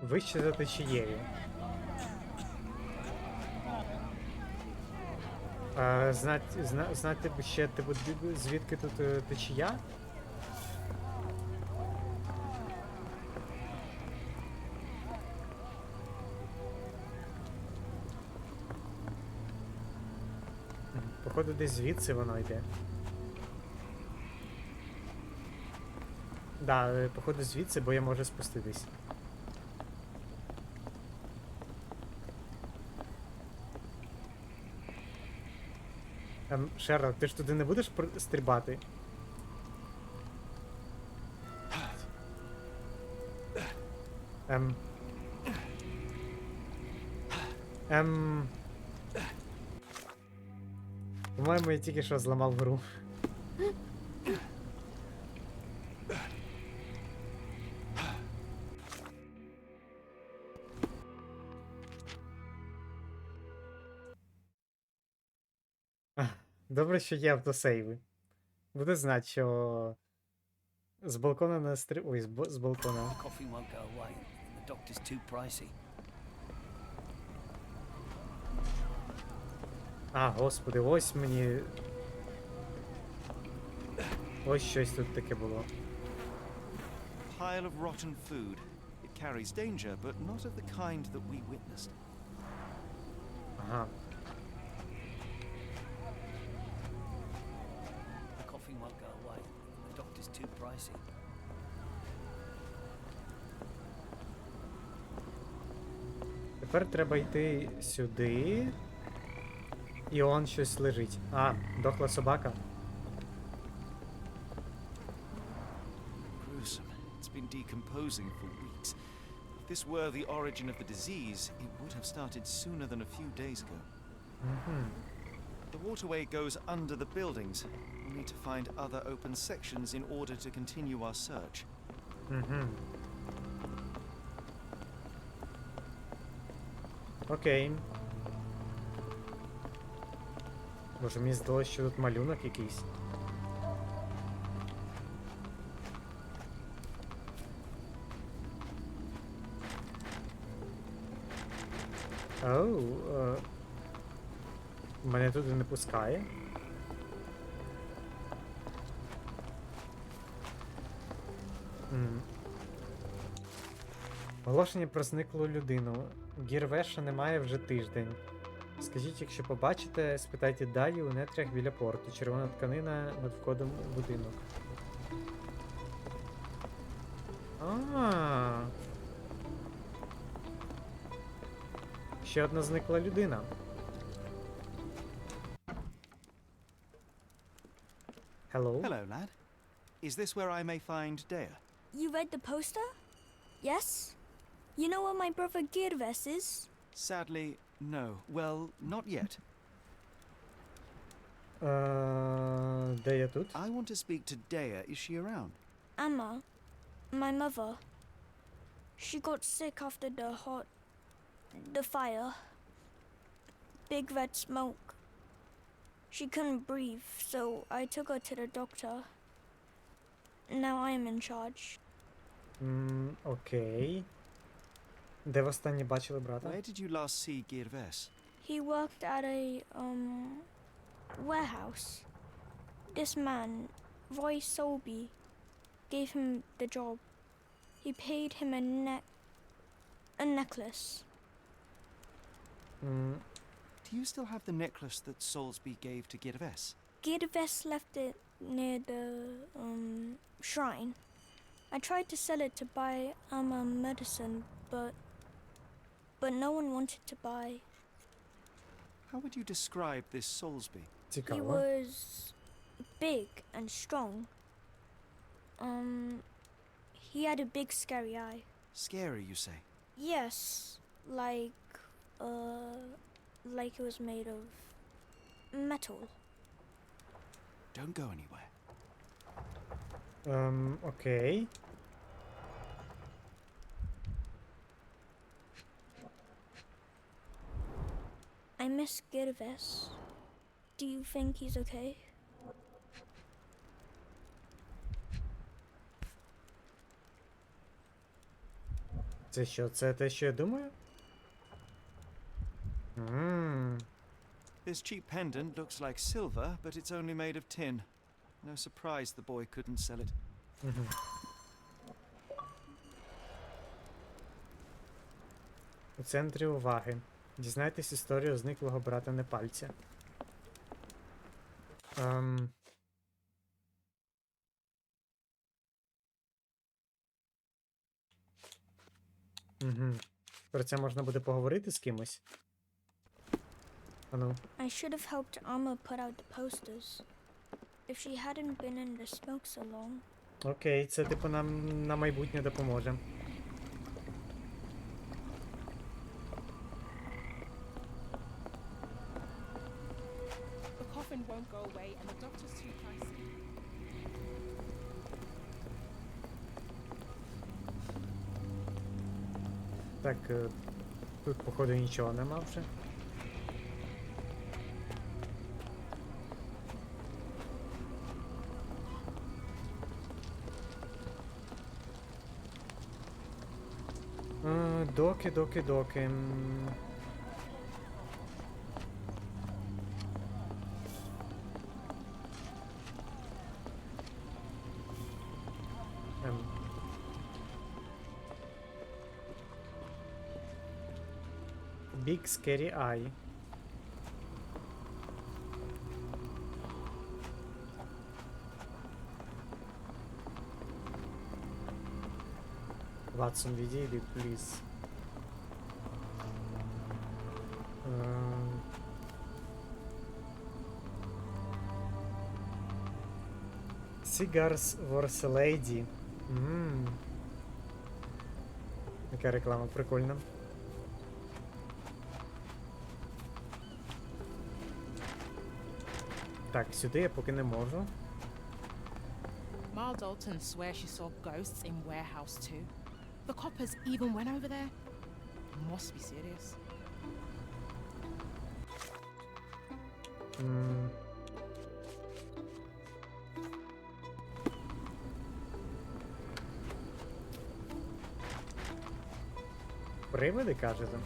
Вище за течією. Знати ще, типу, звідки тут течія? Походу, десь звідси воно йде. Да, походу звідси, бо я можу спуститись. Шерлок, ти ж туди не будеш стрибати? По-моєму, я тільки що зламав гру. Добре, що є автосейви. Буду знати, що з балкона на Ой, з балкона. Coffee won't go away. The doctor's too pricey. А, господи, ось мені... Ось щось тут таке було. Pile of rotten food. It carries danger, but not of the kind that we witnessed. Ага. Coffee won't go away. The doctor's too pricey. Тепер треба йти сюди. І он щось лежить. А, дохла собака. Gruesome. It's been decomposing for weeks. If this were the origin of the disease, it would have started sooner than a few days ago. The waterway goes under the buildings. We'll need to find other open sections in order to continue our search. Окей. Боже, мені здалося, що тут малюнок якийсь. Оу, мене туди не пускає. Оголошення про зниклу людину. Гірвеша немає вже тиждень. Скажіть, якщо побачите, спитайте далі у нетрях біля порту. Червона тканина над входом у будинок. Ще одна зникла людина. Hello? Hello, lad. Is this where I may find Dea? You read the poster? Yes? You know where my brother Girves is? Sadly, no. Well, not yet. Де я тут? I want to speak to Dea. Is she around? Amma, my mother. She got sick after the fire. Big red smoke. She couldn't breathe, so I took her to the doctor. Now I am in charge. Окей. Де востаннє бачили брата? Where did you last see Girves? He worked at a, warehouse. This man, Roy Solby, gave him the job. He paid him a necklace. Do you still have the necklace that Soulsby gave to Girves? Girves left it near the shrine. I tried to sell it to buy medicine, but no one wanted to buy. How would you describe this Soulsby? He was big and strong. He had a big scary eye. Scary, you say? Yes, like it was made of metal. Don't go anywhere. Окей. I miss Girves. Do you think he's okay? Це що? Це те, що я думаю? This cheap pendant looks like silver, but it's only made of tin. No surprise the boy couldn't sell it. У центрі уваги. Дізнайтесь історію зниклого брата Непальця. Про це можна буде поговорити з кимось? Ану. I should have helped Amma put out the posters. If she hadn't been in the smoke so long. Окей, це типу нам на майбутнє допоможе. The coffin won't go away and the doctor's too pricey. Так, тут, походу, нічого нема вже. Доки. Big Scary Eye. Ватсон, відійди, please. Cigars Wars Lady. Яка реклама прикольна. Так, сюди я поки не можу. Ma Dalton swears she saw ghosts in warehouse too. The coppers even went over there. Must be serious. Привиди, кажете?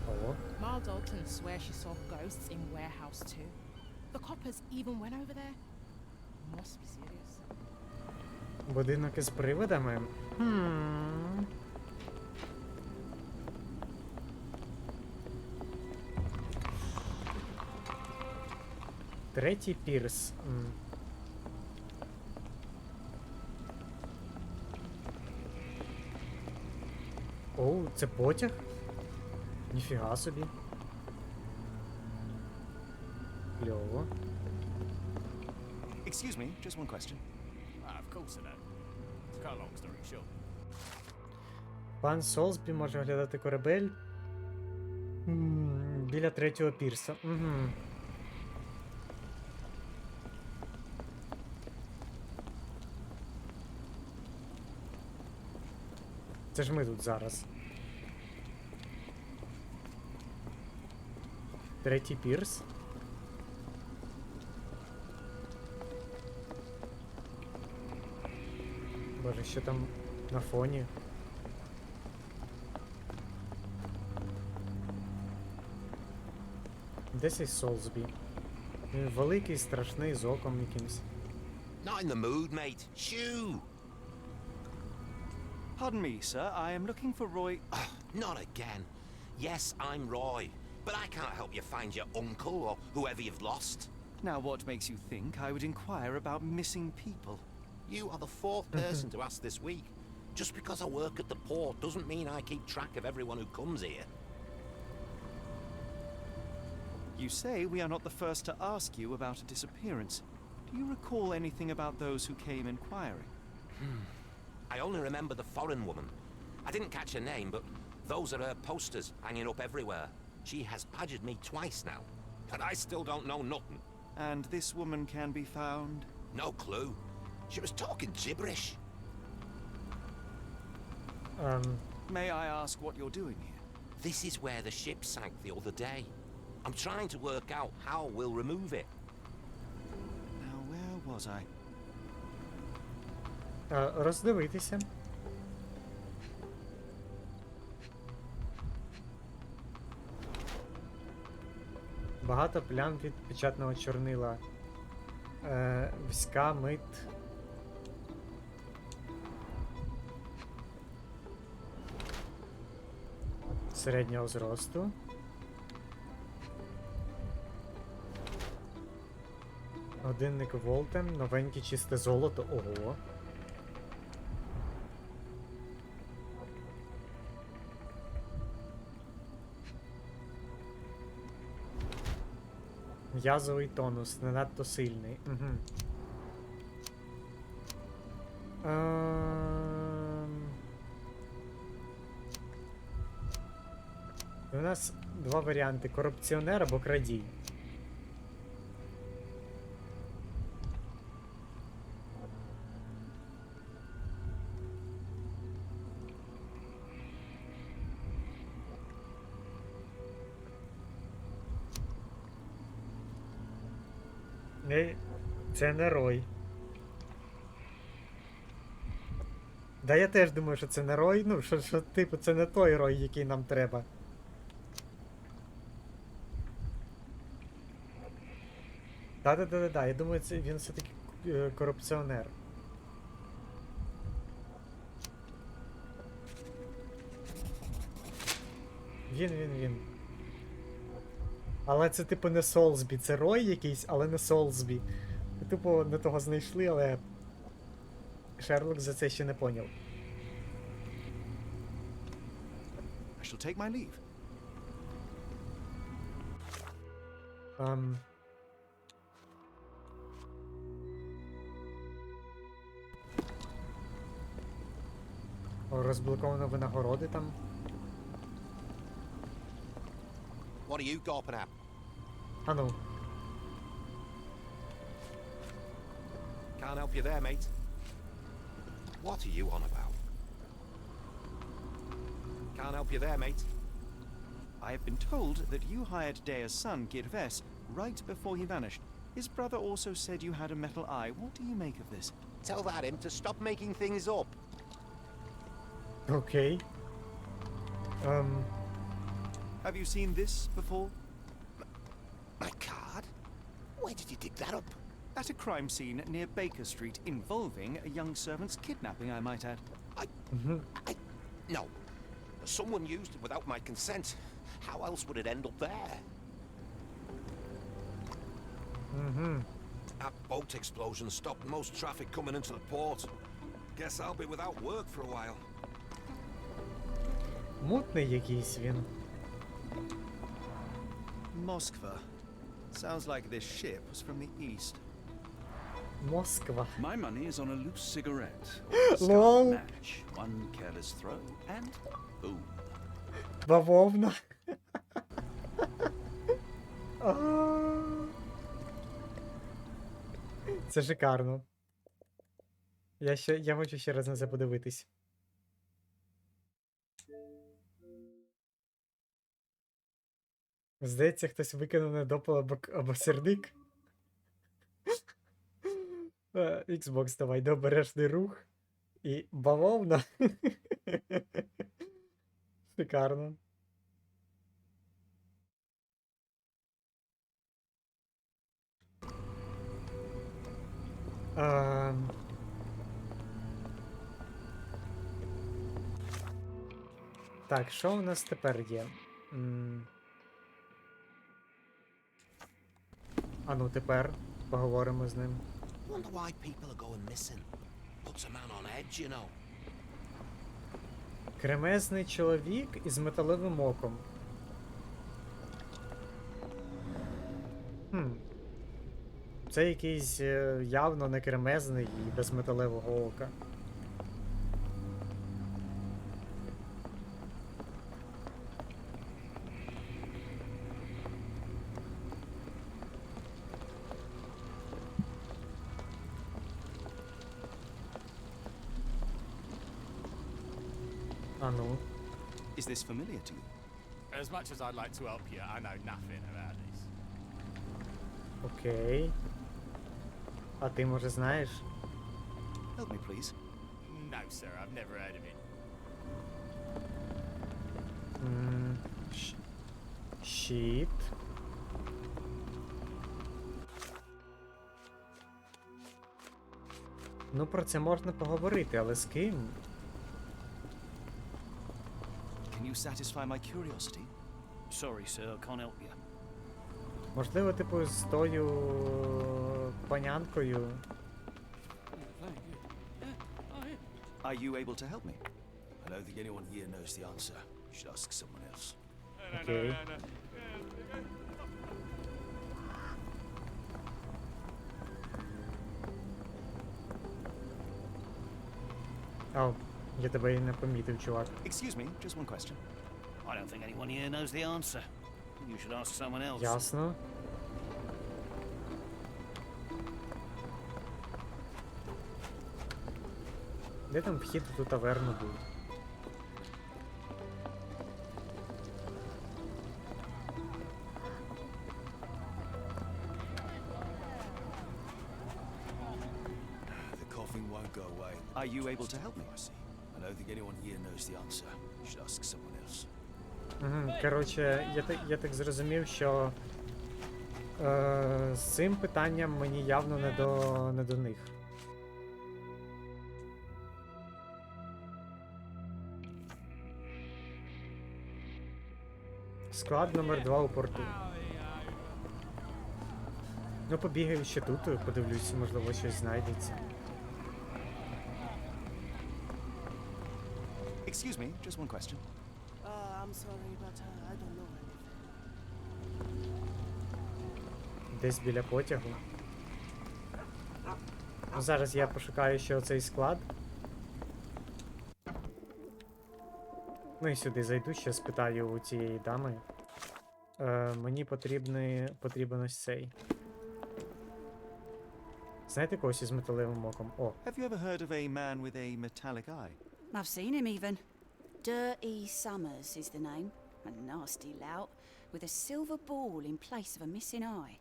О. Ma Dalton swears she saw ghosts in warehouse too. The coppers even went over there. Must be serious. Будинок із привидами? Третій пірс. Оу, це потяг? Ніфіга собі. Кльово. Excuse me, just one question. Of course I know. To cut a long story short. Пан Солсбі може оглядати корабель біля третього пірса. Це ж ми тут зараз. Третій пірс. Боже, що там на фоні? Де цей Солсбі? Він великий, страшний, з оком якимсь. Not in the mood, mate. Shoo! Pardon me, sir. I am looking for Roy. Not again. Yes, I'm Roy, but I can't help you find your uncle or whoever you've lost. Now, what makes you think I would inquire about missing people? You are the fourth person to ask this week. Just because I work at the port doesn't mean I keep track of everyone who comes here. You say we are not the first to ask you about a disappearance. Do you recall anything about those who came inquiring? I only remember the foreign woman. I didn't catch her name, but those are her posters hanging up everywhere. She has badgered me twice now, but I still don't know nothing. And this woman can be found? No clue. She was talking gibberish. May I ask what you're doing here? This is where the ship sank the other day. I'm trying to work out how we'll remove it. Now, where was I? Роздивитися. Багато плям від печатного чорнила. Вська мит. Середнього зросту. Годинник Волтем, новеньке чисте золото. Ого. М'язовий тонус, не надто сильний. Угу. У нас два варіанти: корупціонер або крадій. Це не Рой. Да я теж думаю, що це не Рой. Ну, що типу, це не той Рой, який нам треба. Да, я думаю, це він все-таки корупціонер. Він. Але це типу не Солсбі, це Рой якийсь, але не Солсбі. Типу не того знайшли, але Шерлок за це ще не поняв. I shall take my leave. Розблоковано винагороди там. What are you gawping at? А ну. Can't help you there, mate. What are you on about? Can't help you there, mate. I have been told that you hired Dea's son, Girves, right before he vanished. His brother also said you had a metal eye. What do you make of this? Tell that him to stop making things up. Okay. Have you seen this before? My card? Where did you dig that up? At a crime scene near Baker Street involving a young servant's kidnapping, I might add. No. Someone used it without my consent. How else would it end up there? That boat explosion stopped most traffic coming into the port. Guess I'll be without work for a while. Мутний якийсь він. Moskva. Sounds like this ship was from the east. Москва. My money is on a loose cigarette. Lol. Match. One careless throw and boom. Бавовна. Це шикарно. Я хочу ще раз на це подивитись. Здається, хтось викинув недопал або сірник. Xbox, давай, добережний рух. І бавовна. Шикарно. Так, що у нас тепер є? А ну тепер поговоримо з ним. Wonder why people are going missing. Puts a man on edge, you know. Кремезний чоловік із металевим оком. Це якийсь явно не кремезний і без металевого ока. А ну. Is this familiar to you? As much as I'd like to help you, I know nothing about this. Окей. А ти, може, знаєш? Help me, please. No, sir, I've never heard of it. Щит. Ну, про це можна поговорити, але з ким? Can you satisfy my curiosity? Sorry, sir, I can't help you. Можливо, типу, з тою панянкою. Are you able to help me? I don't think anyone here knows the answer. You should ask someone else. Окей. Ау, я тебе і не помітив, чувак. Excuse me, just one question. I don't think anyone here knows the answer. You should ask someone else. Ясно. Де там вхід в ту таверну був? The coughing won't go away. Are you able to help me? I don't think anyone here knows the answer. You should ask someone else. Коротше, я так зрозумів, що з цим питанням мені явно не до них. Склад номер 2 у порту. Ну, побігаю ще тут, подивлюсь, можливо, щось знайдеться. Excuse me, just one question. I'm sorry, but I don't know anything. Десь біля потягу. Ну, зараз я пошукаю ще оцей склад. Ну і сюди зайду, ще спитаю у цієї дами. Мені потрібен ось цей. Знаєте когось із металевим оком? О. Have you ever heard of a man with a metallic eye? I've seen him even. Dirty Summers is the name. A nasty lout with a silver ball in place of a missing eye.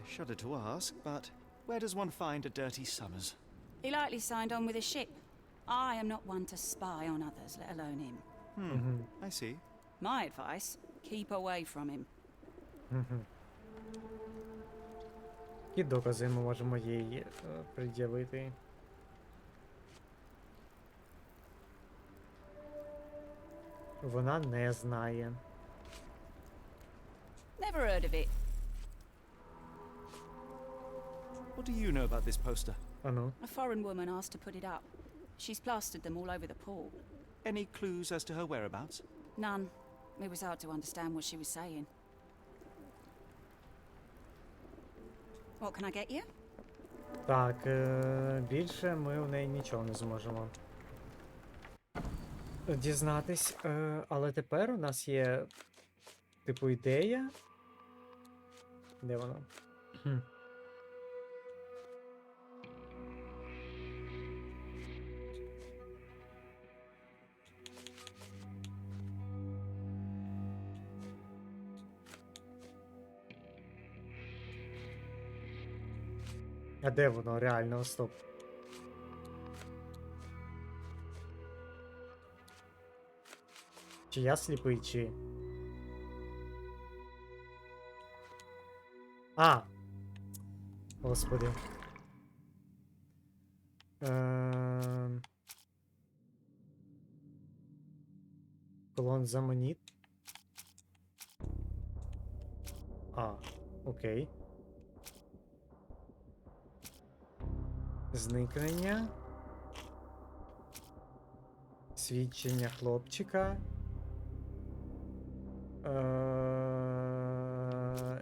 I shudder to ask, but where does one find a dirty Summers? He likely signed on with a ship. I am not one to spy on others, let alone him. I see. My advice, keep away from him. І докази ми можемо їй пред'явити. Вона не знає. Never heard of it. What do you know about this poster? А ну. A foreign woman asked to put it up. She's plastered them all over the pool. Any clues as to her whereabouts? None. It was hard to understand what she was saying. What can I get you? Так, більше ми у неї нічого не зможемо дізнатись. Але тепер у нас є, типу, ідея. Де вона? А де воно реально? Стоп. Чи я сліпий, чи... А! Господи. Колон заманіт. А, окей. Зникнення. Свідчення хлопчика.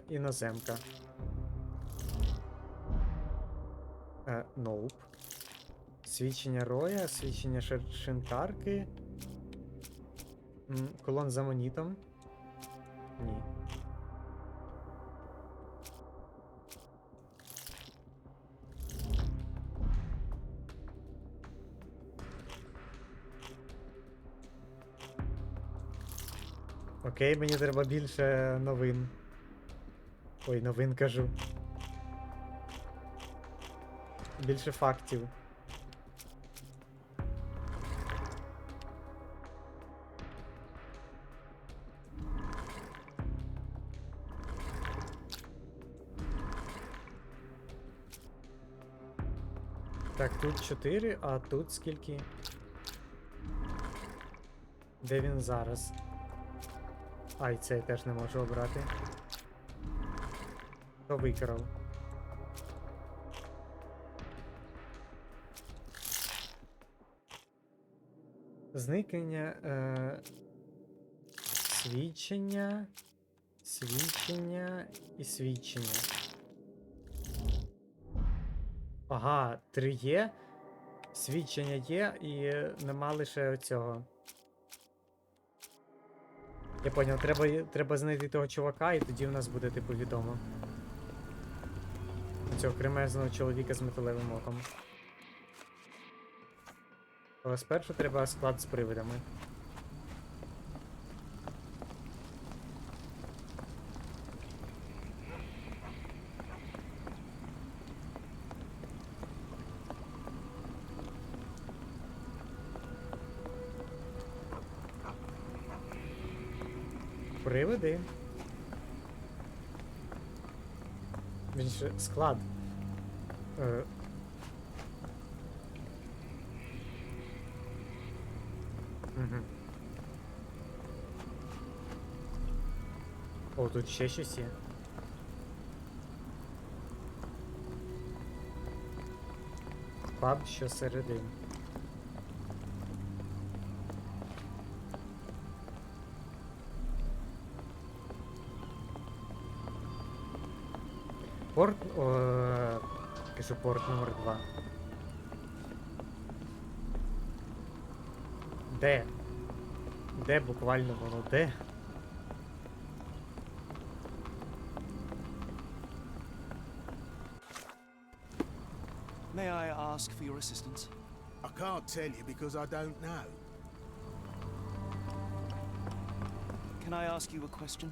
Іноземка. Ноуп. Свідчення Роя, свідчення шинкарки. Колон за монітом. Ні. Окей, мені треба більше новин. Ой, новин кажу. Більше фактів. Так, тут 4, а тут скільки? Де він зараз? Ай, це я теж не можу обрати. Хто викрав? Зникнення, свідчення, свідчення і свідчення. Ага, 3 є, свідчення є і нема лише оцього. Я поняв, треба знайти того чувака і тоді в нас буде типу відомо. Цього кремезного чоловіка з металевим оком. Але спершу треба склад з привидами. Привиди. Він же склад. Угу. О, тут ще щось є. Паб щосередин. Порт... кажу, порт номер 2. Де? Де буквально воно? Де? May I ask for your assistance? I can't tell you because I don't know. Can I ask you a question?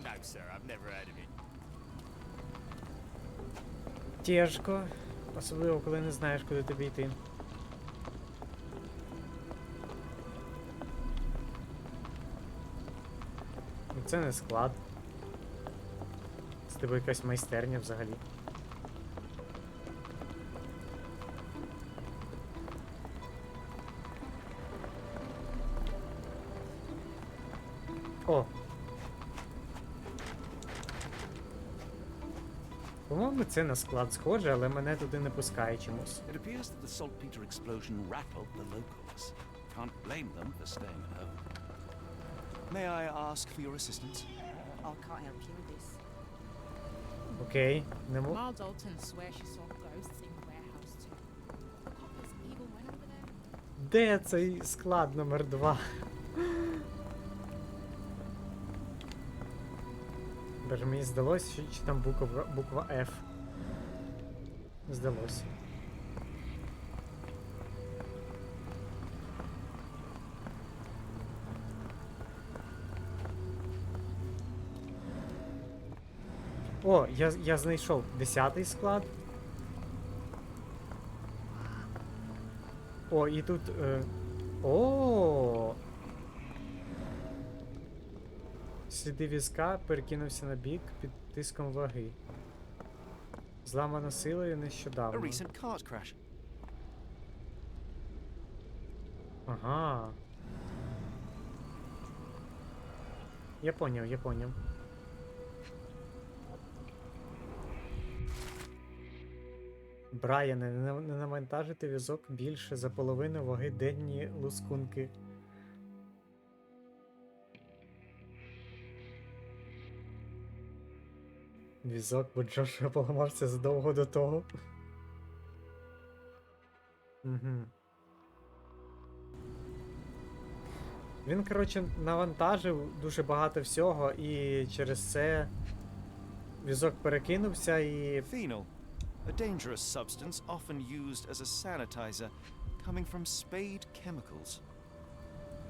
No, sir, I've never heard of it. Тяжко. Особливо, коли не знаєш, куди тобі йти. Це не склад. Це тебе якась майстерня взагалі. О! По-моєму, це на склад схоже, але мене туди не пускає чомусь. It appears that the saltpeter explosion rattled the locals. Can't blame them for staying at home. May I ask for your assistance? I can't help you with this. Окей, не мо... Ma Dalton swears she saw ghosts in warehouse too. The coppers even went over there. Де цей склад номер 2? Боже, мені здалось, що там буква F. Здалось. О, я знайшов 10-й склад. О, і тут... О! Сліди візка перекинувся на бік під тиском ваги. Зламано силою A нещодавно. recent cart crash. Ага. Я поняв, я поняв. Брайане, не навантажити візок більше за половину ваги денні лускунки. Візок, бо Джошуа поламався задовго до того. Угу. Він, коротше, навантажив дуже багато всього, і через це візок перекинувся і... Phenol, a dangerous substance often used as a sanitizer, coming from spade chemicals.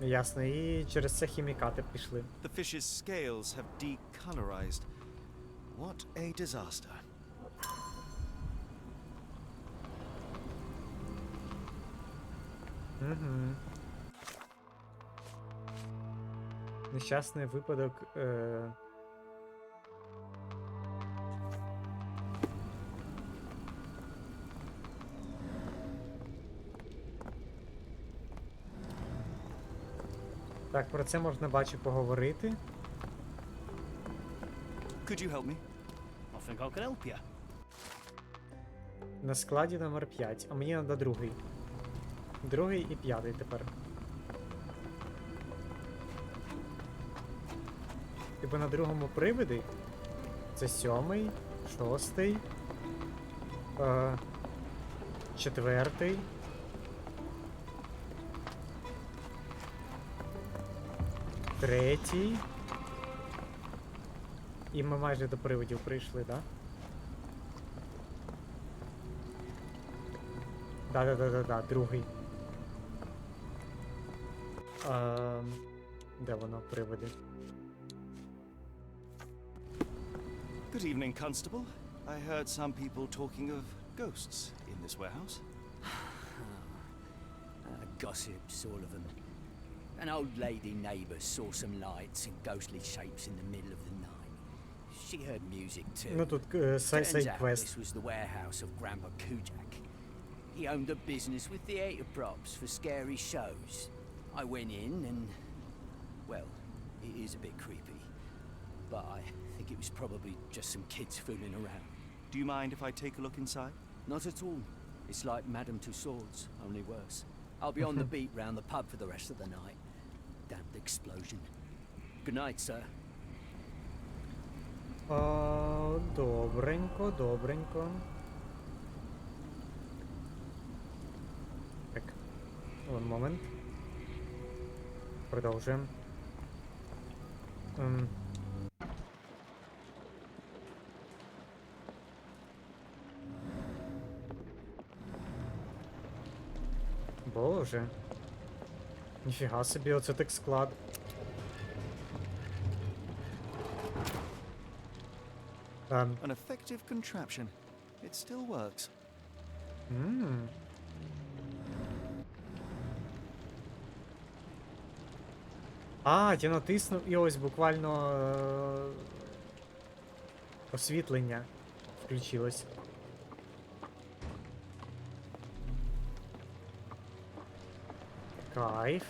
Ясно, і через це хімікати пішли. The fish's scales have decolorized. What a disaster. Угу. Нещасний випадок. Так, про це можна, бачу, поговорити. Could you help me? I think I can help you. На складі номер 5, а мені треба другий. Другий і п'ятий тепер. Типу на другому привиді. Це 7-й, 6-й, 4-й. Третій. І ми майже до привидів прийшли, да? Да, другий. Де воно, привиди? Good evening, Constable. I heard some people talking of ghosts in this warehouse. Gossips, all of them. An old lady neighbour saw some lights and ghostly shapes in the middle of the night. She heard music too. Ну тут Turns out quest. this was the warehouse of Grandpa Kujak. He owned a business with theatre props for scary shows. I went in and, well, it is a bit creepy, but I think it was probably just some kids fooling around. Do you mind if I take a look inside? Not at all. It's like Madame Tussauds, only worse. I'll be on the beat round the pub for the rest of the night. Damned explosion. Good night, sir. Добренько, добренько. Так, one moment. Продовжуємо. Боже. Ніфіга собі, оце так склад. An effective contraption. It still works. Я натиснув і ось буквально освітлення включилось. Кайф.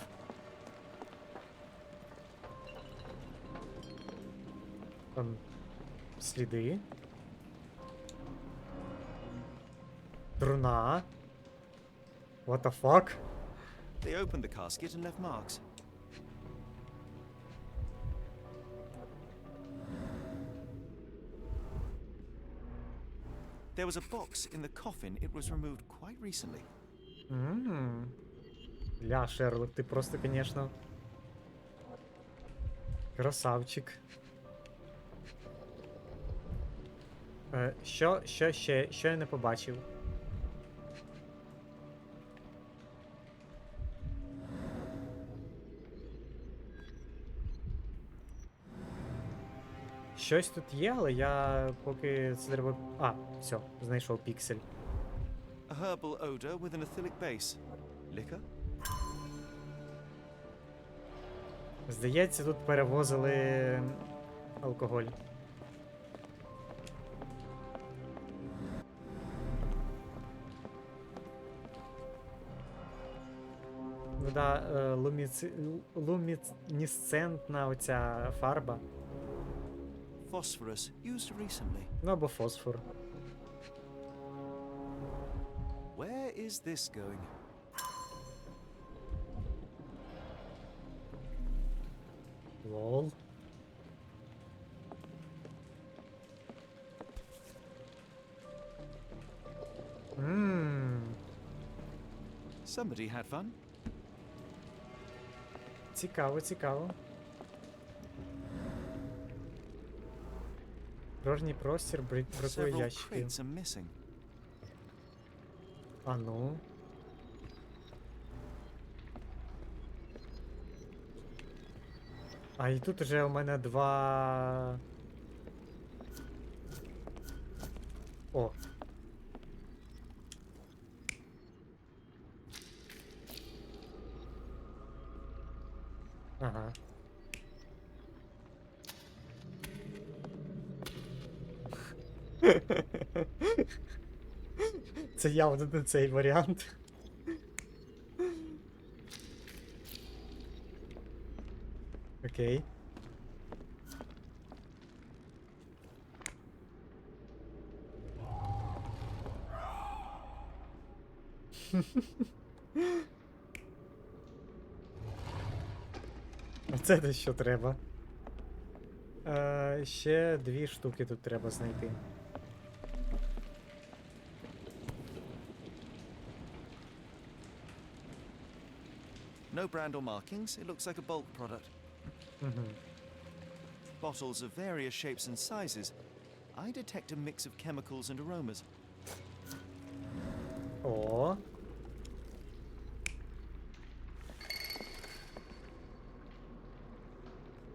Там сліди. Труна. What the fuck? They opened the casket and left marks. There was a box in the coffin. It was removed quite recently. Ля, Шерлок, ти просто, конечно, красавчик. Що я не побачив? Щось тут є, але я поки це треба... Все, знайшов піксель. A herbal odor with an acylic base. Liquor? Здається, тут перевозили алкоголь. Ну да, лумінесцентна оця фарба. Phosphorus used recently. Ну або фосфор. Where is this going? Лол. Somebody had fun. Цікаво, цікаво. Порожній простір, бракує Several ящиків. crates are missing. А ну. А і тут уже у мене два... О. Ага. Це явно не цей варіант. Окей. Оце те, що треба. Ще 2 штуки тут треба знайти. No brand or markings. It looks like a bulk product. Bottles of various shapes and sizes. I detect a mix of chemicals and aromas. О.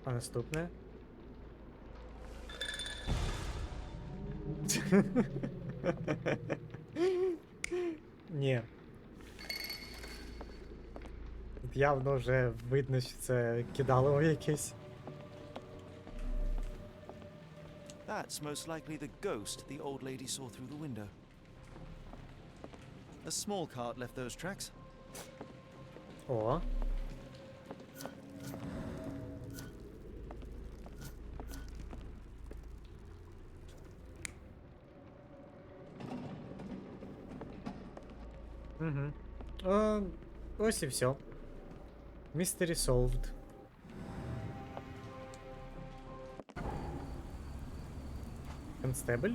А наступне? Ні. Тут явно вже видно, що це кидалово якесь. That's most likely the ghost the old lady saw through the window. A small cart left those tracks. О. Угу. Ось і все. Mystery solved. Constable?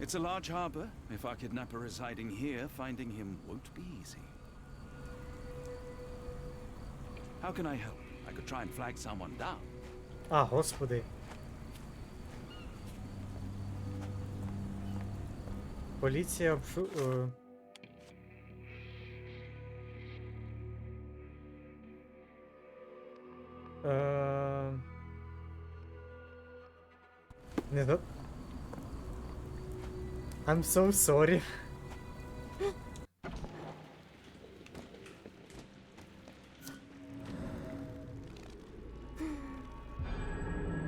It's a large harbor. If our kidnapper residing here, finding him won't be easy. How can I help? I could try and flag someone down. А, господи. Поліція Не до... I'm so sorry.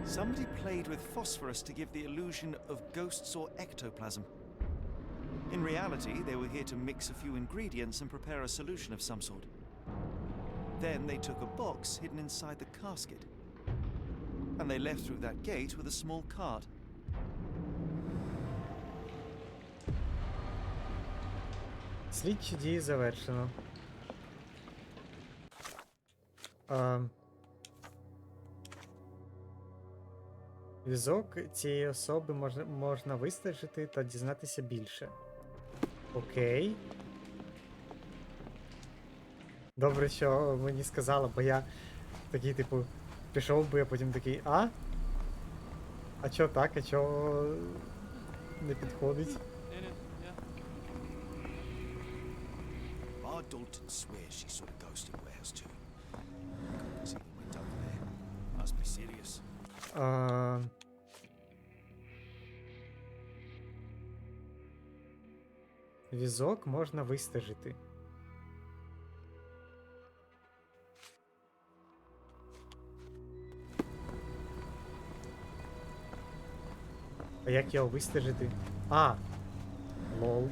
Somebody played with phosphorus to give the illusion of ghosts or ectoplasm. In reality, they were here to mix a few ingredients and prepare a solution of some sort. Then they took a box hidden inside the casket. And they left through that gate with a small cart. Слідчі дії завершено. Візок цієї особи можна вистежити та дізнатися більше. Окей. Добре, що мені сказала, бо я такий, типу, пішов би, а потім такий, а? А чо так, а чо не підходить? Dalton swears she saw a ghost in the warehouse too. See what went over there. Must be serious. Візок можна вистежити. А як його вистежити? А! Лол.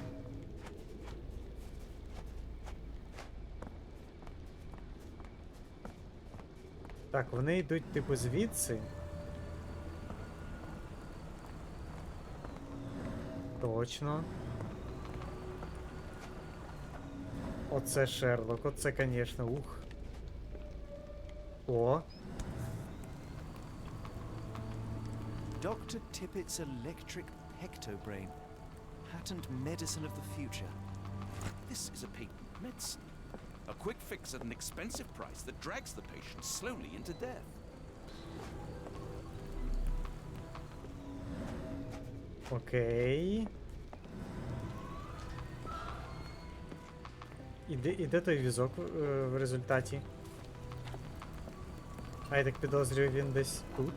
Так, вони йдуть, типу, звідси. Точно. Оце Шерлок, оце, конечно, ух. О. Dr. Tippett's electric pectobrain. Patent medicine of the future. This is a patent medicine. A quick fix at an expensive price that drags the patient slowly into death. Окей. І де той візок в результаті? А я так підозрюю, він десь тут.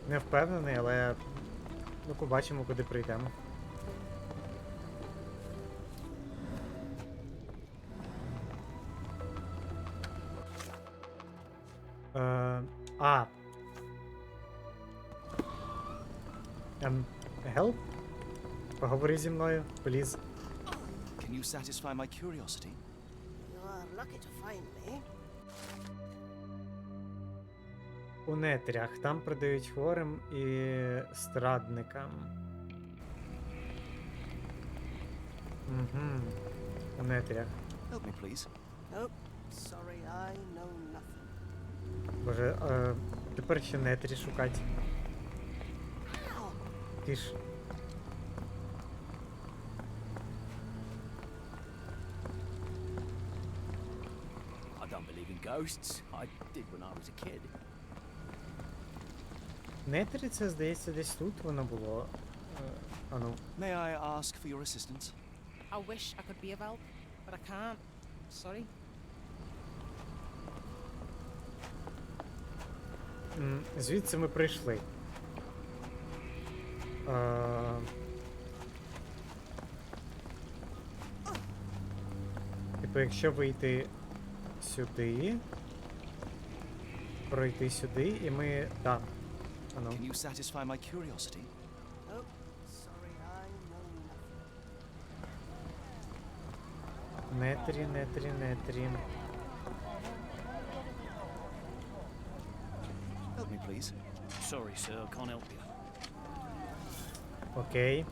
Не впевнений, але ну, побачимо, куди прийдемо. Help? Поговори зі мною, please. Can you satisfy my curiosity? You are lucky to find me. У нетрях. Там продають хворим і страдникам. Угу. У нетрях. Help me, please. Nope. Sorry, I know nothing. Боже, тепер ще нетрі шукати. Ти ж. I don't believe in ghosts. I did when I was a kid. Нетрі, це, здається, десь тут воно було. Ану. May I ask for your assistance? I wish I could be of help, but I can't. Sorry. Звідси ми прийшли. Типу, якщо вийти сюди, пройти сюди, і ми... Так. Ану. Can you satisfy my curiosity? Nope. Sorry, I know nothing. Нетрі, нетрі, нетрі. Help me, please. Sorry, sir, I can't help you. Окей.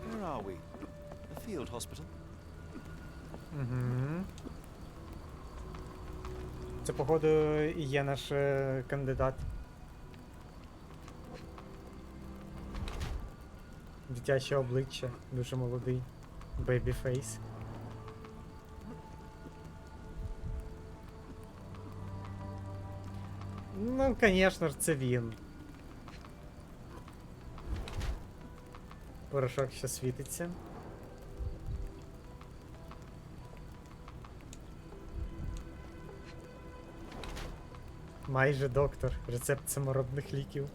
Where are we? A field hospital? Угу. Це, походу, і є наш кандидат. Дитяче обличчя, дуже молодий. Бейбі-фейс. Ну, звісно ж, це він. Порошок ще світиться. Майже доктор. Рецепт саморобних ліків.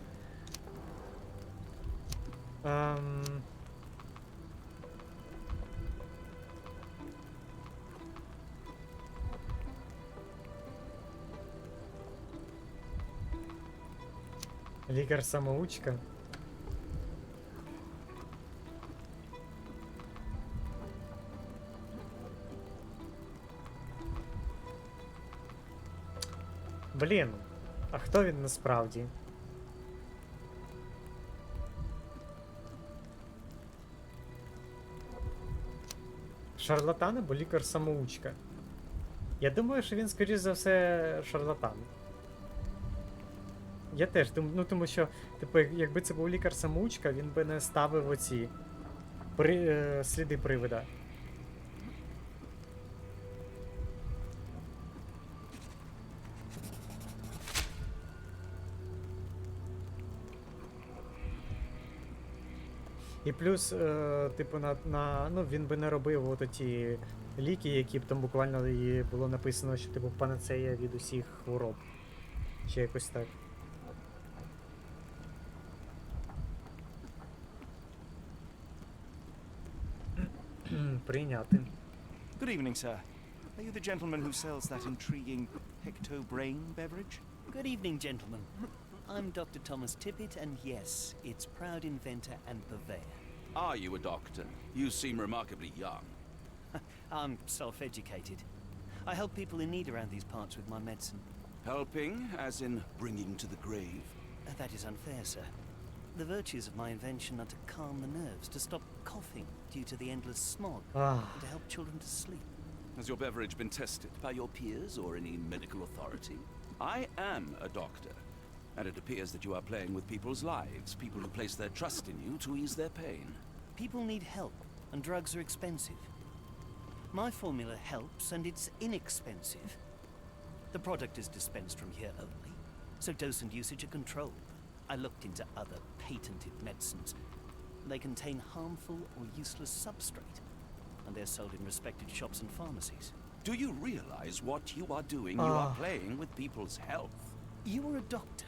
Лікар-самоучка. Блін, а хто він насправді? Шарлатан або лікар-самоучка? Я думаю, що він, скоріш за все, шарлатан. Я теж думаю, ну тому що, типу, якби це був лікар-самоучка, він би не ставив оці сліди привида. І плюс, типу, ну, він би не робив от ті ліки, які б там буквально і було написано, що типу панацея від усіх хвороб. Чи якось так. Прийняти. Good evening, sir. Are you the gentleman who sells that intriguing pecto-brain beverage? Good evening, gentlemen. I'm Dr. Thomas Tippett, and yes, it's proud inventor and purveyor. Are you a doctor? You seem remarkably young. I'm self-educated. I help people in need around these parts with my medicine. Helping, as in bringing to the grave? That is unfair, sir. The virtues of my invention are to calm the nerves, to stop coughing due to the endless smog, and to help children to sleep. Has your beverage been tested by your peers or any medical authority? I am a doctor, and it appears that you are playing with people's lives, people who place their trust in you to ease their pain. People need help, and drugs are expensive. My formula helps, and it's inexpensive. The product is dispensed from here only, so dose and usage are controlled. I looked into other patented medicines. They contain harmful or useless substrate, and they're sold in respected shops and pharmacies. Do you realize what you are doing? You are playing with people's health. You are a doctor.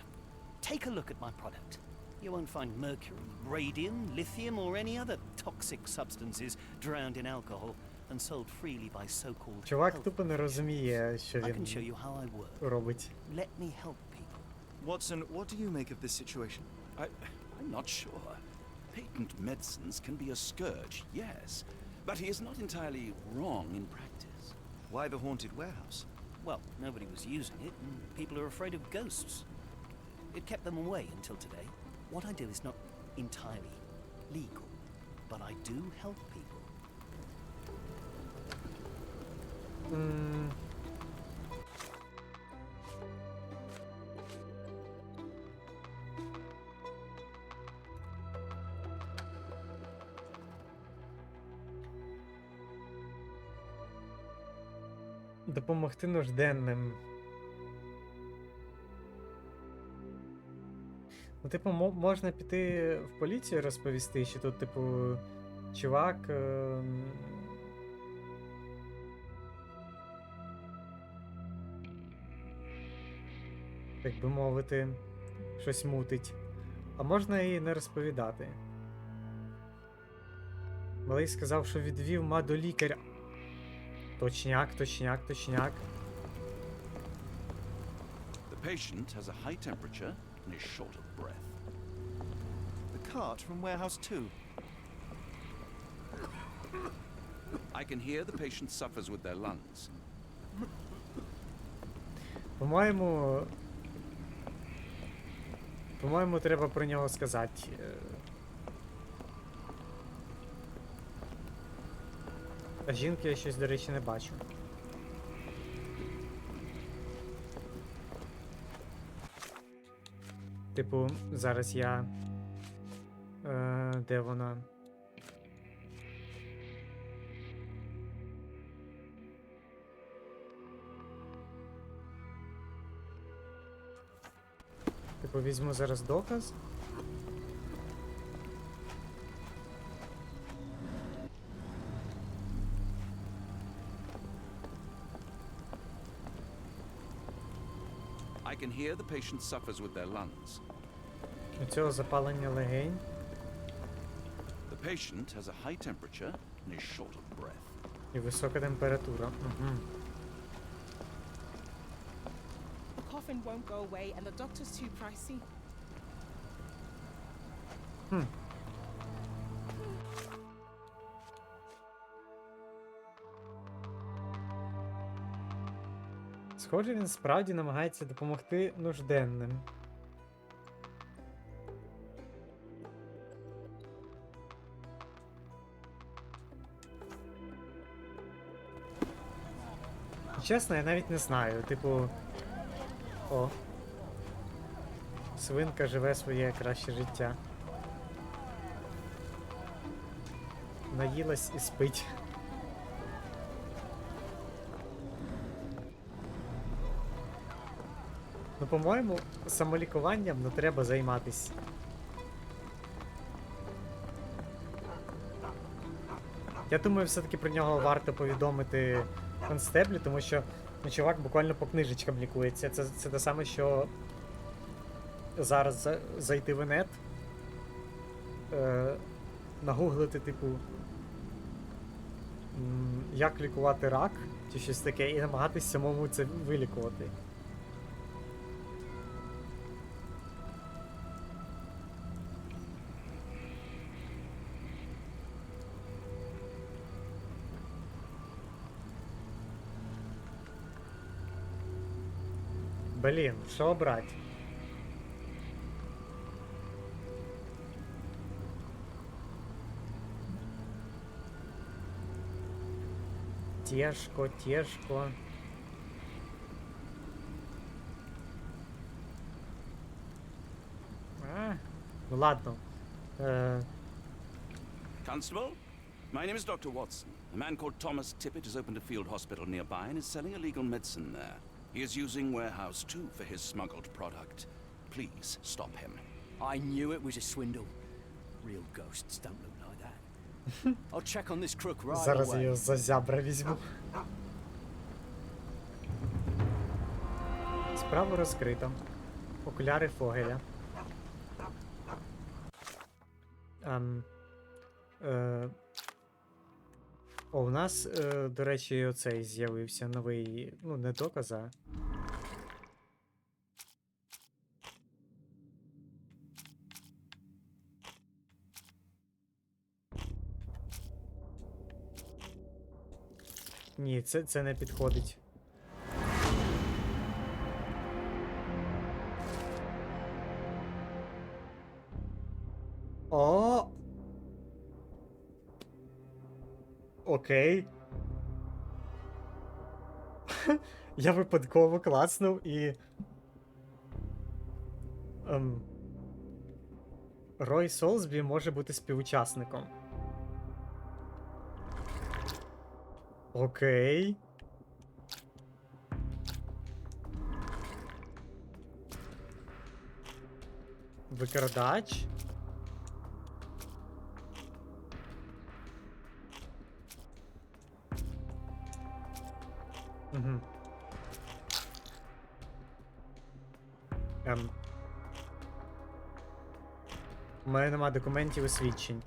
Take a look at my product. You won't find mercury, radium, lithium, or any other toxic substances drowned in alcohol and sold freely by so-called Чувак тупо не розуміє, що I can він show you how I work. робить. Let me help people. Watson, what do you make of this situation? I'm not sure. Patent medicines can be a scourge, yes, but he is not entirely wrong in practice. Why the haunted warehouse? Well, nobody was using it, and people are afraid of ghosts. It kept them away until today. What I do is not entirely legal, but I do help people. Допомогти нужденним. Ну, типу, можна піти в поліцію розповісти, що тут, типу, чувак. Так би мовити, щось мутить. А можна і не розповідати. Малий сказав, що відвів ма до лікаря. Точняк. The patient has a high temperature and is short of breath. The cart from warehouse 2. I can hear the patient suffers with their lungs. По-моєму, треба про нього сказати. А жінки я щось, до речі, не бачу. Типу, зараз я... де вона? Типу, візьму зараз доказ. I can hear the patient suffers with their lungs. У цього запалення легень. The patient has a high temperature and is short of breath. І висока температура. Угу. The coffin won't go away and the doctor's too pricey. Схоже, він справді намагається допомогти нужденним. Чесно, я навіть не знаю, типу... О. Свинка живе своє краще життя. Наїлась і спить. Ну, по-моєму, самолікуванням не треба займатися. Я думаю, все-таки про нього варто повідомити констеблю, тому що ну, чувак буквально по книжечкам лікується. Це те саме, що зараз зайти в інет, нагуглити, типу, як лікувати рак, чи щось таке, і намагатись самому це вилікувати. Блін, що обрати? Тяжко, тяжко. Ну ладно. Constable? My name is Dr. Watson. A man called Thomas Tippett has opened a field hospital nearby and is selling illegal medicine there. He is using Warehouse 2 for his smuggled product. Please stop him. I knew it was a swindle. Real ghosts don't look like that. I'll check on this crook right Зараз я away. його за зябра візьму. Справу розкрито. Окуляри Фогеля. У нас, до речі, оцей з'явився новий, ну, не доказ, а... Ні, це не підходить. О! Окей. Я випадково клацнув і... Рой Солсбі може бути співучасником. Окей. Викрадач. Угу. У мене нема документів і свідчень.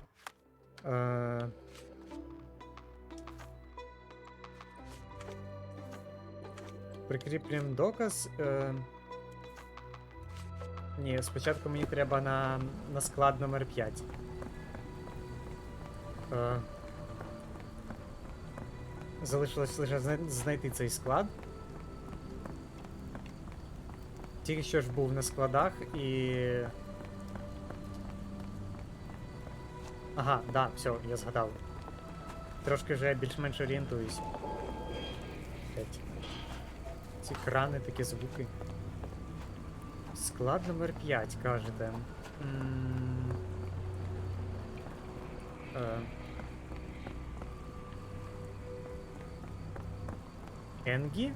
Прикріплюємо доказ. Ні, спочатку мені треба на склад номер 5. Залишилось лише знайти цей склад. Тільки що ж був на складах і... Ага, да, все, я згадав. Трошки вже більш-менш орієнтуюсь. Ці крани, такі звуки. Склад номер 5, кажете. Енгі?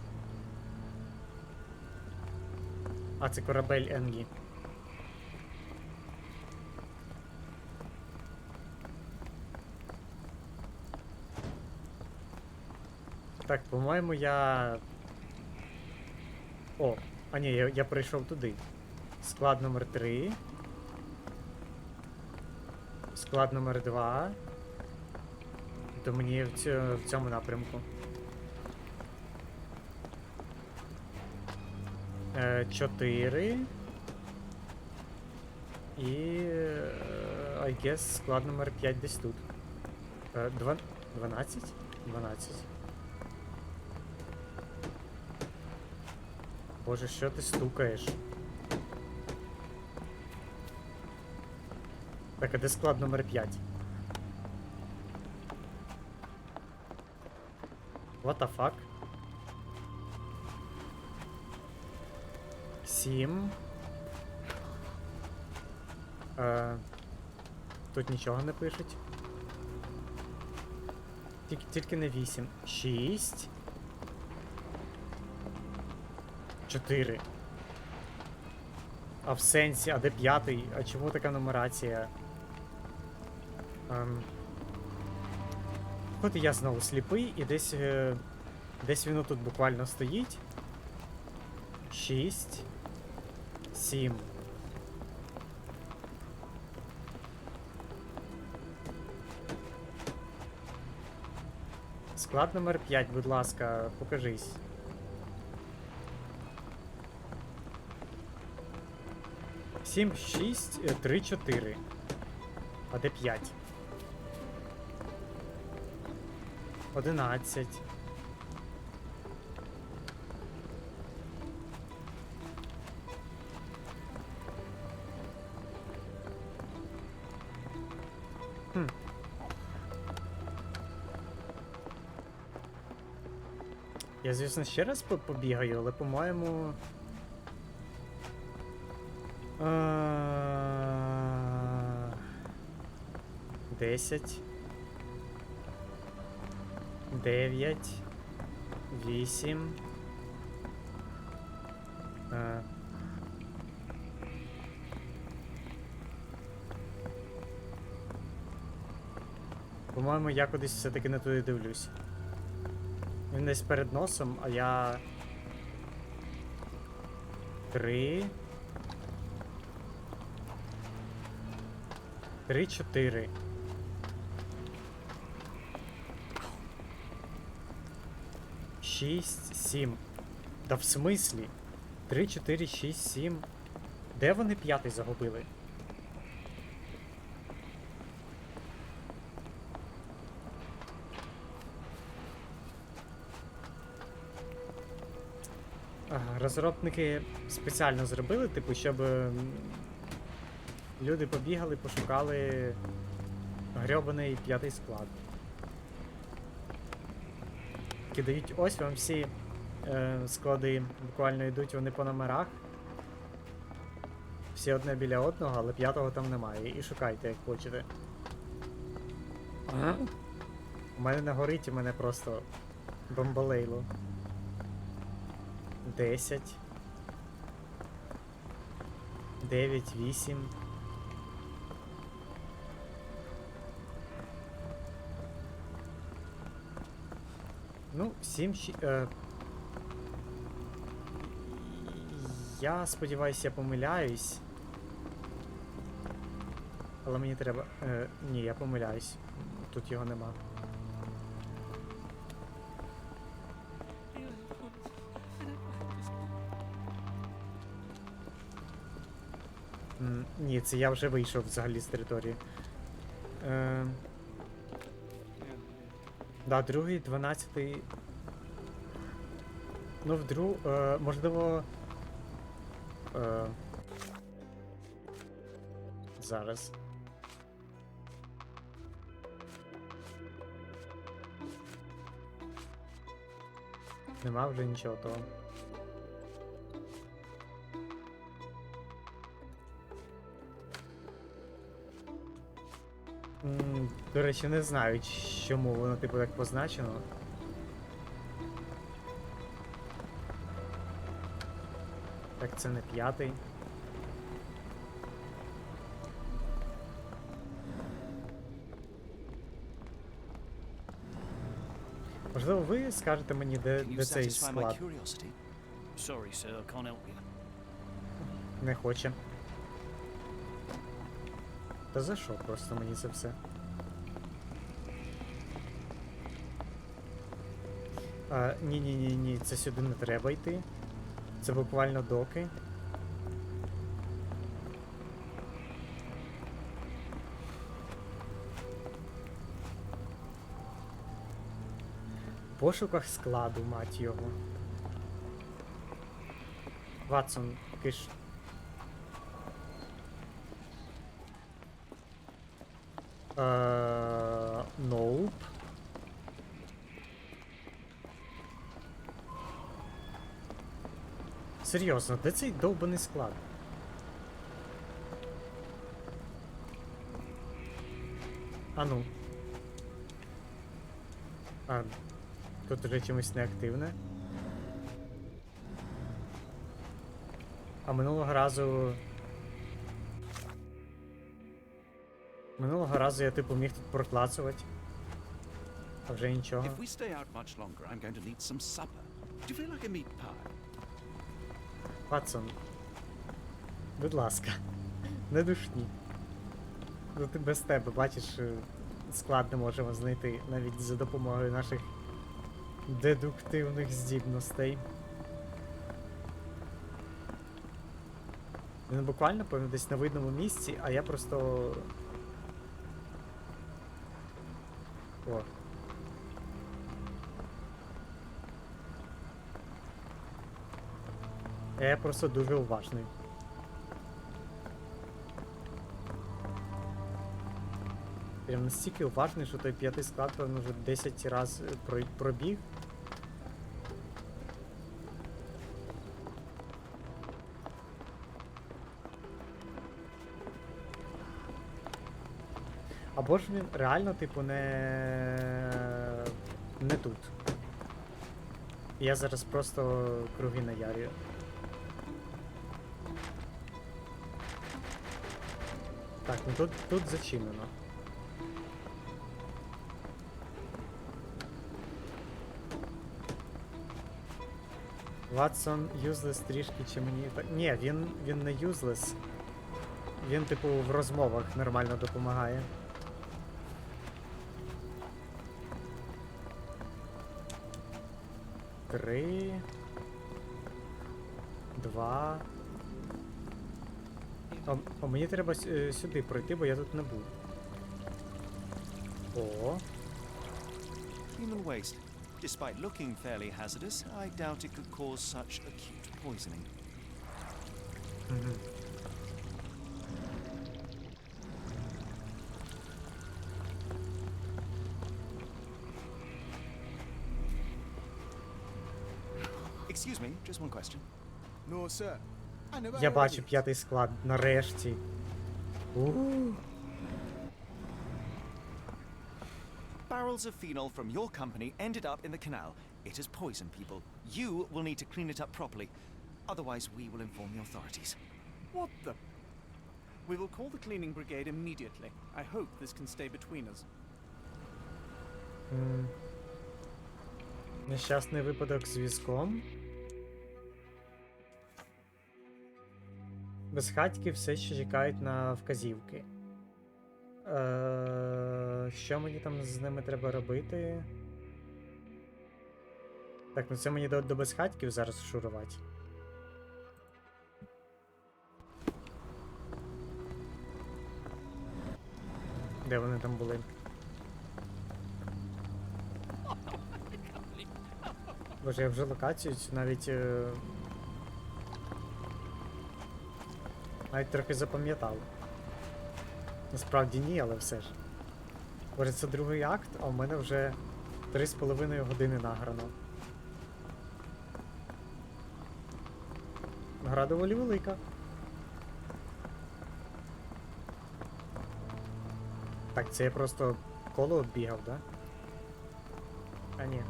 А, це корабель Енгі. Так, по-моєму, я... О, а ні, я прийшов туди. Склад номер 3. Склад номер 2. То мені в цьому напрямку. 4. І... I guess склад номер 5 десь тут. 12? 12. Боже, що ти стукаєш? Так, а де склад номер 5? What the fuck? 7. Тут нічого не пишуть. Тільки не 8. 6. 4. А в сенсі, а де 5? А чому така нумерація? От і я знову сліпий, і десь він тут буквально стоїть. 6. 7. Склад номер 5, будь ласка, покажись. Сім, 6, 3, 4. А де 5? 11. Я, звісно, ще раз побігаю, але, по-моєму... 10, 9, 8. По-моєму, я кудись все-таки не туди дивлюсь. Він десь перед носом, а я... 3, 4. Шість, 7. Да в смислі? 3, 4, 6, 7. Де вони 5-й загубили? Розробники спеціально зробили, типу, щоб люди побігали, пошукали грьобаний 5-й склад. Кидають, ось вам всі склади буквально йдуть вони по номерах. Всі одне біля одного, але 5-го там немає. І шукайте, як хочете. У мене не горить, у мене просто бомбалейло. 10. 9, 8. Ну, 7, я сподіваюся, я помиляюсь. Але мені треба... ні, я помиляюсь. Тут його нема. Ні, це я вже вийшов взагалі з території. Да, 2-й, 12-й. Ну, можливо... Зараз. Нема вже нічого того. До речі, не знаю, чому воно типу так позначено. Так, це не 5-й. Можливо, ви скажете мені, де цей склад? Sorry, sir, I can't help you. Не хоче. Та за що просто мені це все? Ні, це сюди не треба йти. Це буквально доки. В пошуках складу, мать його. Ватсон, киш. Nope. Серйозно, де цей довбаний склад? А ну. Тут вже чимось неактивне. А минулого разу я типу міг тут проклацувати. А вже нічого. If we stay out much longer, I'm going to need some supper. Do you feel like a meat pie? Ватсон, будь ласка, не душні. Ну ти без тебе, бачиш, склад не можемо знайти навіть за допомогою наших дедуктивних здібностей. Він буквально повинен десь на видному місці, а я просто... О. Я просто дуже уважний. Прям настільки уважний, що той 5-й склад, він вже 10 разів пробіг. Або ж він реально, типу, не тут. Я зараз просто круги наярюю. Так, ну тут зачинено. Ватсон юзлес трішки чи мені так. Ні, він не юзлес. Він, типу, в розмовах нормально допомагає. Три. 2. О, мені треба сюди пройти, бо я тут не був. О. Human waste. Despite looking fairly hazardous, I doubt it could cause such acute poisoning. Excuse me, just one question. No, sir. I never Я heard бачу it. 5-й склад, нарешті. Barrels of phenol from your company ended up in the canal. It has poisoned people. You will need to clean it up properly. Otherwise, we will inform the authorities. What the? We will call the cleaning brigade immediately. I hope this can stay between us. Нещасний випадок з візком. Безхатьки все ще чекають на вказівки. Що мені там з ними треба робити? Так, ну це мені до безхатьків зараз шурувати. Де вони там були? Боже, я вже локацію цю навіть трохи запам'ятав. Насправді ні, але все ж. Боже, це другий акт, а в мене вже 3,5 години награно. Гра доволі велика. Так, це я просто коло оббігав, да? А ні.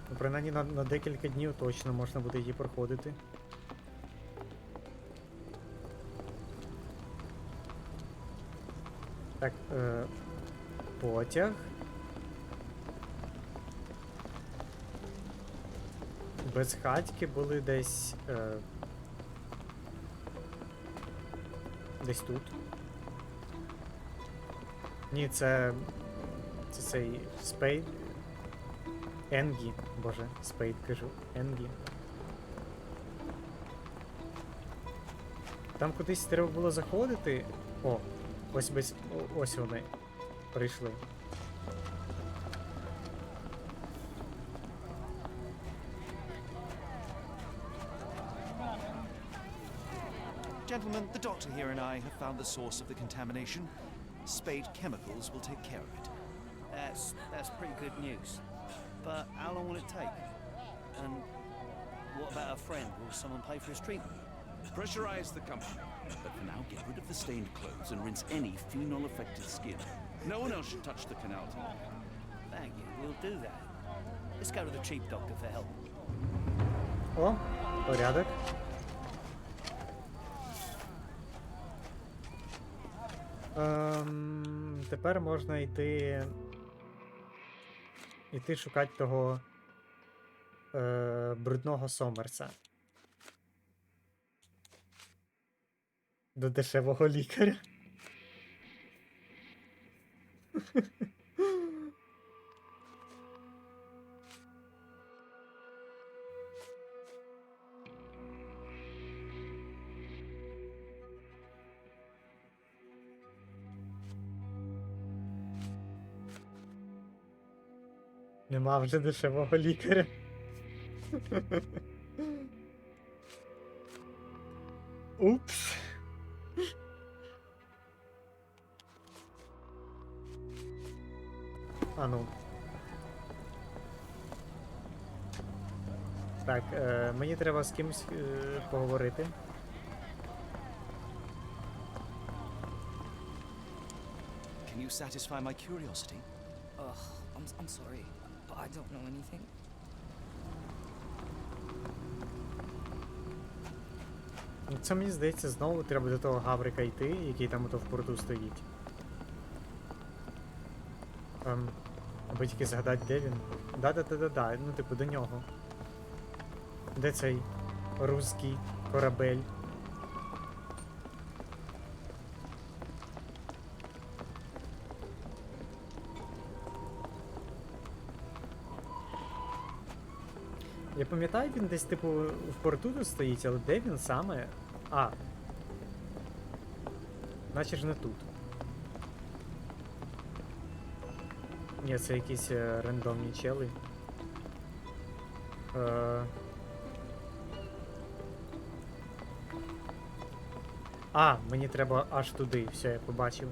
Ну, принаймні на декілька днів точно можна буде її проходити. Так, потяг. Безхатьки були десь... десь тут. Ні, це цей Спейд. Енгі, боже, Спейд кажу. Енгі. Там кудись треба було заходити. О, ось вони прийшли. Gentlemen, the doctor here and I have found the source of the contamination. Spade Chemicals will take care of it. That's pretty good news. But how long will it take? And what about our friend? Will someone pay for his treatment? Pressurize the company. But for now, get rid of the stained clothes and rinse any phenol-affected skin. No one else should touch the canal tonight. Thank you, we'll do that. Let's go to the chief doctor for help. О, порядок. Тепер можна йти шукати того брудного Сомерса. До дешевого лікаря. Нема вже дешевого лікаря. Упс. А ну. Так, мені треба з кимось поговорити. you satisfy my curiosity? Ugh, I'm sorry, but I don't know anything. Ну, це, мені здається, знову треба до того Гаврика йти, який там ото в порту стоїть. Аби тільки згадати, де він. Да, ну типу до нього. Де цей руський корабель? Я пам'ятаю, він десь, типу, в порту тут стоїть, але де він саме? А. Наче ж не тут. Ні, це якісь рандомні чели. А, мені треба аж туди, все, я побачив.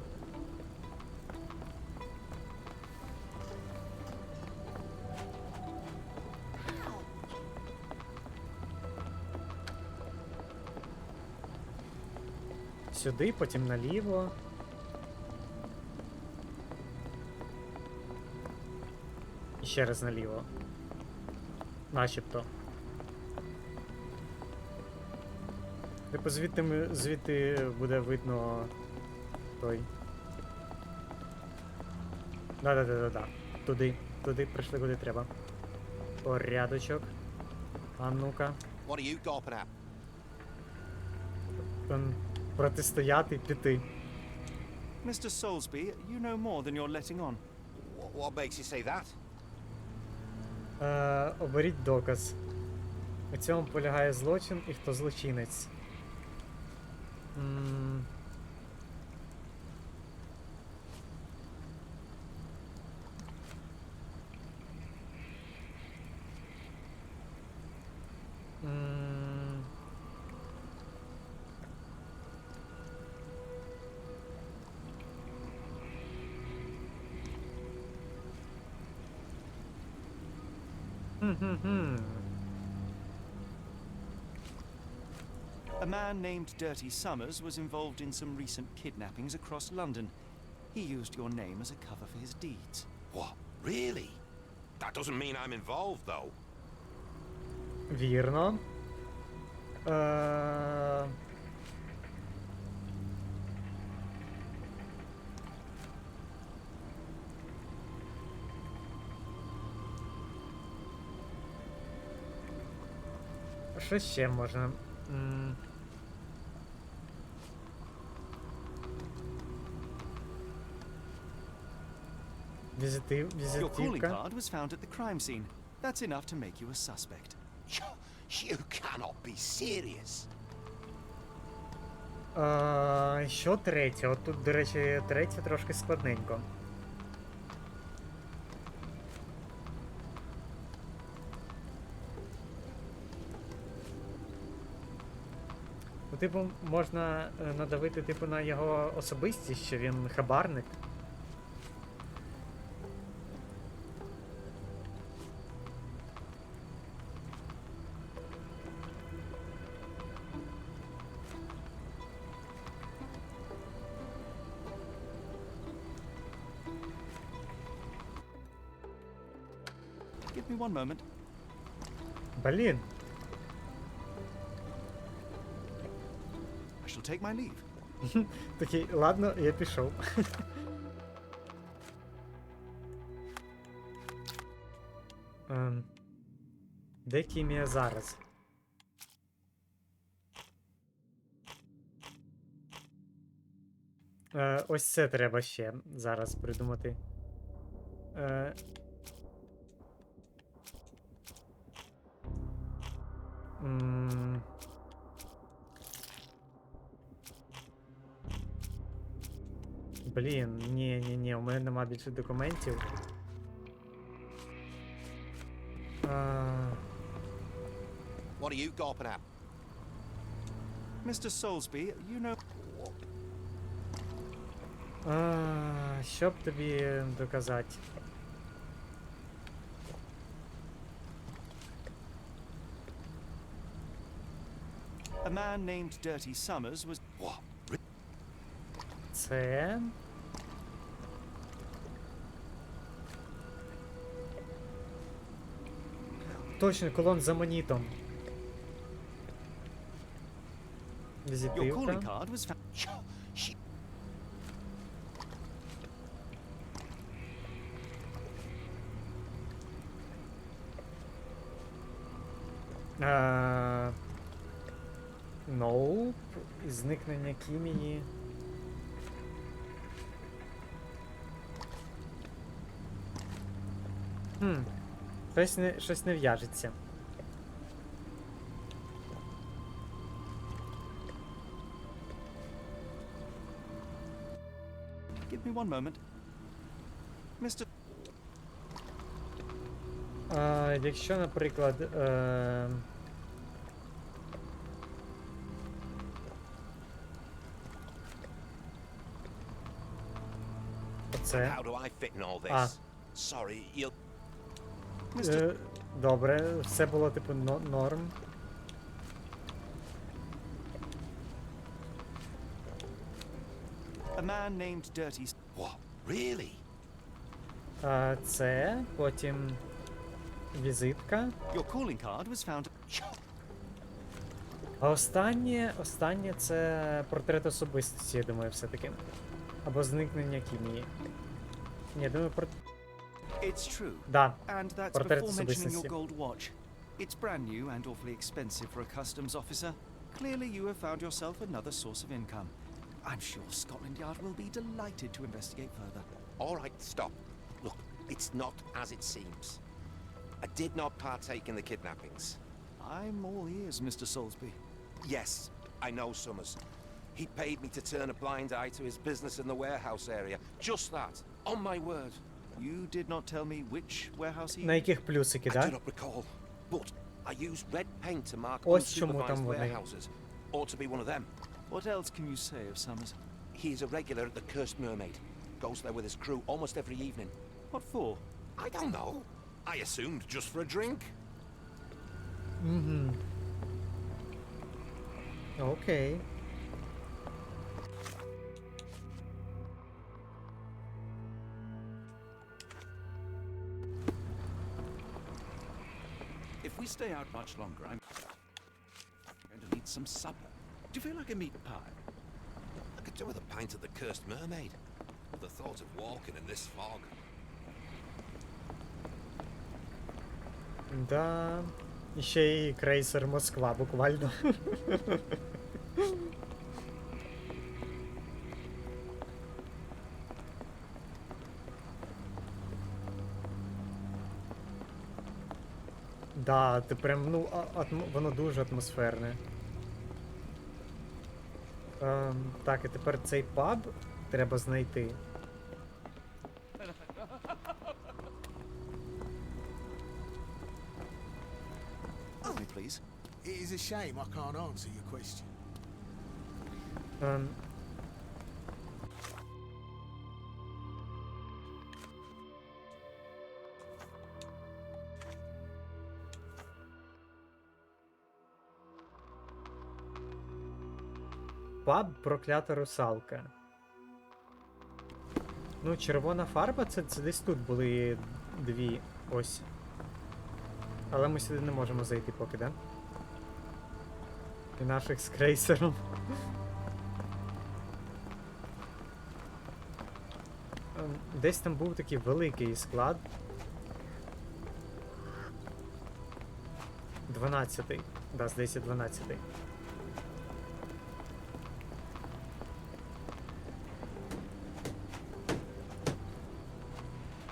Сюди, потім наліво. І ще раз наліво. Начебто. Типу звідти буде видно той. Да. Туди прийшли, куди треба. Порядочок. А ну-ка. What are you gawping at? Протистояти, піти. Mr. Soulsby, you know more than you're letting on. What makes you say that? Оберіть доказ. У цьому полягає злочин і хто злочинець. A man named Dirty Summers was involved in some recent kidnappings across London. He used your name as a cover for his deeds. What? Really? That doesn't mean I'm involved, though. Вірно. Що ще можна? Your calling Візитівка. card was found at the crime scene. That's enough to make you a suspect. You cannot be serious. Що третє? От тут, до речі, третє трошки складненько. Ну, типу, можна надавити, типу, на його особистість, що він хабарник. Give me one moment. Блін. I shall take my leave. Такий, ладно, я пішов. Де Кімія зараз? Ось це треба ще зараз придумати. Блін, ні, у мене нема більше документів. What are you gawping at? Mr. Soulsby, you know... Що б тобі доказати? A man named Dirty Summers was... What? Це... точно, колон з амонітом. Your Візитивка. calling card was found. Ноуп. Зникнення Кімії. Щось не в'яжеться. Give me one moment. Mr. Якщо, наприклад, оце. How do I fit in all this? Sorry, you'll... Добре, все було типу норм. A man named Dirty. What? Really? Це, потім візитка. Your calling card was found. А останнє це портрет особистості, я думаю, все-таки. Або зникнення Кімії. Ні, думаю, It's true. Да, And that's портрет before mentioning your особистості. gold watch. It's brand new and awfully expensive for a customs officer. Clearly you have found yourself another source of income. I'm sure Scotland Yard will be delighted to investigate further. All right, stop. Look, it's not as it seems. I did not partake in the kidnappings. I'm all ears, Mr. Soulsby. Yes, I know Summers. He paid me to turn a blind eye to his business in the warehouse area. Just that. On my word. You did not tell me which warehouse he... На яких плюсики, I да? do not recall, but I used red paint to mark Ось чому там unsupervised вони. warehouses. Ought to be one of them. What else can you say of Summers? He is a regular at the Cursed Mermaid. Goes there with his crew almost every evening. What for? I don't know. I assumed just for a drink. Окей. If we stay out much longer, I'm going to need some supper. Do you feel like a meat pie? I could do with a pint of the Cursed Mermaid. The thought of walking in this fog. Да. І ще й крейсер Москва, буквально. Да, ти прям, ну, воно дуже атмосферне. Так, і тепер цей паб треба знайти. Me, please. It is a shame I can't answer your question. Паб проклята русалка. Ну, червона фарба, це десь тут були дві ось. Але ми сюди не можемо зайти поки, да? І наших з крейсером. Десь там був такий великий склад. 12-й. Да, здається, 12-й.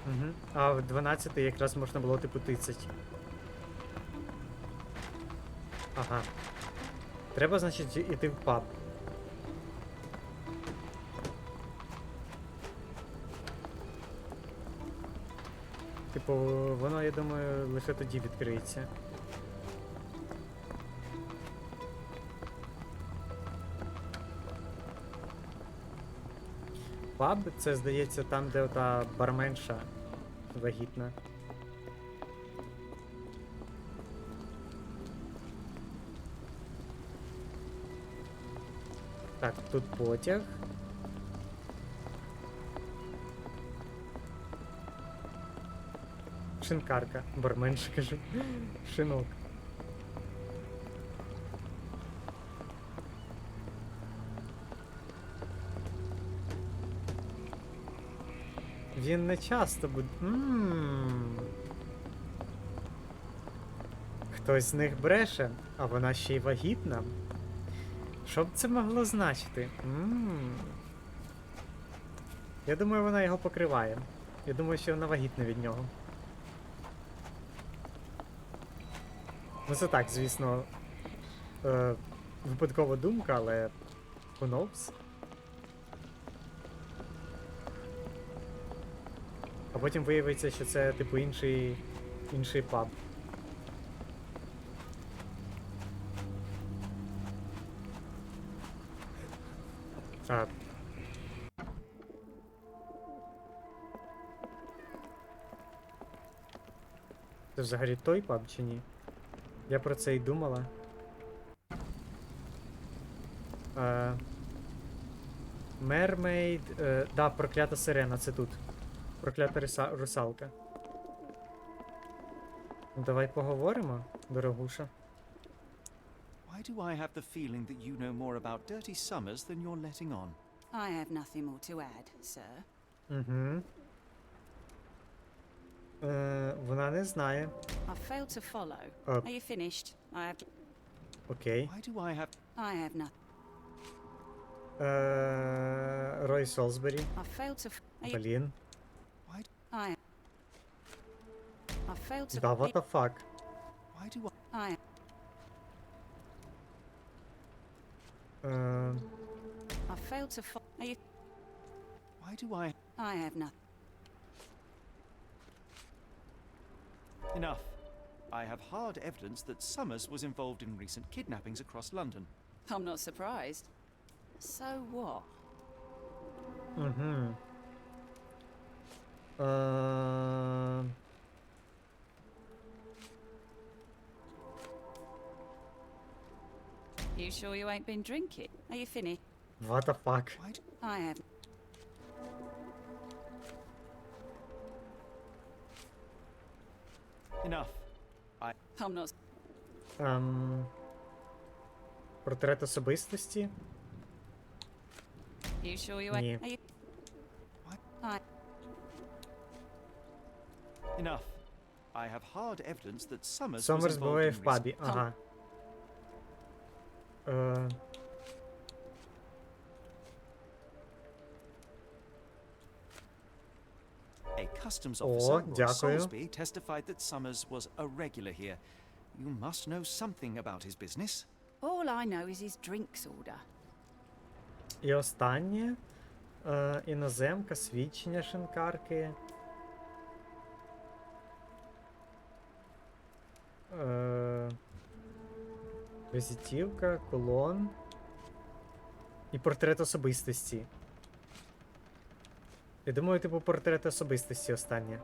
Угу. А в 12-й якраз можна було типу тицять. Ага. Треба, значить, іти в паб. Типу, воно, я думаю, лише тоді відкриється. Паб, це, здається, там, де ота барменша вагітна. Так, тут потяг. Шинкарка. Барменша, кажу. Шинок. Він не часто буде. Хтось з них бреше, а вона ще й вагітна. Що б це могло значити? Я думаю, вона його покриває. Я думаю, що вона вагітна від нього. Ну це так, звісно, випадкова думка, але who knows? А потім виявиться, що це, типу, інший паб. А. Це взагалі той паб чи ні? Я про це й думала. Мермейд... Да, проклята сирена, це тут. Проклята русалка. Давай поговоримо, дорогуша. Why do I have the feeling that you know more about dirty summers than you're letting on? I have nothing more to add, sir. Угу. Вона не знає. I failed to follow. Are you finished? I have... Окей. Why do I have... I have nothing. Рой Солсбері. I failed to... Блін. I failed to... Да, what the fuck? Why do I... I failed to follow... you... Why do I... I have nothing. Enough. I have hard evidence that Summers was involved in recent kidnappings across London. I'm not surprised. So what? Угу. You sure you ain't been drinking? Are you finished? What the fuck? I have... Enough. I'm not... Портрет особистості? You sure you ain't... Ні. Are you... I... Enough. I have hard evidence that Summers was Сомерс involved буває in в пабі, recent... ага. A customs officer, Roy дякую. Soulsby, testified that Summers was a regular here. You must know something about his business. All I know is his drinks order. І останнє. Іноземка, свідчення шинкарки. Візитівка, колон. І портрет особистості. Я думаю, типу, портрет особистості останнє.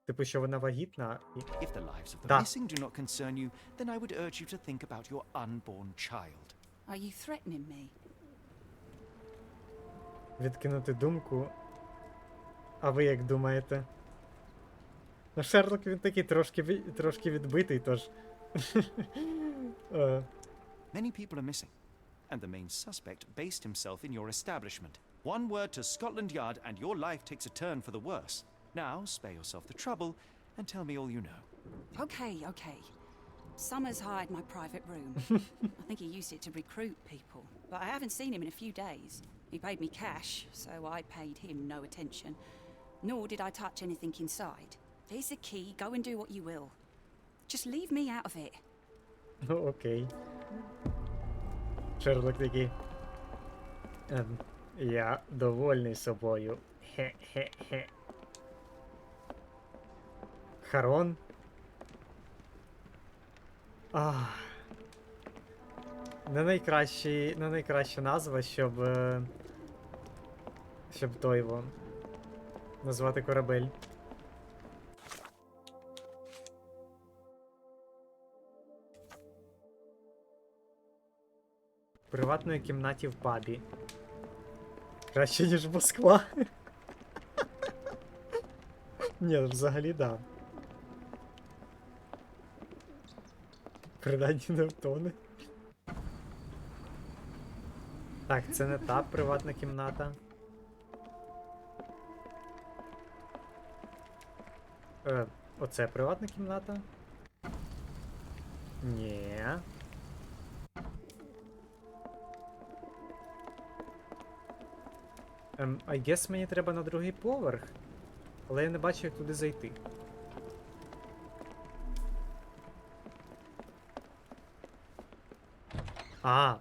Типу, що вона вагітна. І... If the lives of the Да. missing do not concern you, then I would urge you to think about your unborn child. Are you threatening me? Відкинути думку. А ви як думаєте? Ну, Шерлок, він такий трошки відбитий, тож. Many people are missing, and the main suspect based himself in your establishment. One word to Scotland Yard and your life takes a turn for the worse. Now, spare yourself the trouble and tell me all you know. Okay. Summers hired my private room. I think he used it to recruit people, but I haven't seen him in a few days. He paid me cash, so I paid him no attention. Nor did I touch anything inside. Here's the key, go and do what you will. Just leave me out of it. Окей. Шерлок такий. Я довольний собою. Хе-хе-хе. Харон. Не найкраща назва, щоб той його назвати корабель. В приватної кімнаті в пабі. Краще, ніж Москва. Ні, взагалі да. Принаймні не втоне. Так, це не та приватна кімната. Оце приватна кімната? Ні. I guess мені треба на другий поверх. Але я не бачу, як туди зайти. А.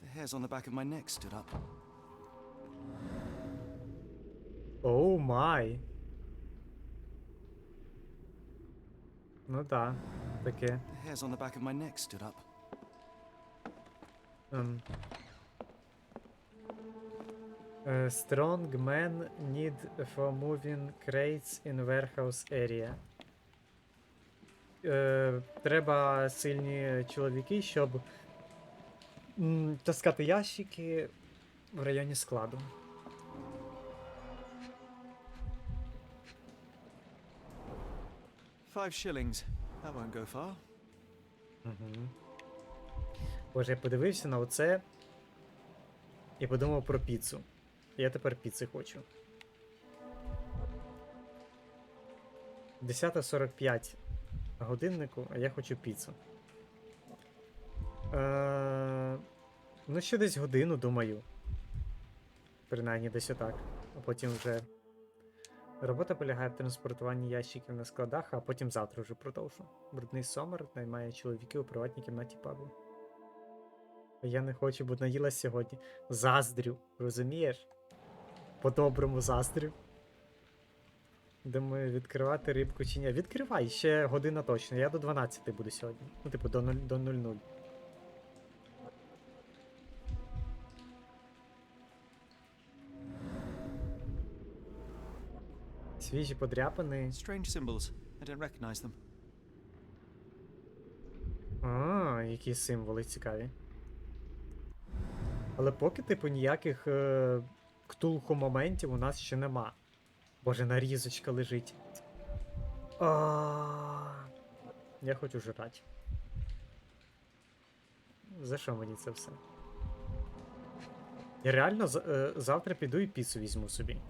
The hairs on the back of my neck stood up. Оу май. Ну да, таке. The hairs on the back of my neck stood up. Strong men need for moving crates in warehouse area. Треба сильні чоловіки, щоб таскати ящики в районі складу. $5. That won't go far. Угу. Боже, я подивився на оце і подумав про піцу. Я тепер піци хочу. 10:45 на годиннику, а я хочу піцу. Ну, ще десь годину, думаю. Принаймні десь отак. А потім вже... Робота полягає в транспортуванні ящиків на складах, а потім завтра вже продовжу. Брудний Сомер наймає чоловіків у приватній кімнаті пабу. А я не хочу, бо наїлась сьогодні. Заздрю, розумієш? По-доброму заздрю. Думаю, відкривати рибку чи ні. Відкривай, ще година точно. Я до 12 буду сьогодні. Ну, типу, до 00. Свіжі подряпини. Strange symbols. I don't recognize them. А, які символи цікаві. Але поки, типу, ніяких ктулху моментів у нас ще нема. Боже, нарізочка лежить. Я хочу жрати. За що мені це все? Я реально завтра піду і піцу візьму собі.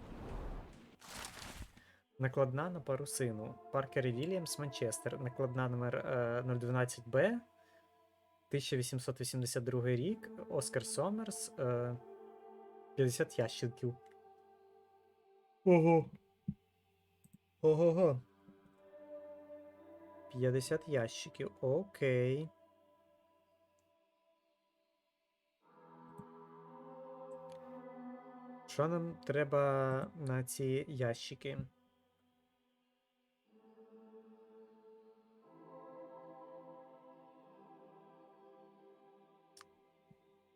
Накладна на парусину. Паркер і Вільямс, Манчестер. Накладна номер 012Б. 1882 рік. Оскар Сомерс. 50 ящиків. Ого. Ого-го. 50 ящиків. Окей. Що нам треба на ці ящики?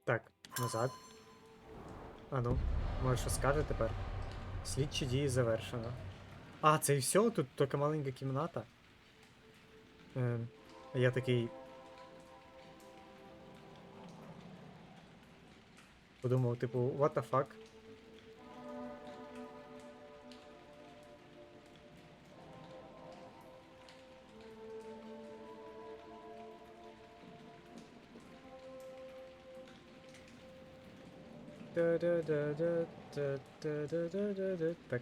Так, назад. А ну, може що скаже тепер? Слідчі дії завершено. А, це і все? Тут тільки маленька кімната. Я такий... Подумав, типу, what the fuck? Так.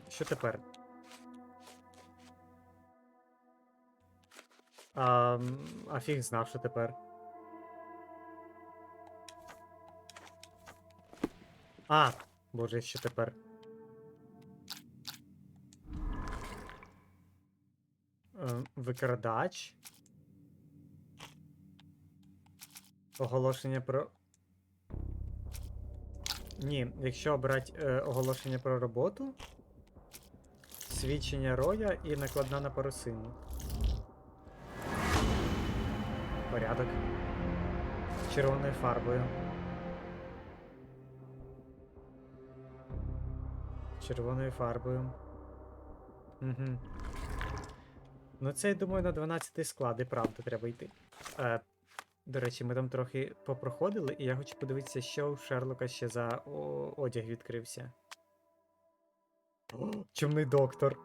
Що тепер? А фіг знав, що тепер. А, боже, що тепер? Викрадач. Оголошення про... Ні, якщо обрати оголошення про роботу, свідчення роя і накладна на парусину. Порядок. Червоною фарбою. Червоною фарбою. Угу. Ну це, я думаю, на 12-й склад, і правда треба йти. До речі, ми там трохи попроходили, і я хочу подивитися, що у Шерлока ще за одяг відкрився. О, чумний доктор.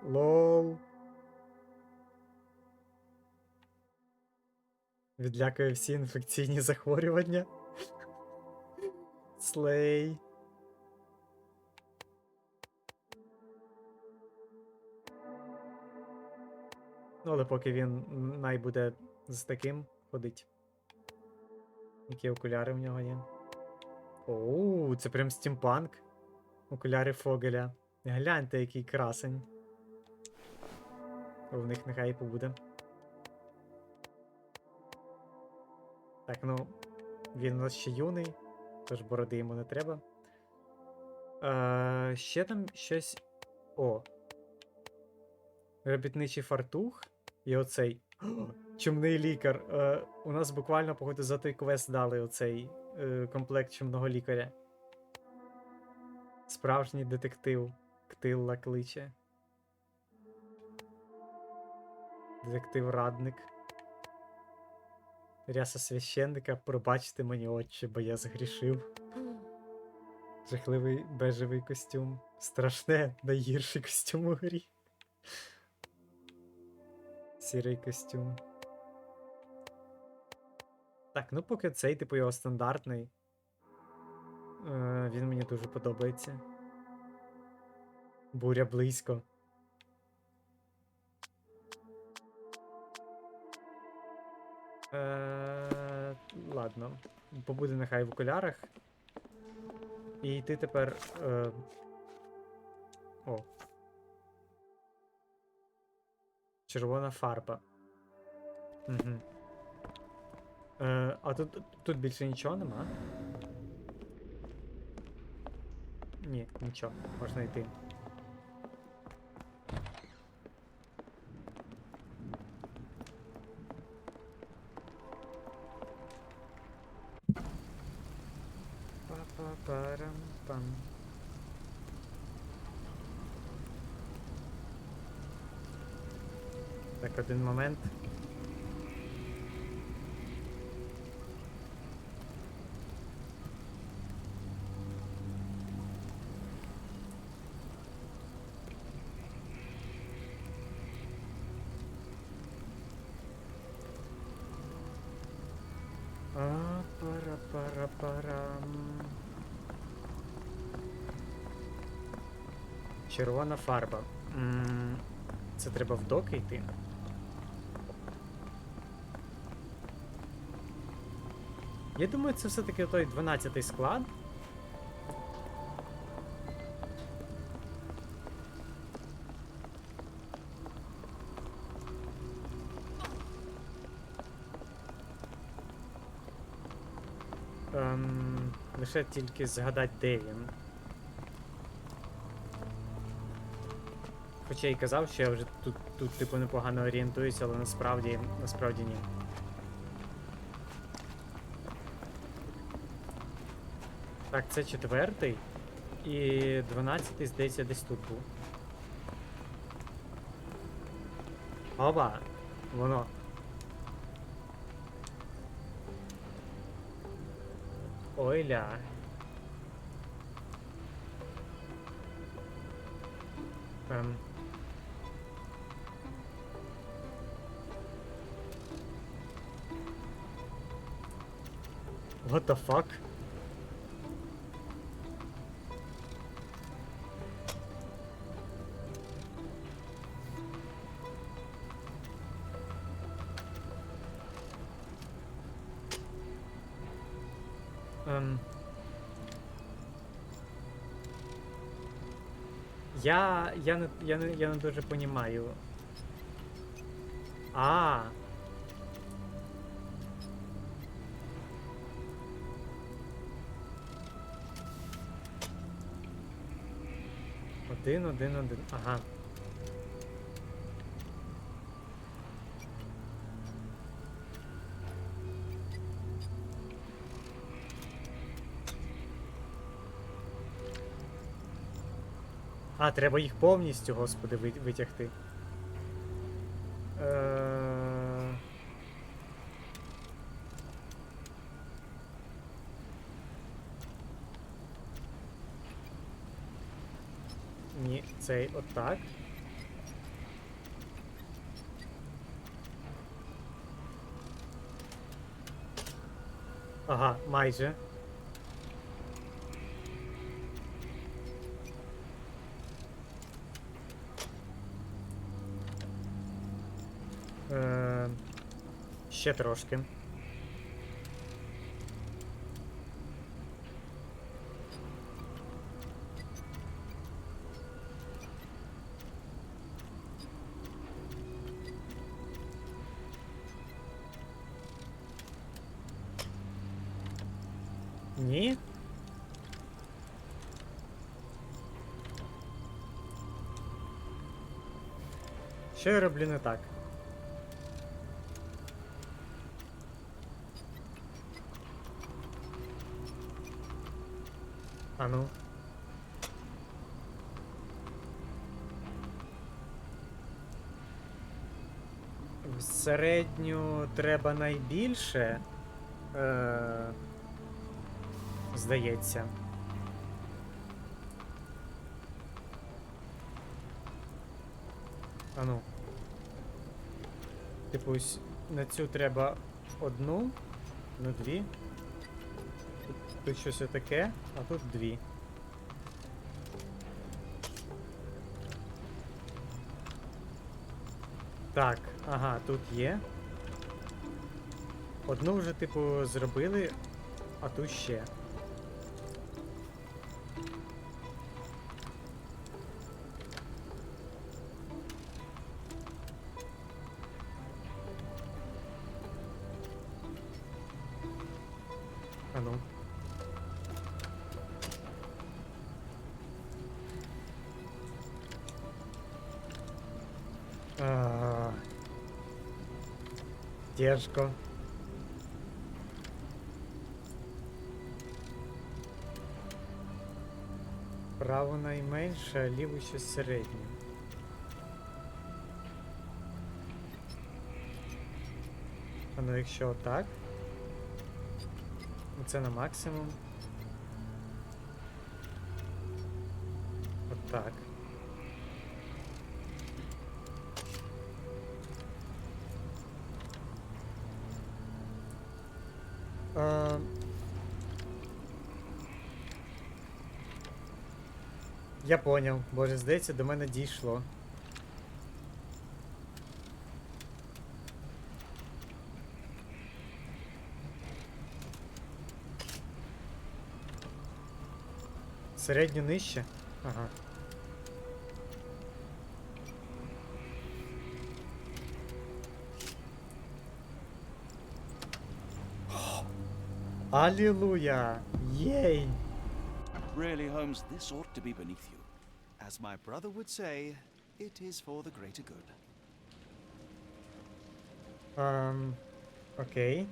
Лол. Відлякує всі інфекційні захворювання. Слей. Ну, але поки він най буде з таким ходить. Які окуляри в нього є. Оу, це прям стімпанк. Окуляри Фогеля. Гляньте, який красень. У них нехай і побуде. Так, ну, він у нас ще юний, тож бороди йому не треба. Ще там щось. О. Робітничий фартух. І оцей. О, чумний лікар. У нас буквально, походу, за той квест дали оцей комплект чумного лікаря. Справжній детектив. Ктилла кличе. Детектив-радник. Ряса священника, пробачте мені, отче, бо я згрішив. Жахливий бежевий костюм. Страшне, найгірший костюм у грі. Сірий костюм. Так, ну поки цей, типу, його стандартний. Він мені дуже подобається. Буря близько. Ладно. Побуде нехай в окулярах. І ти тепер. О. Червона фарба. Угу. А тут більше нічого нема? Ні, нічого. Можна йти. Па-па-парам-пам. Так, один момент. Пара-пара-парам. Червона фарба. Це треба в доки йти. Я думаю, це все-таки той 12-й склад. Лише тільки згадати, де він. Хоча й казав, що я вже тут типу непогано орієнтуюся, але насправді ні. Так, це 4-й. І 12-й, здається, десь тут був. Оба! Воно. Ой-ля. What the fuck? Я не дуже понімаю. Один. Ага. Треба їх повністю, господи, витягти. Ні, цей отак. Ага, майже. Ще трошки. Ні? Що я роблю не так? А ну. В середню треба найбільше. Здається. А ну. Типу, на цю треба одну, ну дві. Тут щось таке, а тут дві. Так, ага, тут є. Одну вже, типу, зробили, а тут ще. А ну. Тяжко. Право найменше, а ліво щось середнє. А ну якщо отак. Це на максимум. Отак. Я поняв. Боже, здається, до мене дійшло. Середньо нижче? Ага. Аллилуйя! Єй! Really, Holmes, this ought to be beneath you. As my brother would say, it is for the greater good. Окей.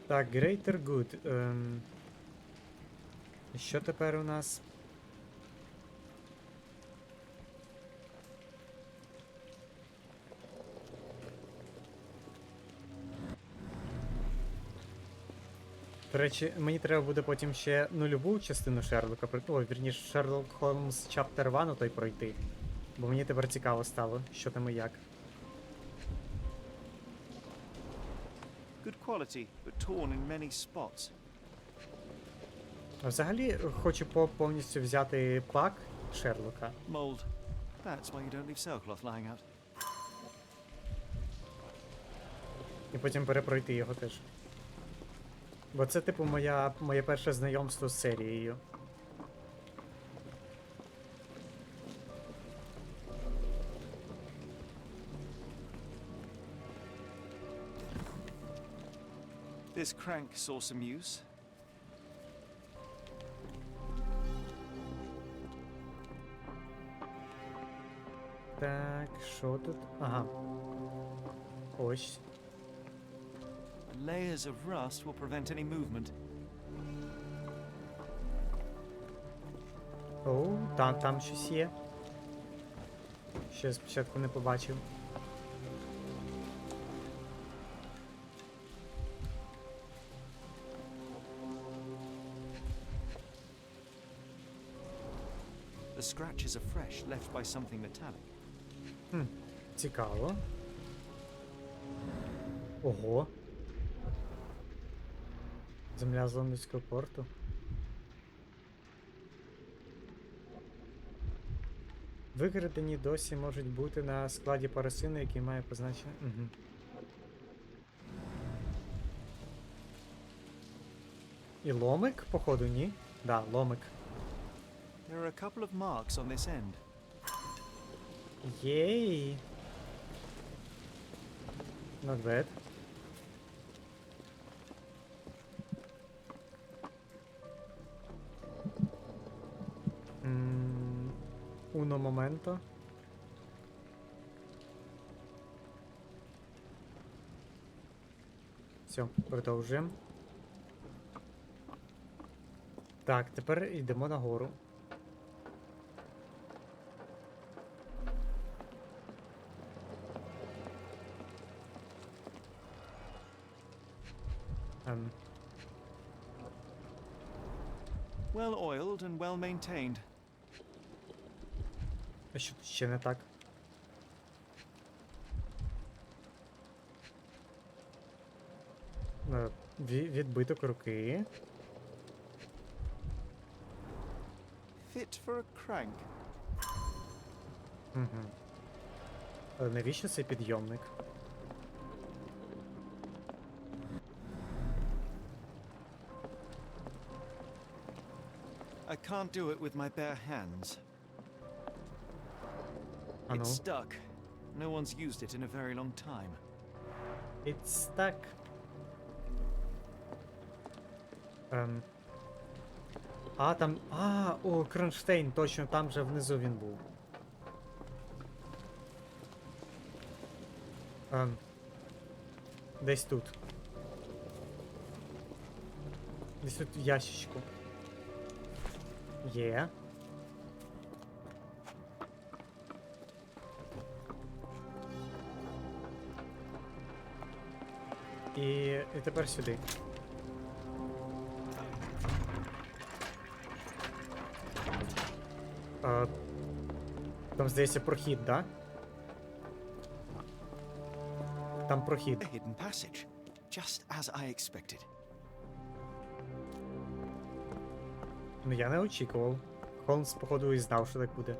Так, greater good. Що тепер у нас? До речі, мені треба буде потім ще нульову частину Шерлока, вірніше, Sherlock Holmes Chapter 1 той пройти. Бо мені тепер цікаво стало, що там і як. Good quality, but torn in many spots. А взагалі, хочу повністю взяти пак Шерлока. Mold. That's why you don't leave sailcloth lying out. І потім перепройти його теж. Бо це, типу, моє перше знайомство з серією. This crank saw some use. Так, що тут? Ага. Ось. Layers of rust will prevent any movement. Оу, там щось є. Що я спочатку не побачив. The scratches are fresh, left by something metallic. Цікаво. Ого. Земля з лондонського порту. Викрадені досі можуть бути на складі парусини, який має позначення. Угу. І ломик, походу, ні? Да, ломик. There are a couple of marks on this end. Єй! Not bad. Uno momento. Все, продовжуємо. Так, тепер йдемо нагору. Well oiled and well maintained. А що тут ще не так? Відбиток руки. Fit for a crank. Угу. Але навіщо цей підйомник? I can't do it with my bare hands. Ану. It's stuck. No one's used it in a very long time. It's stuck. Там... о, кронштейн, точно, там же внизу він був. Десь тут. Десь тут в ящичку. Є. І тепер сюди. Там, здається, прохід, да? Там прохід. A hidden passage, just as I expected. Ну, я не очікував. Холмс, походу, і знав, що так буде.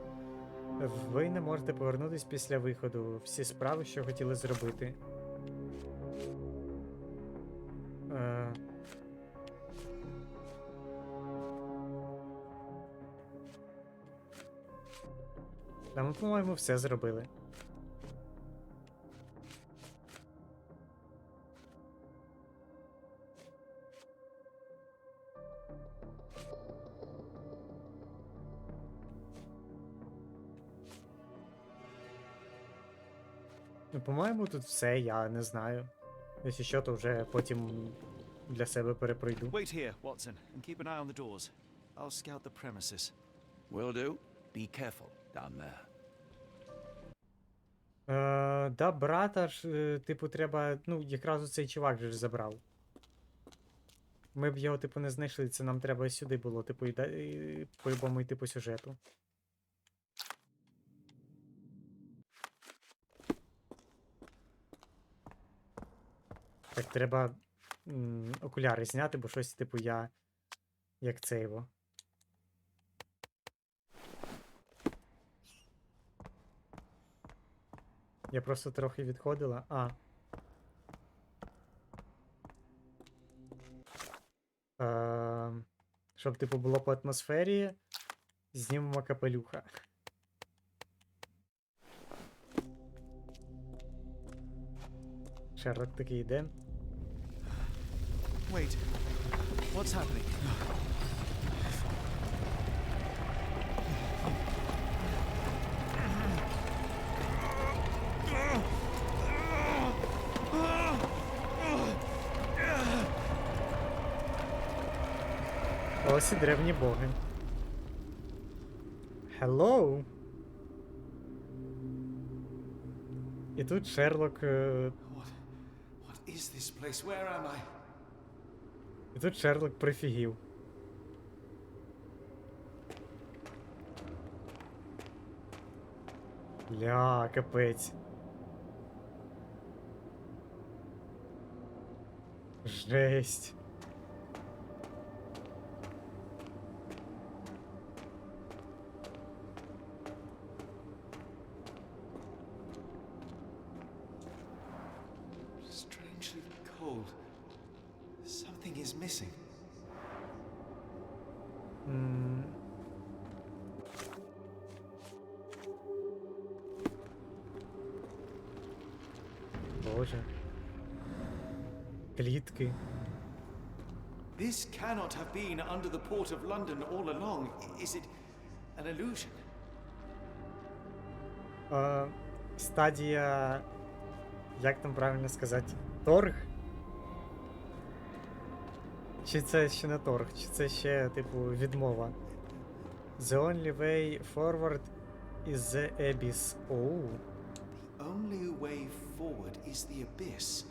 Ви не можете повернутись після виходу. Всі справи, що хотіли зробити. Та ми, по-моєму, все зробили. Ну, по-моєму, тут все, я не знаю. Якщо що, то вже потім для себе перепройду. Wait here, Watson, and keep an eye on the doors. I'll scout the premises. Will do. Be careful down there. Да, брата ж, типу, треба, ну, якраз оцей чувак же ж забрав. Ми б його, типу, не знайшли, це нам треба сюди було, типу, і по-любому йти по сюжету. Так, треба окуляри зняти, бо щось, типу, я... Як це його. Я просто трохи відходила. Щоб, типу, було по атмосфері, знімемо капелюха. Шерлок такий йде. Wait, what's happening? Ось і древні боги. Hello! І тут Шерлок... What is this place? Where am I? І тут Шерлок прифігів. Ля, капець. Жесть. Strangely cold. Something is missing. Боже. Клітки. This cannot have been under the port of London all along. Is it an illusion? Стадія... Як там правильно сказати? Торг? Чи це ще не торг? Чи це ще, типу, відмова? The only way forward is the abyss. Оу. The only way forward is the abyss.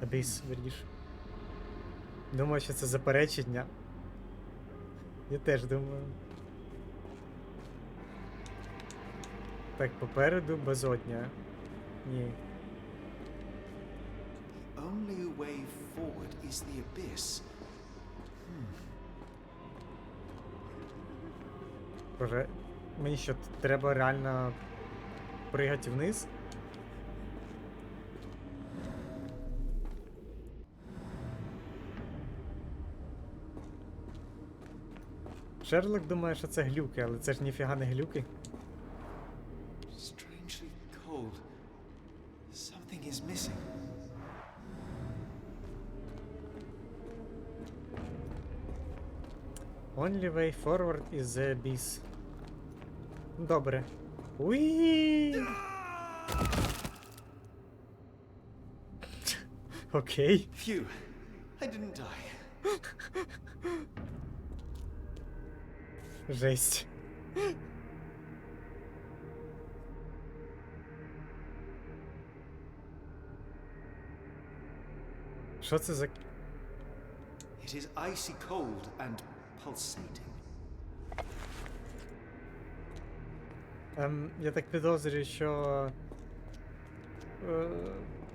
Abyss, вірніше. Думаю, що це заперечення. Я теж думаю. Так, попереду безодня. Ні. The only way forward is the abyss. Боже, мені що, треба реально пригати вниз? Шерлок думає, що це глюки, але це ж ніфіга не глюки. Strangely cold. Something is missing. Only way forward is the abyss. Добре. Уі! Окей. Phew. I didn't die. Жесть. Що це за... It is icy cold and pulsating. Я так підозрюю, що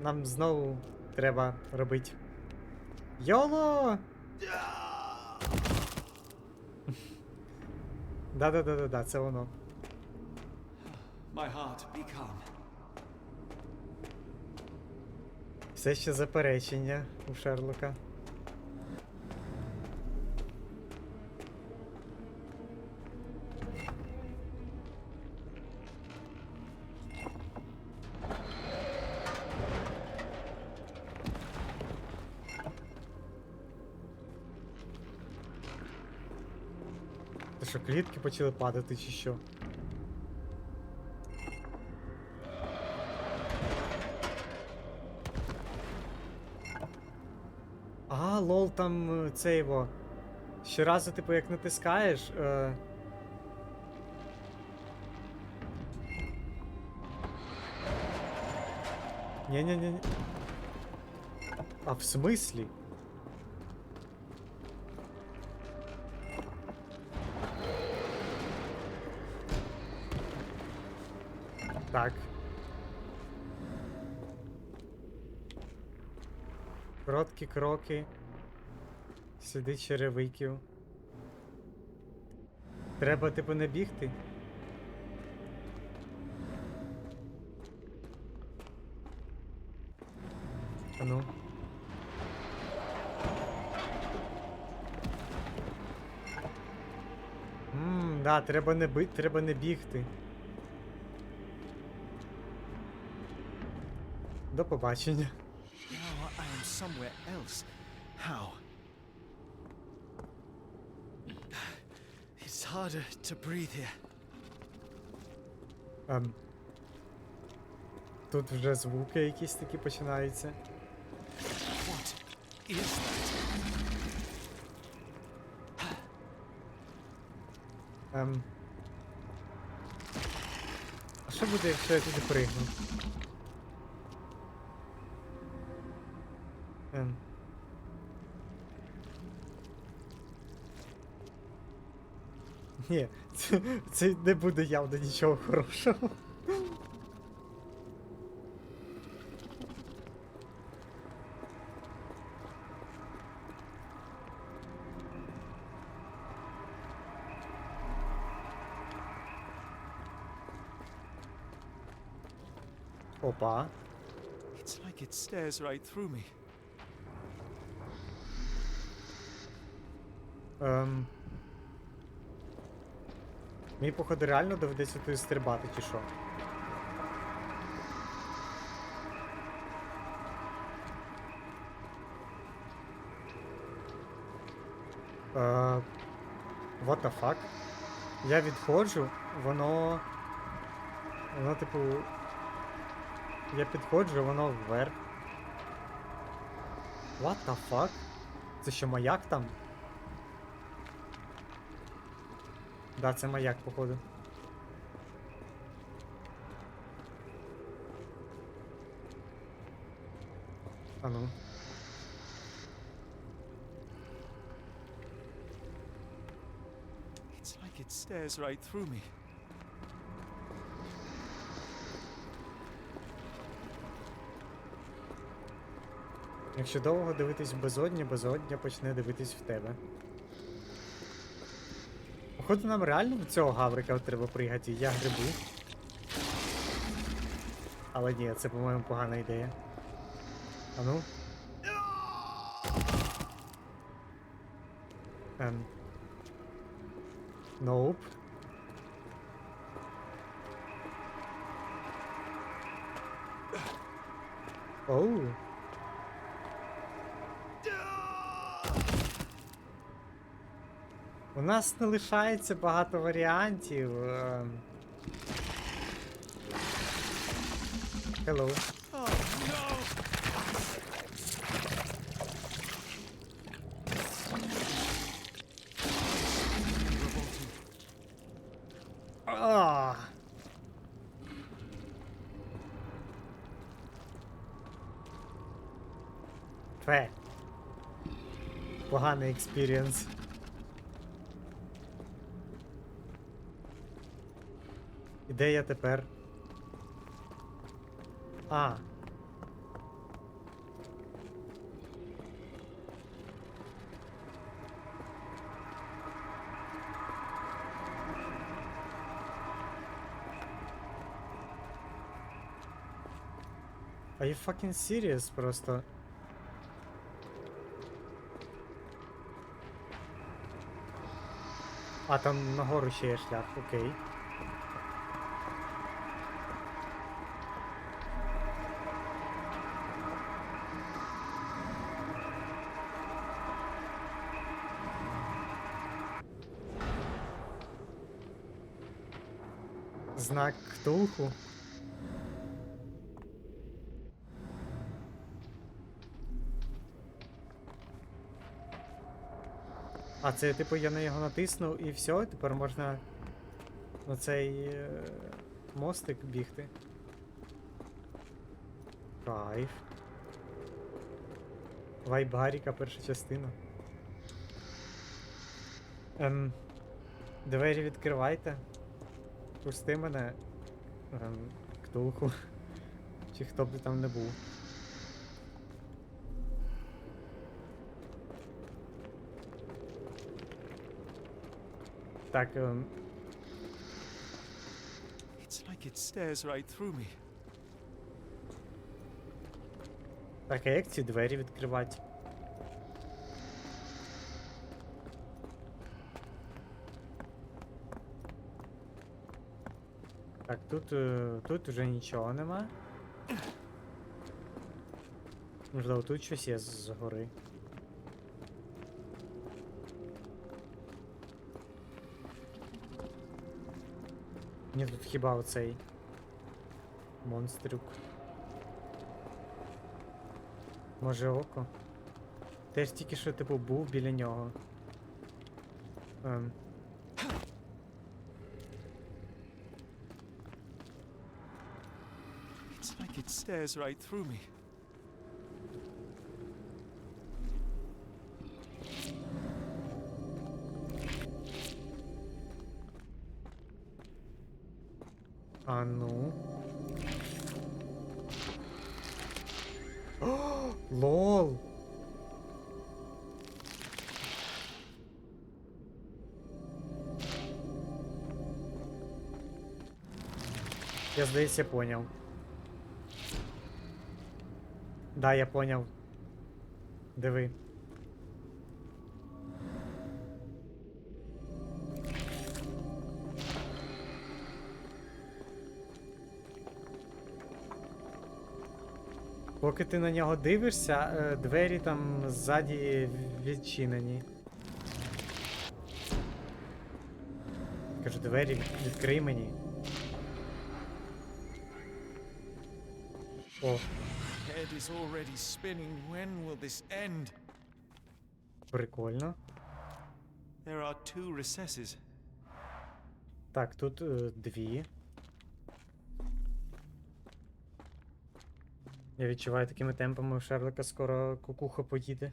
нам знову треба робити. Йоло! Да, це воно. My heart, be calm. Все ще заперечення у Шерлока. Та що, клітки почали падати чи що? А, лол, там це його. Щоразу, типу, як натискаєш. Ні-ні-ні. А в смислі? Так. Короткі кроки. Сюди черевиків. Треба, типу, не бігти. А ну. Да, треба не бігти. До побачення. Now I am somewhere else. How? It's harder to breathe here. Тут вже звуки якісь такі починаються. What is that? А що буде, якщо я туди пригну? Ні, це не буде явно нічого хорошого. Опа. It's like it stares right through me. Мені, походу, реально доведеться туди стрибати, чи що? What the fuck? Я відходжу, воно, типу... Я підходжу, воно вверх. What the fuck? Це що, маяк там? Да, це маяк, походу. А ну. It's like it stares right through me. Якщо довго дивитись в безодні, безодня почне дивитись в тебе. Походу, нам реально до цього гаврика треба пригати, я грибу. Але ні, це, по-моєму, погана ідея. А ну. Nope. Оу. У нас не лишається багато варіантів. Hello. Фе. Поганий експірієнс. І де я тепер? А. Are you fucking serious просто? А, там нагору ще є шлях, окей. Знак Ктулху. А це типу я на його натиснув і все, тепер можна на цей мостик бігти. Кайф. Вайб Гаріка, перша частина. Двері відкривайте. Пусти мене. Ктулху. Чи хто б там не був. Так, It's like it stares right through me. Так, а як ці двері відкривати? Так, тут вже нічого нема. Можливо, тут щось є згори. Ні, тут хіба оцей монстрюк. Може око? Теж тільки що типу був біля нього. like it stares right through me. А ну. О, лол! Я, здається, поняв. Да, я поняв. Диви. Поки ти на нього дивишся, двері там ззаді відчинені. Кажу, двері відкрий мені. О. Head is already spinning. When will this end? Прикольно. There are two recesses. Так, тут дві. Я відчуваю, такими темпами у Шерлока скоро кукуха поїде.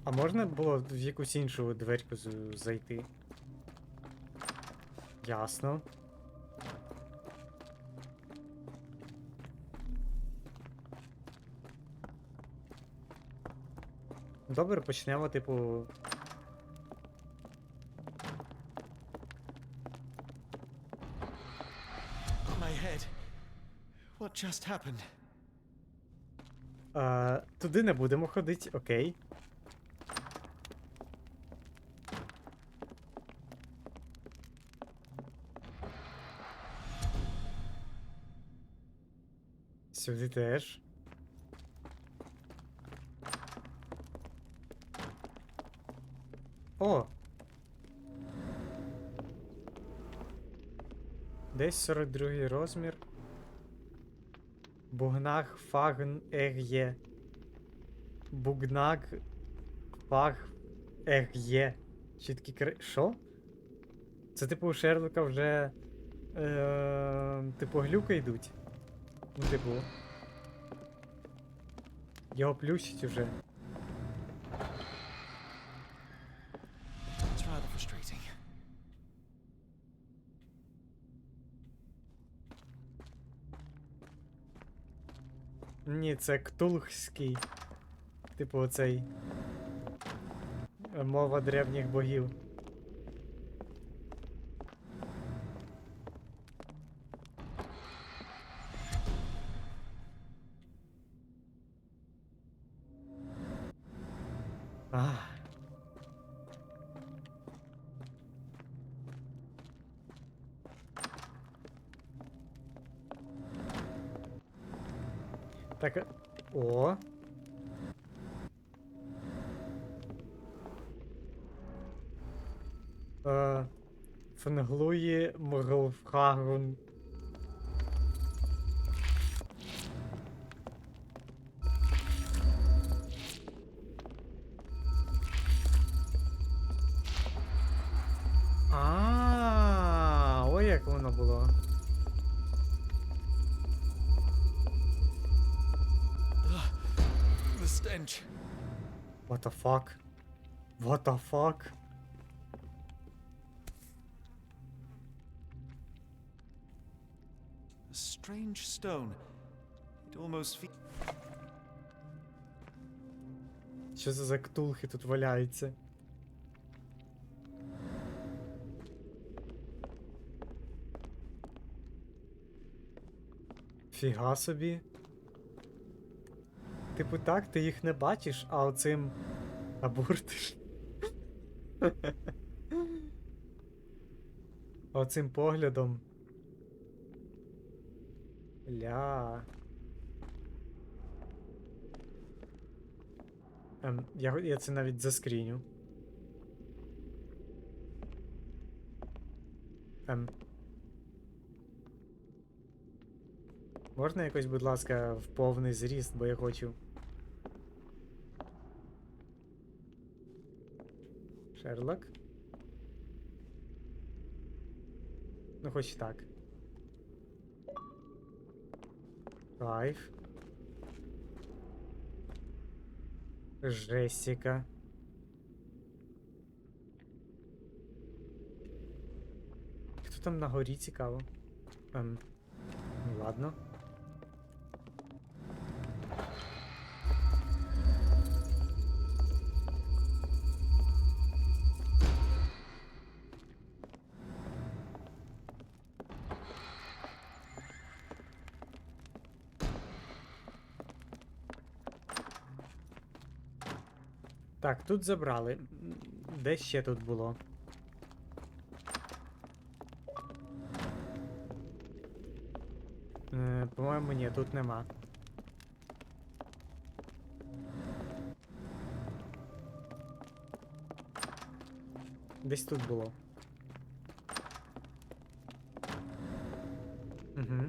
А можна було в якусь іншу дверку зайти? Ясно. Добре, почнемо, типу... My head. What just happened? Туди не будемо ходити, окей. Сюди теж. О! Десь 42-й розмір. Бугнаг фагн є. Бугнаг фаг є. Чіткі Що? Це типу у Шерлока вже типу глюки йдуть. Ну, типу. Його плющить уже. It's rather frustrating. Ні, це ктулхський. Типу оцей. Мова древніх богів. Ах. Так, о. Фенглуї Мглфхагун. Ой, як воно було. The stench. What the fuck? What the fuck? A strange stone. It almost feels. Що це за ктулхи тут валяються? Фіга собі. Типу так, ти їх не бачиш, а оцим абортиш. Оцим поглядом. Ля. Я це навіть заскріню. Можна якось, будь ласка, в повний зріст, бо я хочу Шерлок. Ну, хоч так. Кайф. Жесіка. Хто там на горі, цікаво? Ну ладно. Так, тут забрали. Де ще тут було? По-моєму, ні, тут нема. Десь тут було. Угу.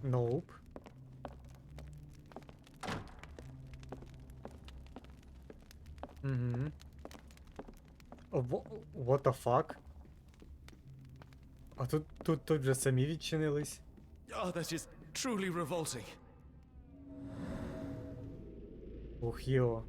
Nope. Угу. What the fuck? А тут вже самі відчинились. Oh, that's just truly revolting. Ух, йо.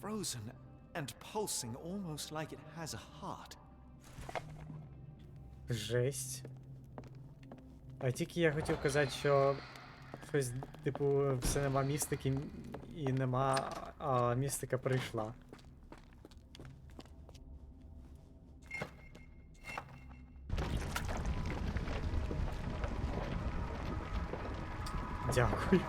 Frozen and pulsing almost like it has a heart. Жесть. А тільки я хотів казати, що щось, типу, все нема містики і нема, а містика прийшла. Дякую.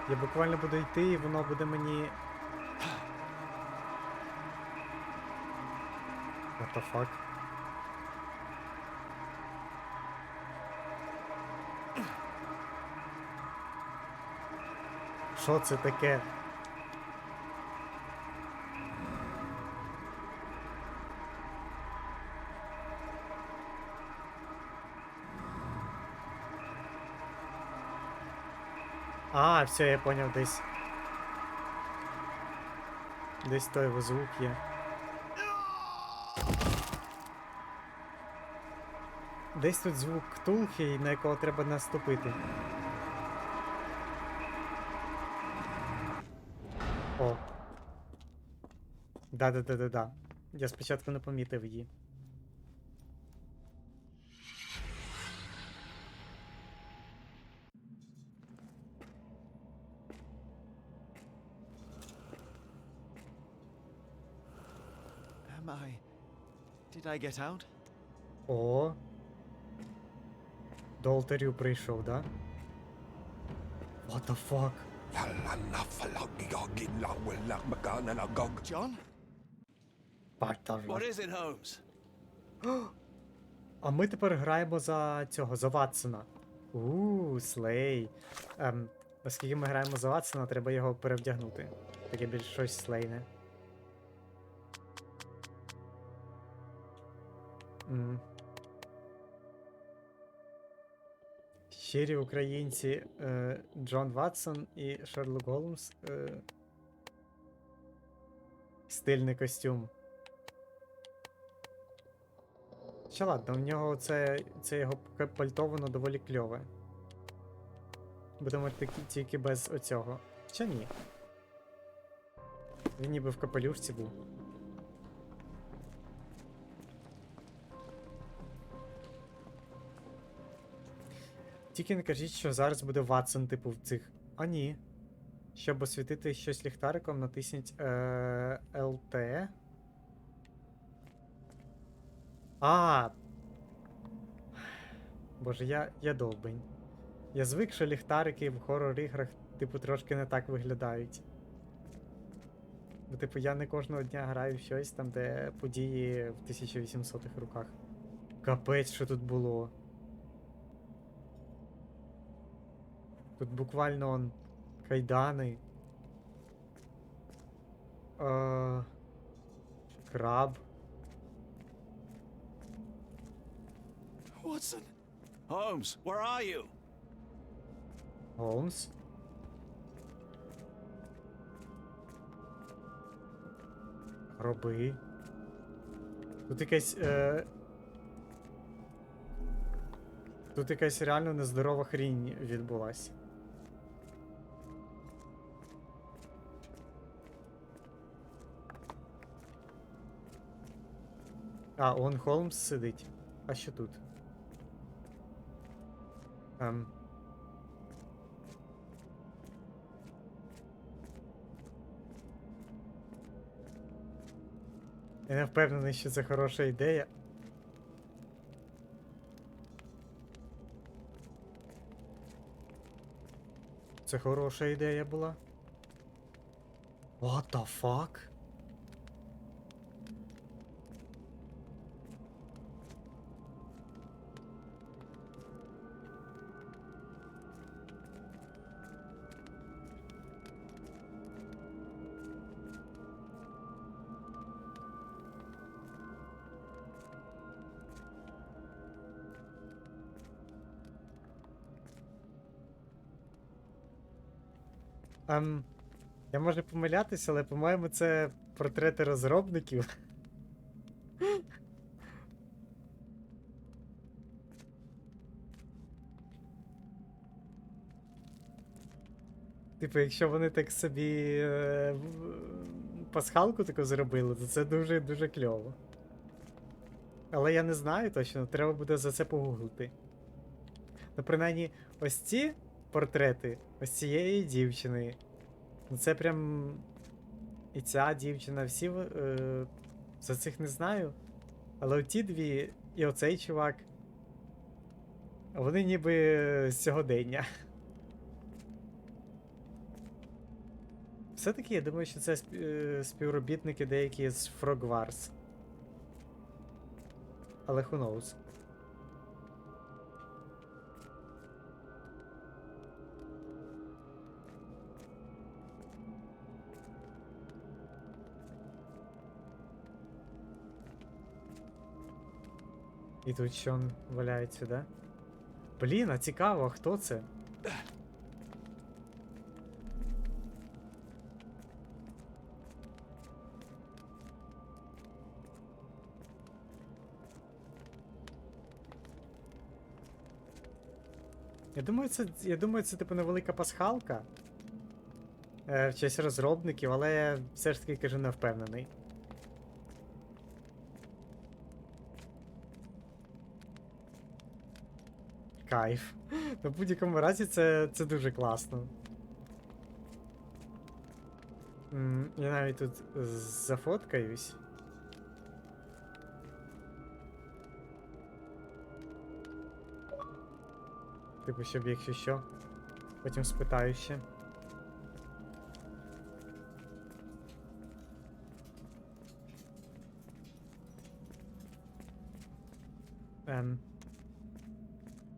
Я буквально буду йти, і воно буде мені... What the fuck? Що це таке? А, все, я поняв, десь. Десь той його звук є. Десь тут звук ктулхи, на якого треба наступити. О. Да. Я спочатку не помітив її. Did I get out? О. До алтарю прийшов, да? What the fuck? John? What is it, Holmes? А ми тепер граємо за цього, за Ватсона. Слей. Оскільки ми граємо за Ватсона, треба його перевдягнути. Таке більш щось слейне. Щирі українці Джон Ватсон і Шерлок Голмс. Стильний костюм. Чи ладно, в нього це його пальто, воно доволі кльове. Будемо тільки без оцього. Чи ні? Він ніби в капелюшці був. Тільки не кажіть, що зараз буде Ватсон, типу, в цих... А ні. Щоб освітити щось ліхтариком, натисніть ЛТ. Боже, я довбень. Я звик, що ліхтарики в хоррор-іграх, типу, трошки не так виглядають. Бо, типу, я не кожного дня граю в щось там, де події в 1800-х роках. Капець, що тут було. Тут буквально он кайдани. Краб. Watson! Holmes, where are you? Холмс? Гроби. Тут якась... Тут якась реально нездорова хрінь відбулась. Он Холмс сидить. А що тут? Я не впевнений, що це хороша ідея. Це хороша ідея була. What the fuck? Я можу помилятися, але, по-моєму, це портрети розробників. Типу, якщо вони так собі пасхалку таку зробили, то це дуже-дуже кльово. Але я не знаю точно, треба буде за це погуглити. Ну, принаймні, ось ці портрети ось цієї дівчини. Ну це прям... І ця дівчина, всі... За цих не знаю. Але оті дві і оцей чувак. Вони ніби з сьогодення. Все-таки я думаю, що це співробітники деякі з Frogwares. Але who knows. І тут що он валяється, да? Блін, а цікаво, хто це? Я думаю, це типу невелика пасхалка в честь розробників, але я все ж таки кажу, не впевнений. Кайф. На будь-якому разі це дуже класно. Я навіть тут зафоткаюсь. Типу, щоб якщо що, потім спитаю ще.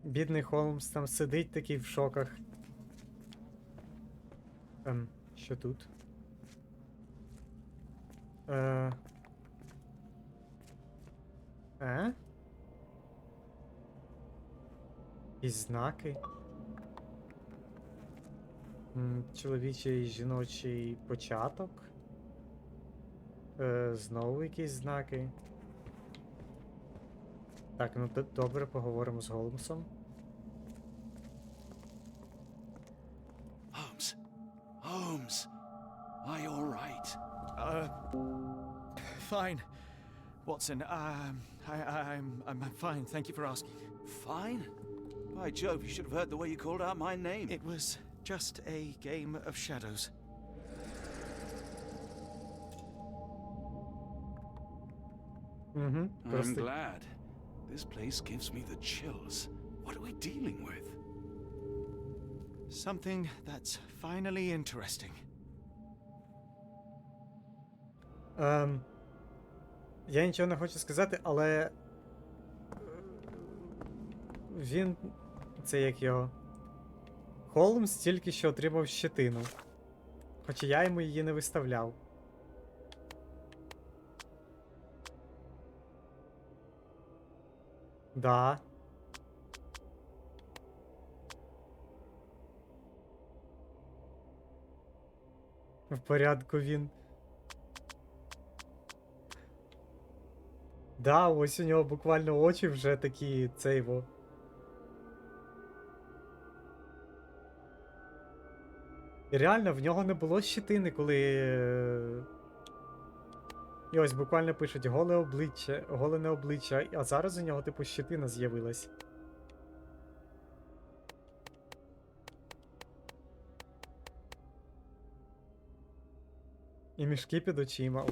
Бідний Холмс там сидить такий в шоках. Що тут? Якісь знаки. Чоловічий і жіночий початок. Знову якісь знаки. Так, ну добре, поговоримо з Холмсом. Holmes, are you all right? Fine. Watson, I'm fine, thank you for asking. Fine? By Jove, you should have heard the way you called out my name. It was Just a game of shadows. Угу, I'm glad. This place gives me the chills. What are we dealing with? Something that's finally interesting. Я нічого не хочу сказати, але він, це як його, Холмс тільки що отримав щетину. Хоча я йому її не виставляв. Да. В порядку він. Да, ось у нього буквально очі вже такі, це його. І реально, в нього не було щитини, коли. І ось буквально пишуть голе обличчя, голене обличчя, а зараз у нього, типу, щитина з'явилась. І мішки під очима.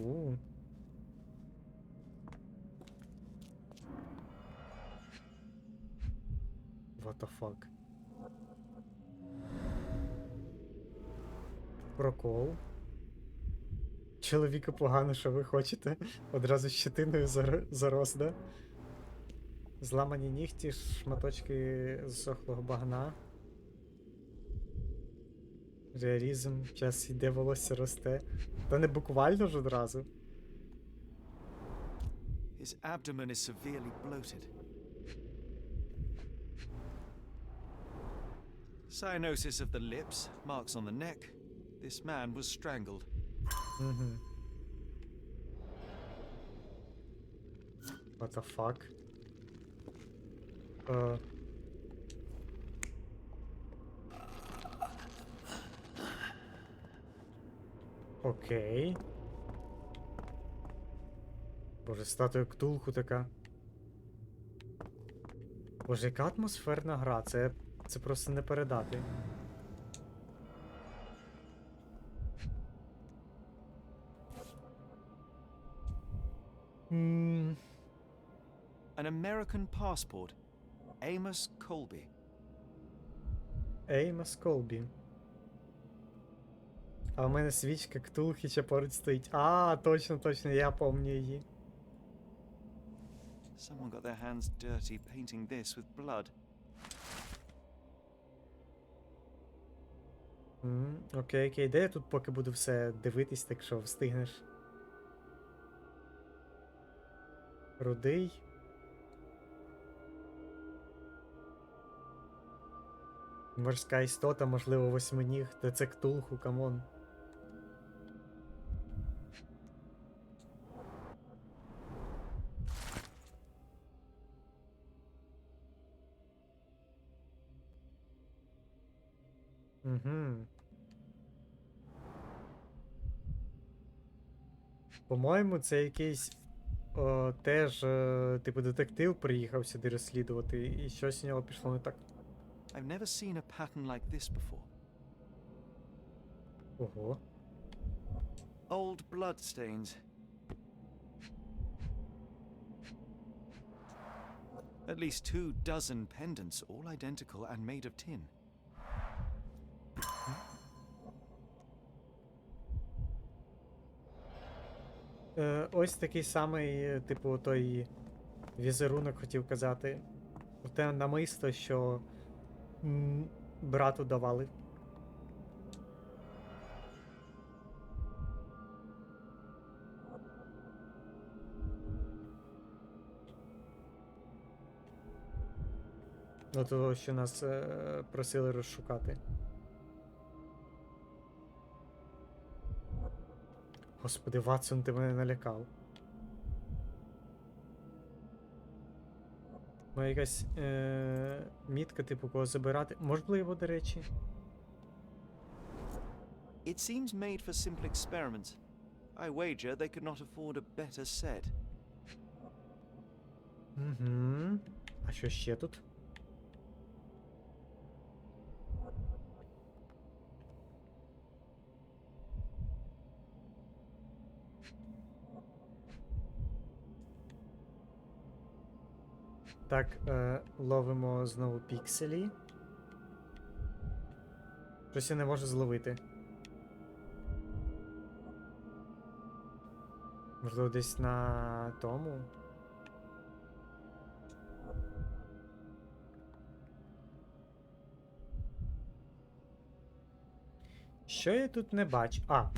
What the fuck? Прокол. Чоловіка погано, що ви хочете. Одразу щитиною зарос, да? Зламані нігті, шматочки зсохлого багна. Реалізм, час йде, волосся росте. Та не буквально ж одразу. His abdomen is severely bloated. Cyanosis of the lips, marks on the neck. This man was strangled. What the fuck? Окей. Боже, статуя Ктулху така. Боже, яка атмосферна гра, це просто не передати. An American passport. Amos Colby. Еймос Колбі. А у мене свічка Ктулхіча поруч стоїть. А, точно, я пам'ятаю її. Someone got their hands dirty painting this with blood. Окей. Де я тут поки буду все дивитись, так що встигнеш? Рудий. Морська істота, можливо, восьминіг. Та це Ктулху, камон. По-моєму, це якийсь теж, типу, детектив приїхав сюди розслідувати, і щось у нього пішло не так. I've never seen a pattern like this before. Ого. Old blood stains. At least 24 pendants, all identical and made of tin. Ось такий самий, типу, той візерунок хотів казати. Те намисто, що брату давали. До того, що нас просили розшукати. Господи, Ватсон, ти мене налякав. Моя якась мітка, типу, кого забирати. Можливо, до речі. It seems made for simple experiments. I wager they could not afford a better set. А що ще тут? Так, ловимо знову пікселі. Щось я не можу зловити. Можливо, десь на тому. Що я тут не бачу? А.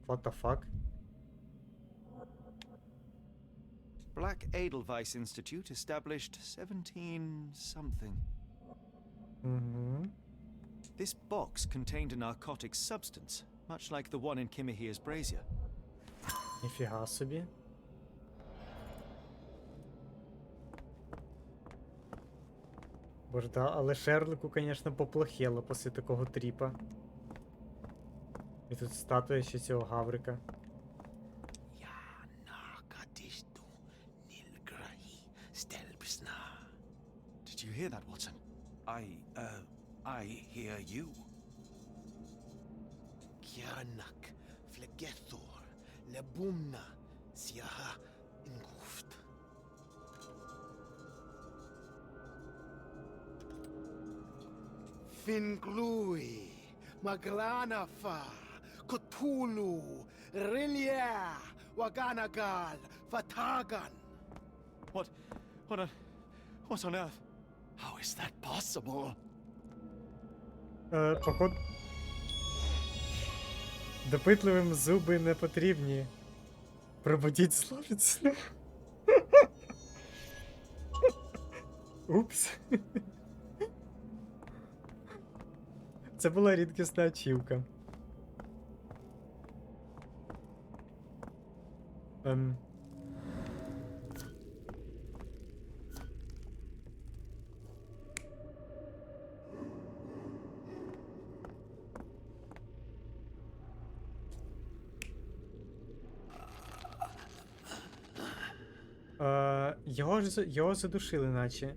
What the fuck? Black Edelweiss Institute, established 17-something. This box contained a narcotic substance, much like the one in Kimihira's brazier. Ніфіга собі. Боже, да, але Шерлоку, звісно, поплохело після такого тріпа. І тут статуя ще цього гаврика. Did you hear that, Watson? I hear you. Kianak, Flegethor, Lebumna, Siaha, Inguft. Finglui, Maglanafa, Cthulhu, Rilia, Waganagal, Fatagan. What on earth? How is that possible? Поход... Допитливим зуби не потрібні. Пробудіть зло від сну. Упс. Це була рідкісна ачівка. Його задушили, наче.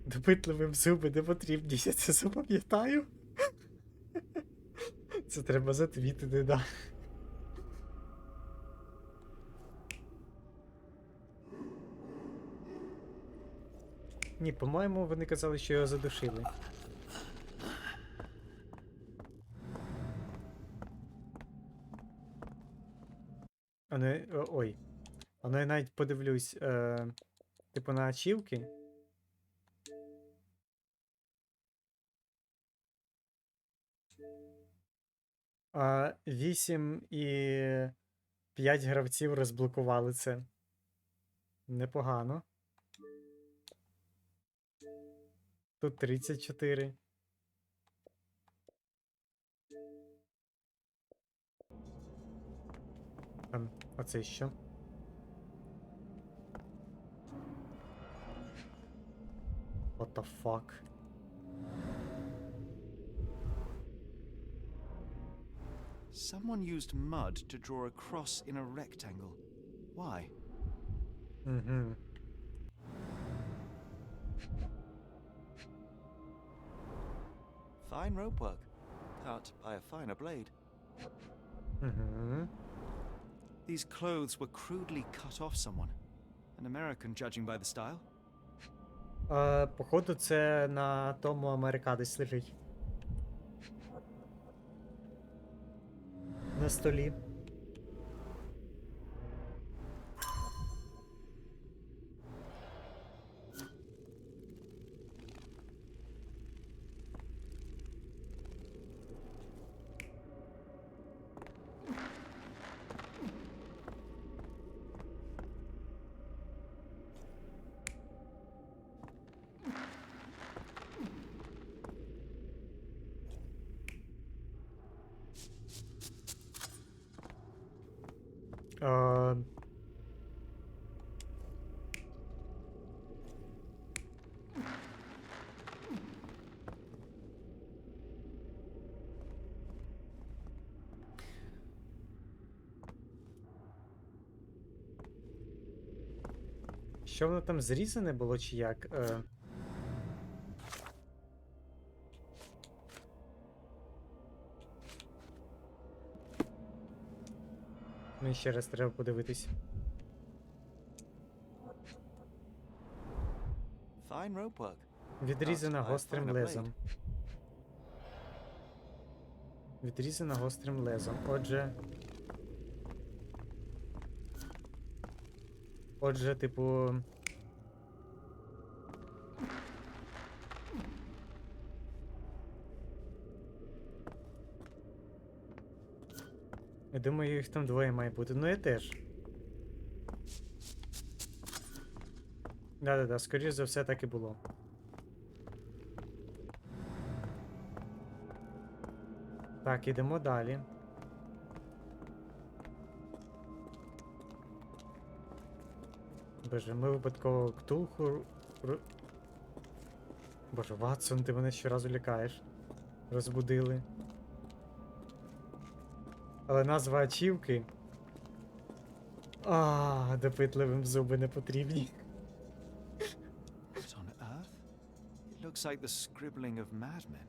Допитливим зуби не потрібні, я це запам'ятаю. Це треба затвітити, да. Ні, по-моєму, вони казали, що його задушили. Ой. Я навіть подивлюсь, типу, на ачівки. А 8 і 5 гравців розблокували це. Непогано. Тут 34. А це що? What the fuck? Someone used mud to draw a cross in a rectangle. Why? Fine rope work, cut by a finer blade. These clothes were crudely cut off someone. An American, judging by the style. Походу, це на тому Америка десь лежить. На столі. Що воно там зрізане було, чи як? Мені ще раз треба подивитись. Fine rope work. Відрізана But I гострим find a лезом. blade. Відрізана гострим лезом. Отже, типу. Я думаю, їх там двоє має бути. Ну, я теж. Да-да-да, скоріш за все так і було. Так, ідемо далі. Боже, ми випадково ктулху... Боже, Ватсон, ти мене щоразу лякаєш. Розбудили. Але назва ачівки... Допитливим зуби не потрібні. What on earth? It looks like the scribbling of madmen.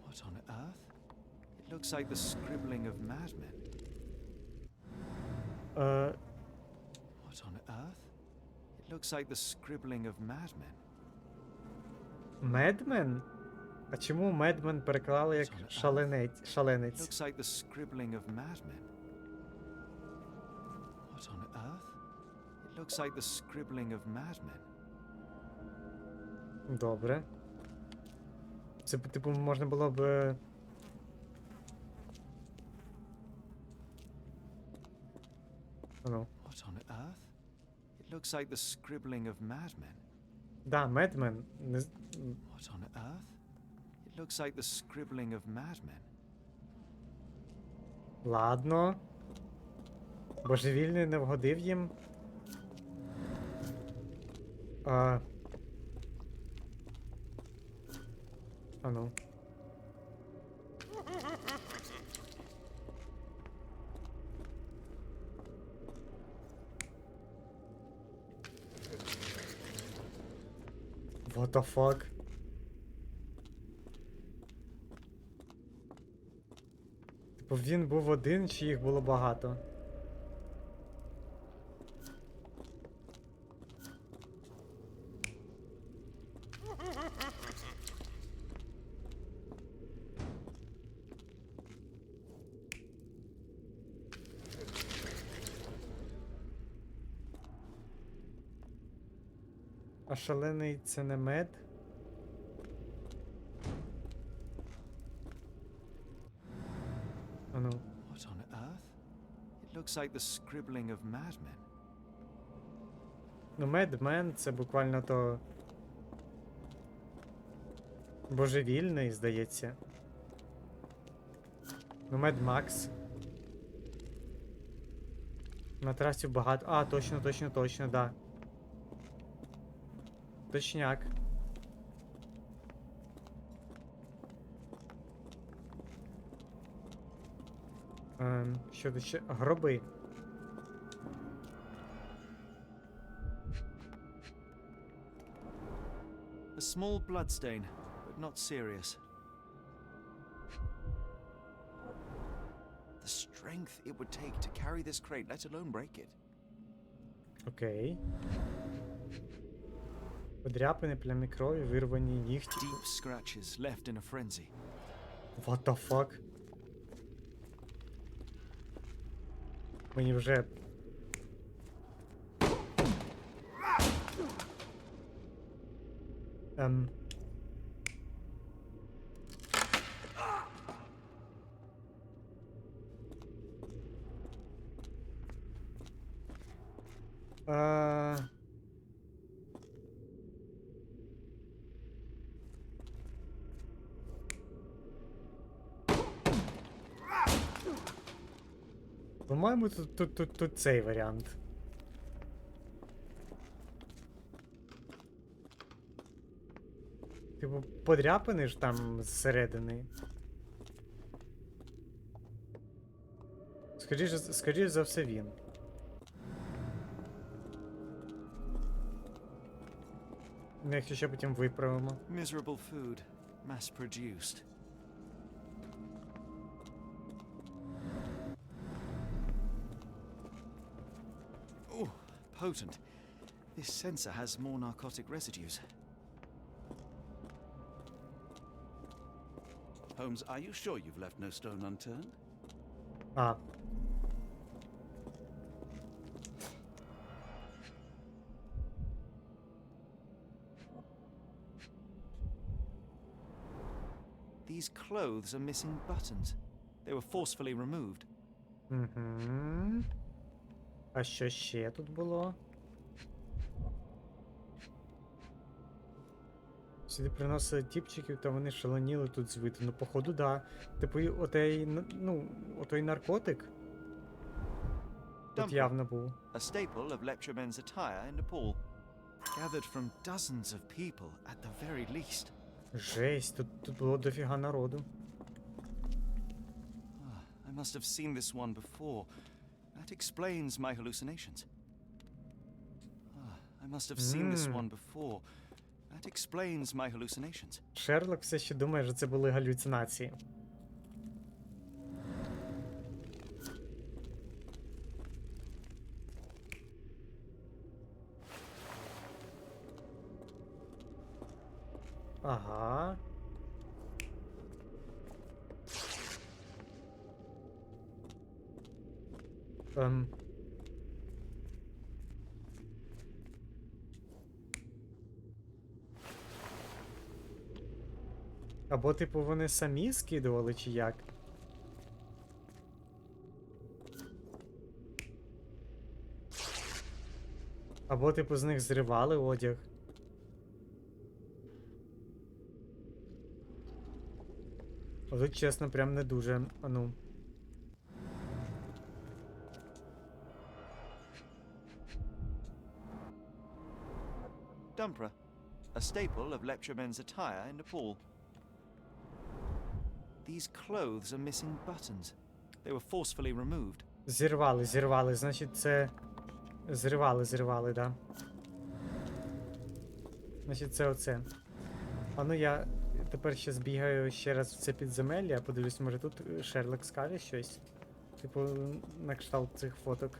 What on earth? It looks like the scribbling of madmen. What on earth? It looks like the scribbling of madmen. Медмен? А чому медмен переклали як шаленець? It Шаленець? looks like the scribbling of madmen. What on earth? It looks like the scribbling of madmen. Добре. Це, типу, можна було б... Ну. What on earth? It looks like the scribbling of madmen. Да, медмен. Не... What on earth? It looks like the scribbling of madmen. Ладно. Божевільний не вгодив їм. Ну. What the fuck? Типу він був один, чи їх було багато? А шалений це не мед? Ну. What on earth? It looks like the scribbling of madmen. Ну, медмен це буквально то... Божевільний, здається. Ну, Мед Макс. Матрасів багато. Точно, да. Точняк. Що тут ще? Гроби. A small bloodstain, but not serious. The strength it would take to carry this crate, let alone break it. Окей. Подряпини, плями крові, вирвані нігті. Deep scratches left in a frenzy. What the fuck? Мені вже... По-моєму, тут цей варіант. Типу, подряпини ж там зсередини. Скоріше за все він. Ну, якщо ще потім виправимо. Miserable food, mass-produced. potent. This sensor has more narcotic residues. Holmes, are you sure you've left no stone unturned? А. These clothes are missing buttons. They were forcefully removed. Угу. А що ще тут було? Сюди приносили тіпчиків, та вони шаленіли тут звити. Ну, походу, да. Типу, отой наркотик тут явно був. A staple of lecturemen's attire in Nepal. Gathered from dozens of people at the very least. Жесть, тут було дофіга народу. I must have seen this one before. That explains my hallucinations. I must have seen this one before. That explains my hallucinations. Шерлок все ще думає, що це були галюцинації. Ага. Або, типу, вони самі скидували, чи як? Або, типу, з них зривали одяг. Тут, чесно, прям не дуже, ну. Dumpra, a staple of lecturemen's attire in Nepal. These clothes are missing buttons. They were forcefully removed. Зірвали, значить це... Зривали, да. Значить це оце. А ну я тепер ще збігаю ще раз в це підземелля, подивлюсь, може тут Шерлок скаже щось. Типу, на кшталт цих фоток.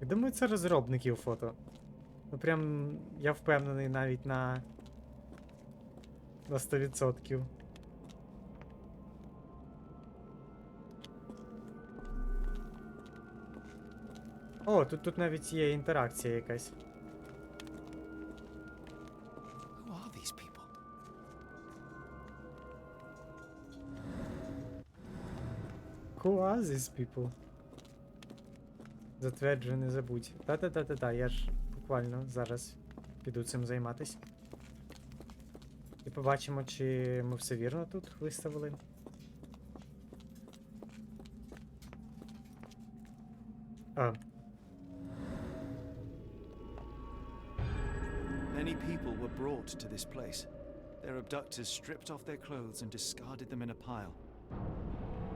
Я думаю, це розробників фото. Ну прям, я впевнений навіть на 100%. О, тут навіть є інтеракція якась. Who are these people? Who are these people? Затверджую, не забудь. Та-та-та-та-та, я ж буквально зараз піду цим займатись. І побачимо, чи ми все вірно тут виставили. Many people were brought to this place. Their abductors stripped off their clothes and discarded them in a pile.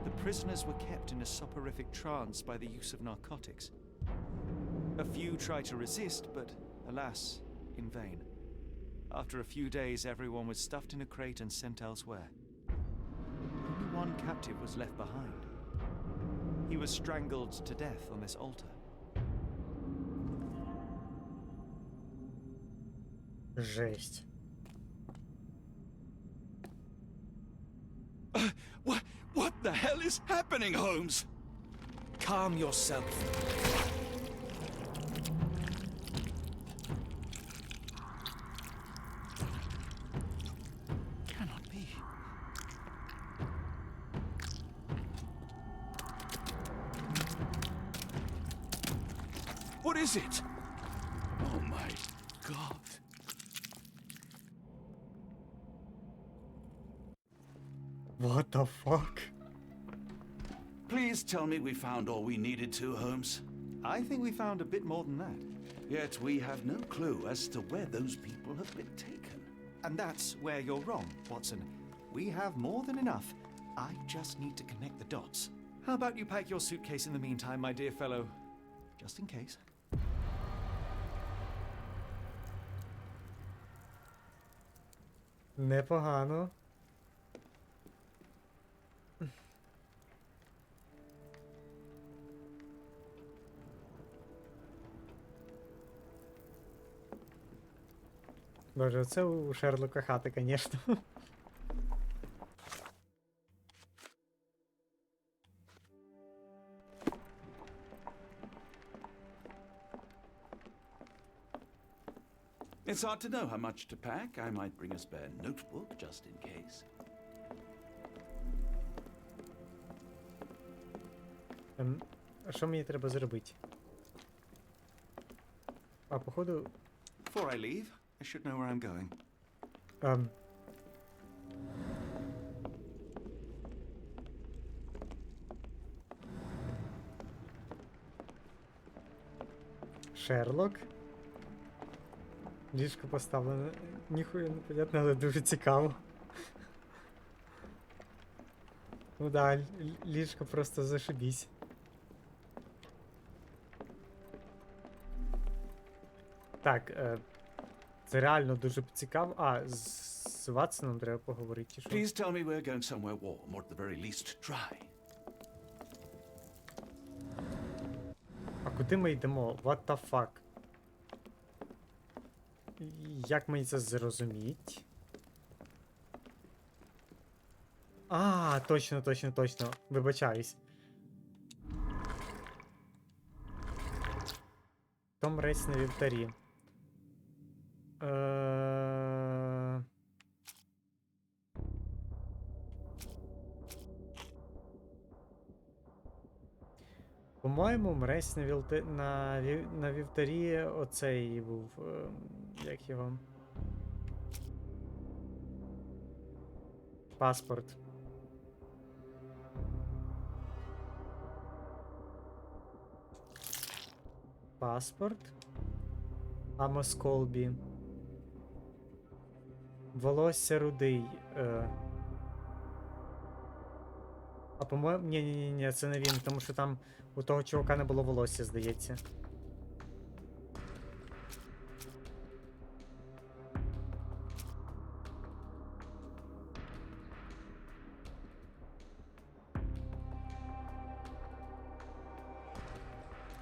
The prisoners were kept in a soporific trance by the use of narcotics. A few tried to resist, but alas, in vain. After a few days, everyone was stuffed in a crate and sent elsewhere. Only one captive was left behind. He was strangled to death on this altar. Жесть. What the hell is happening, Holmes? Calm yourself. Cannot be. What is it? Oh my God. What the fuck? Please tell me we found all we needed to, Holmes. I think we found a bit more than that. Yet we have no clue as to where those people have been taken. And that's where you're wrong, Watson. We have more than enough. I just need to connect the dots. How about you pack your suitcase in the meantime, my dear fellow? Just in case. Непогано. Боже, оце у Шерлока хата, звісно. It's hard to know how much to pack. I might bring a spare notebook just in case. А що мені треба зробити? А, походу... Before I leave, I should know where I'm going. Шерлок? Ліжко поставлене. Ніхуя не понятно, але дуже цікаво. Ну да, ліжко просто зашибісь. Так, це реально дуже цікаво. А, з Ватсоном треба поговорити, чи що? Please tell me we're going somewhere warm, or at the very least dry. А куди ми йдемо? What the fuck? Як мені це зрозуміти? А, точно. Вибачаюсь. Том рейс на вівтарі. По-моєму, мресь на вівтарі оцей був. Як його? Паспорт. Паспорт. Амос Колбі. Волосся рудий. А по-моєму... Ні, це не він, тому що там у того чувака не було волосся, здається.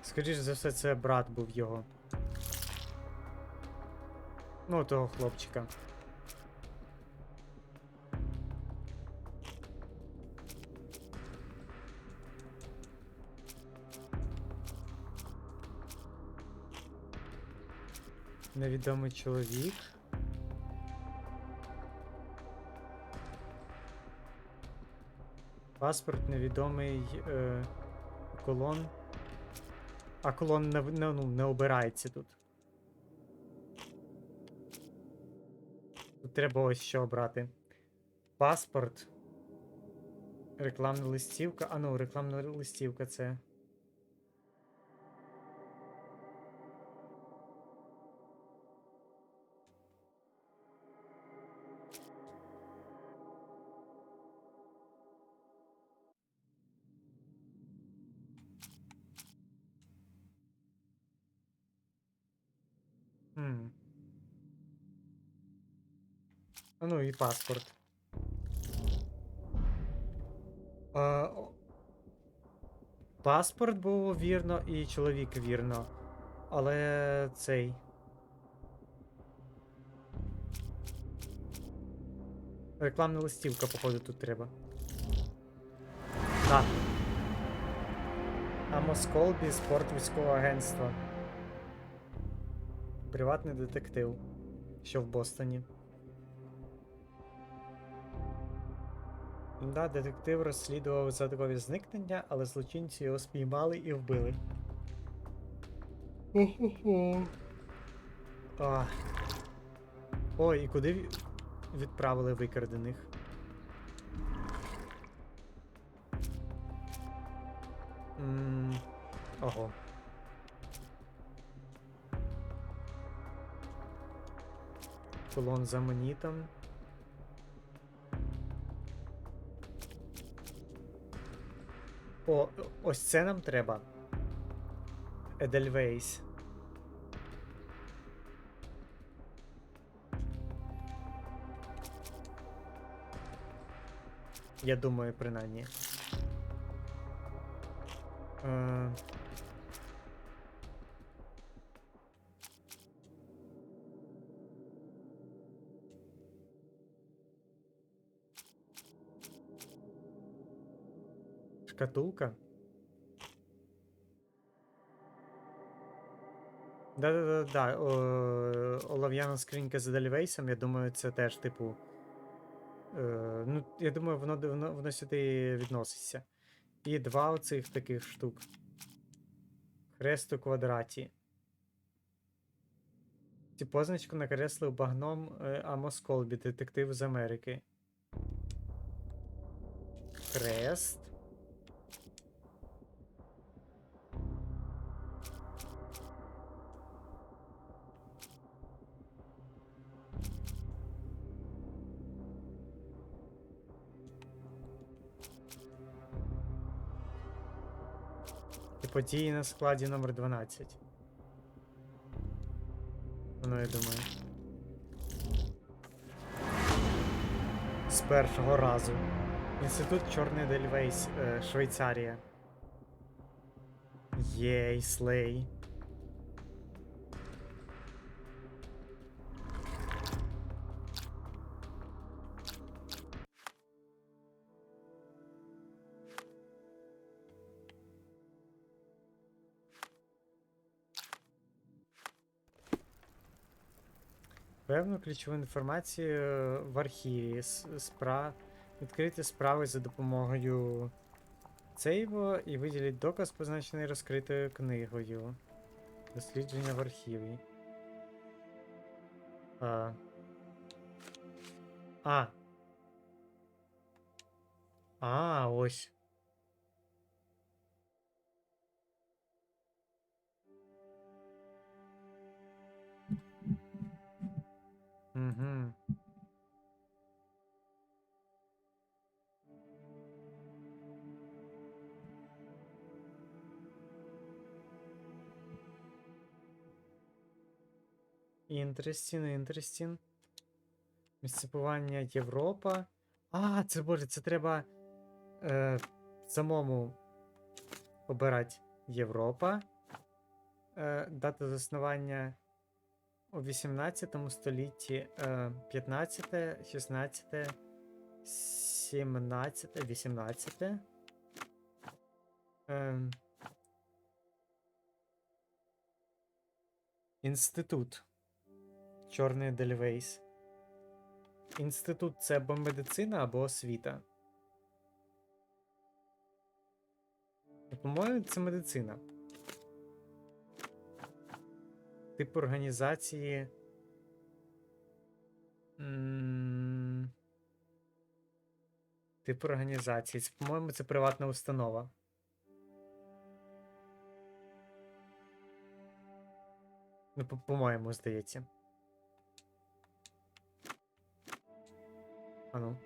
Скоріше за все, це брат був його. Ну, того хлопчика. Невідомий чоловік. Паспорт, невідомий колон. А колон не обирається тут. Тут треба ось що обрати. Паспорт. Рекламна листівка. А ну, рекламна листівка це. А ну і паспорт. Паспорт був вірно і чоловік вірно. Але цей. Рекламна листівка, походу, тут треба. Так. Амос Колбі, спорт військового агентства. Приватний детектив. Що в Бостоні. Да, детектив розслідував загадкові зникнення, але злочинці його спіймали і вбили. Ой, і куди відправили викрадених? Ого. Колон за монітом. О, ось це нам треба. Едельвейс. Я думаю, принаймні. Шкатулка. Да-да-да-да. Олов'яна скринька з Едельвейсом, я думаю, це теж, типу. Ну, я думаю, воно сюди відноситься. І два оцих таких штук. Хрест у квадраті. Ці позначку накреслив багном Амос Колбі, детектив з Америки. Хрест. І події на складі номер 12. Ну, я думаю. З першого разу. Інститут Чорний Дельвейс, Швейцарія. Єй, слей. Певну ключову інформацію в архіві. Відкрити справи за допомогою цейво і виділіть доказ, позначений розкритою книгою. Дослідження в архіві. Ось. Угу. Інтерестін. Місцепування Європа. Це, боже, це треба самому обирати Європа. Дата заснування у 18 столітті, 15, 16, 17, 18. Інститут. Чорний Дельвейс. Інститут — це або медицина, або освіта. По-моєму, це медицина. Тип організації. Тип організації. Це, по-моєму, це приватна установа. Ну, по-моєму, здається. Ану.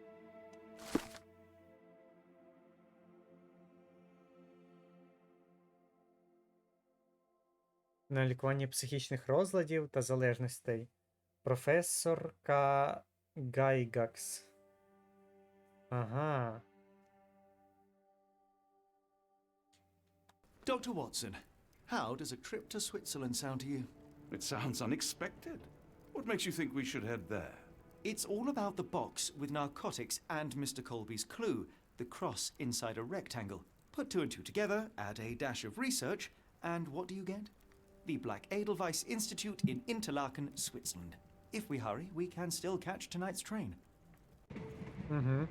На лікуванні психічних розладів та залежностей. Професорка Гайгакс. Ага. Dr. Watson, how does a trip to Switzerland sound to you? It sounds unexpected. What makes you think we should head there? It's all about the box with narcotics and Mr. Colby's clue, the cross inside a rectangle. Put two and two together, add a dash of research, and what do you get? The Black Edelweiss Institute in Interlaken, Switzerland. If we hurry, we can still catch tonight's train. Угу.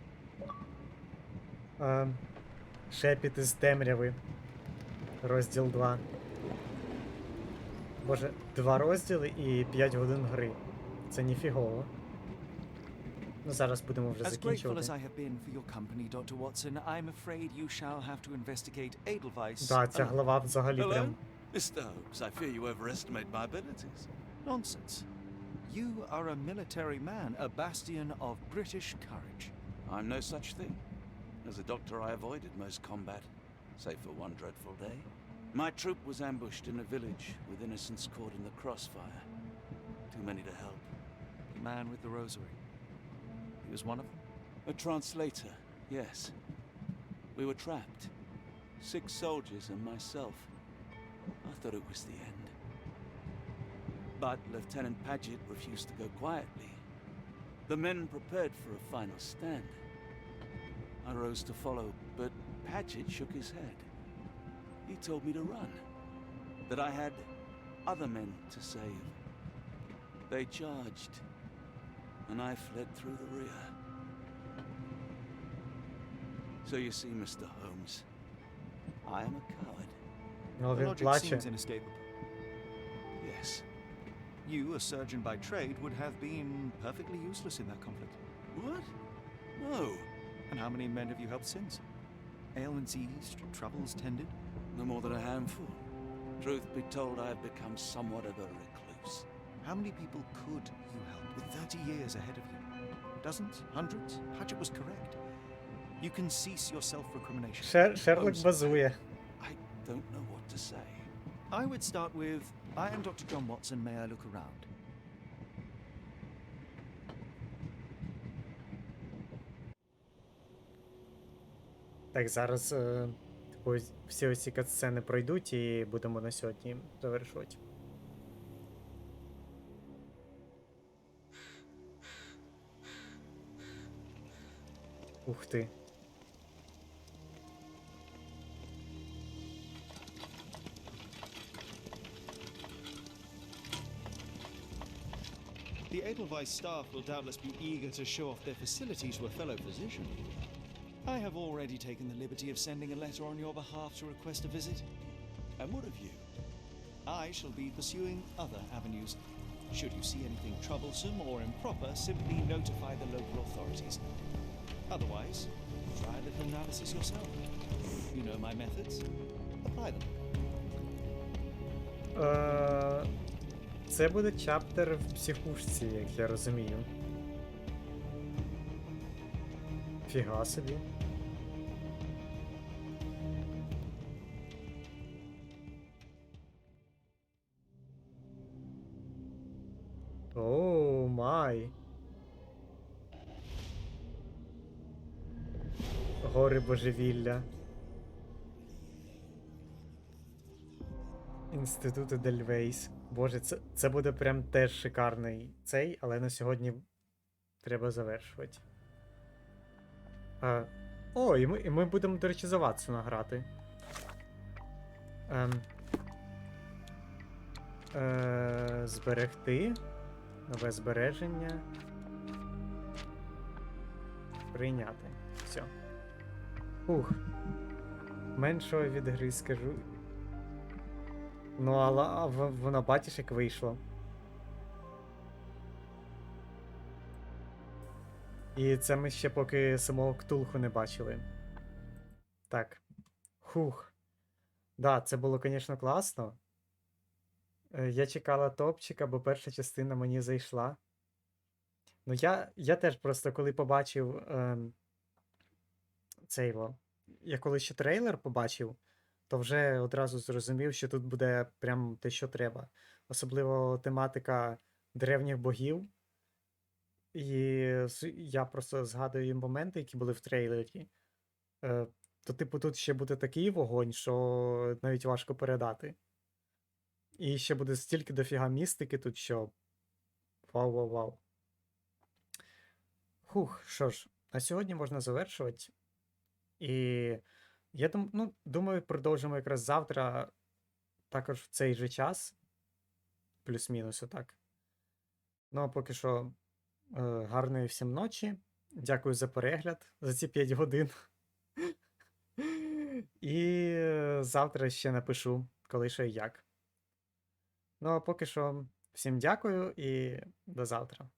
Шепіт із темряви. Розділ 2. Боже, 2 розділи і 5 годин гри. Це ніфігово. Ну, зараз будемо вже As grateful as закінчувати. I have been for your company, Dr. Watson, I'm afraid you shall have to investigate Edelweiss. Да, ця глава взагалі Hello? прям... Mr. Holmes, I fear you overestimate my abilities. Nonsense. You are a military man, a bastion of British courage. I'm no such thing. As a doctor, I avoided most combat, save for one dreadful day. My troop was ambushed in a village with innocents caught in the crossfire. Too many to help. The man with the rosary. He was one of them? A translator, yes. We were trapped. 6 soldiers and myself. I thought it was the end. But Lieutenant Paget refused to go quietly. The men prepared for a final stand. I rose to follow, but Patchett shook his head. He told me to run. That I had other men to save. They charged, and I fled through the rear. So you see, Mr. Holmes, I am a coward. Ну, The він logic плаче. seems inescapable. Yes. You, a surgeon by trade, would have been perfectly useless in that conflict. What? No. And how many men have you helped since? Ailments eased, troubles tended? No more than a handful. Truth be told, I have become somewhat of a recluse. How many people could you help with 30 years ahead of you? Dozens? Hundreds? Patchett was correct. You can cease your self-recrimination. Шерлок базує. I don't know what to say. I would start with, I am Dr. John Watson, may I look around? Так, зараз всі оці катсцени пройдуть і будемо на сьогодні завершувати. Ух ти. The Edelweiss staff will doubtless be eager to show off their facility to a fellow physician. I have already taken the liberty of sending a letter on your behalf to request a visit. And what of you? I shall be pursuing other avenues. Should you see anything troublesome or improper, simply notify the local authorities. Otherwise, try a little analysis yourself. You know my methods. Apply them. Це буде чаптер в психушці, як я розумію. Фіга собі. Оу, май. Гори божевілля. Інститут Дельвейс. Боже, це буде прям теж шикарний цей, але на сьогодні треба завершувати. О, і ми будемо, до речі, за Ватсона грати. Зберегти. Нове збереження. Прийняти. Все. Ух. Меншого від гри скажу. Ну, але воно бачиш, як вийшло. І це ми ще поки самого Ктулху не бачили. Так. Хух. Да, це було, звісно, класно. Я чекала топчика, бо перша частина мені зайшла. Ну, я теж просто, коли побачив я коли ще трейлер побачив, то вже одразу зрозумів, що тут буде прям те, що треба. Особливо тематика древніх богів. І я просто згадую моменти, які були в трейлері. То, типу, тут ще буде такий вогонь, що навіть важко передати. І ще буде стільки дофіга містики тут, що вау-вау-вау. Хух, що ж, на сьогодні можна завершувати. І я думаю, продовжимо якраз завтра, також в цей же час. Плюс-мінус отак. Ну, а поки що, гарної всім ночі. Дякую за перегляд, за ці 5 годин. І завтра ще напишу, коли що і як. Ну, а поки що, всім дякую і до завтра.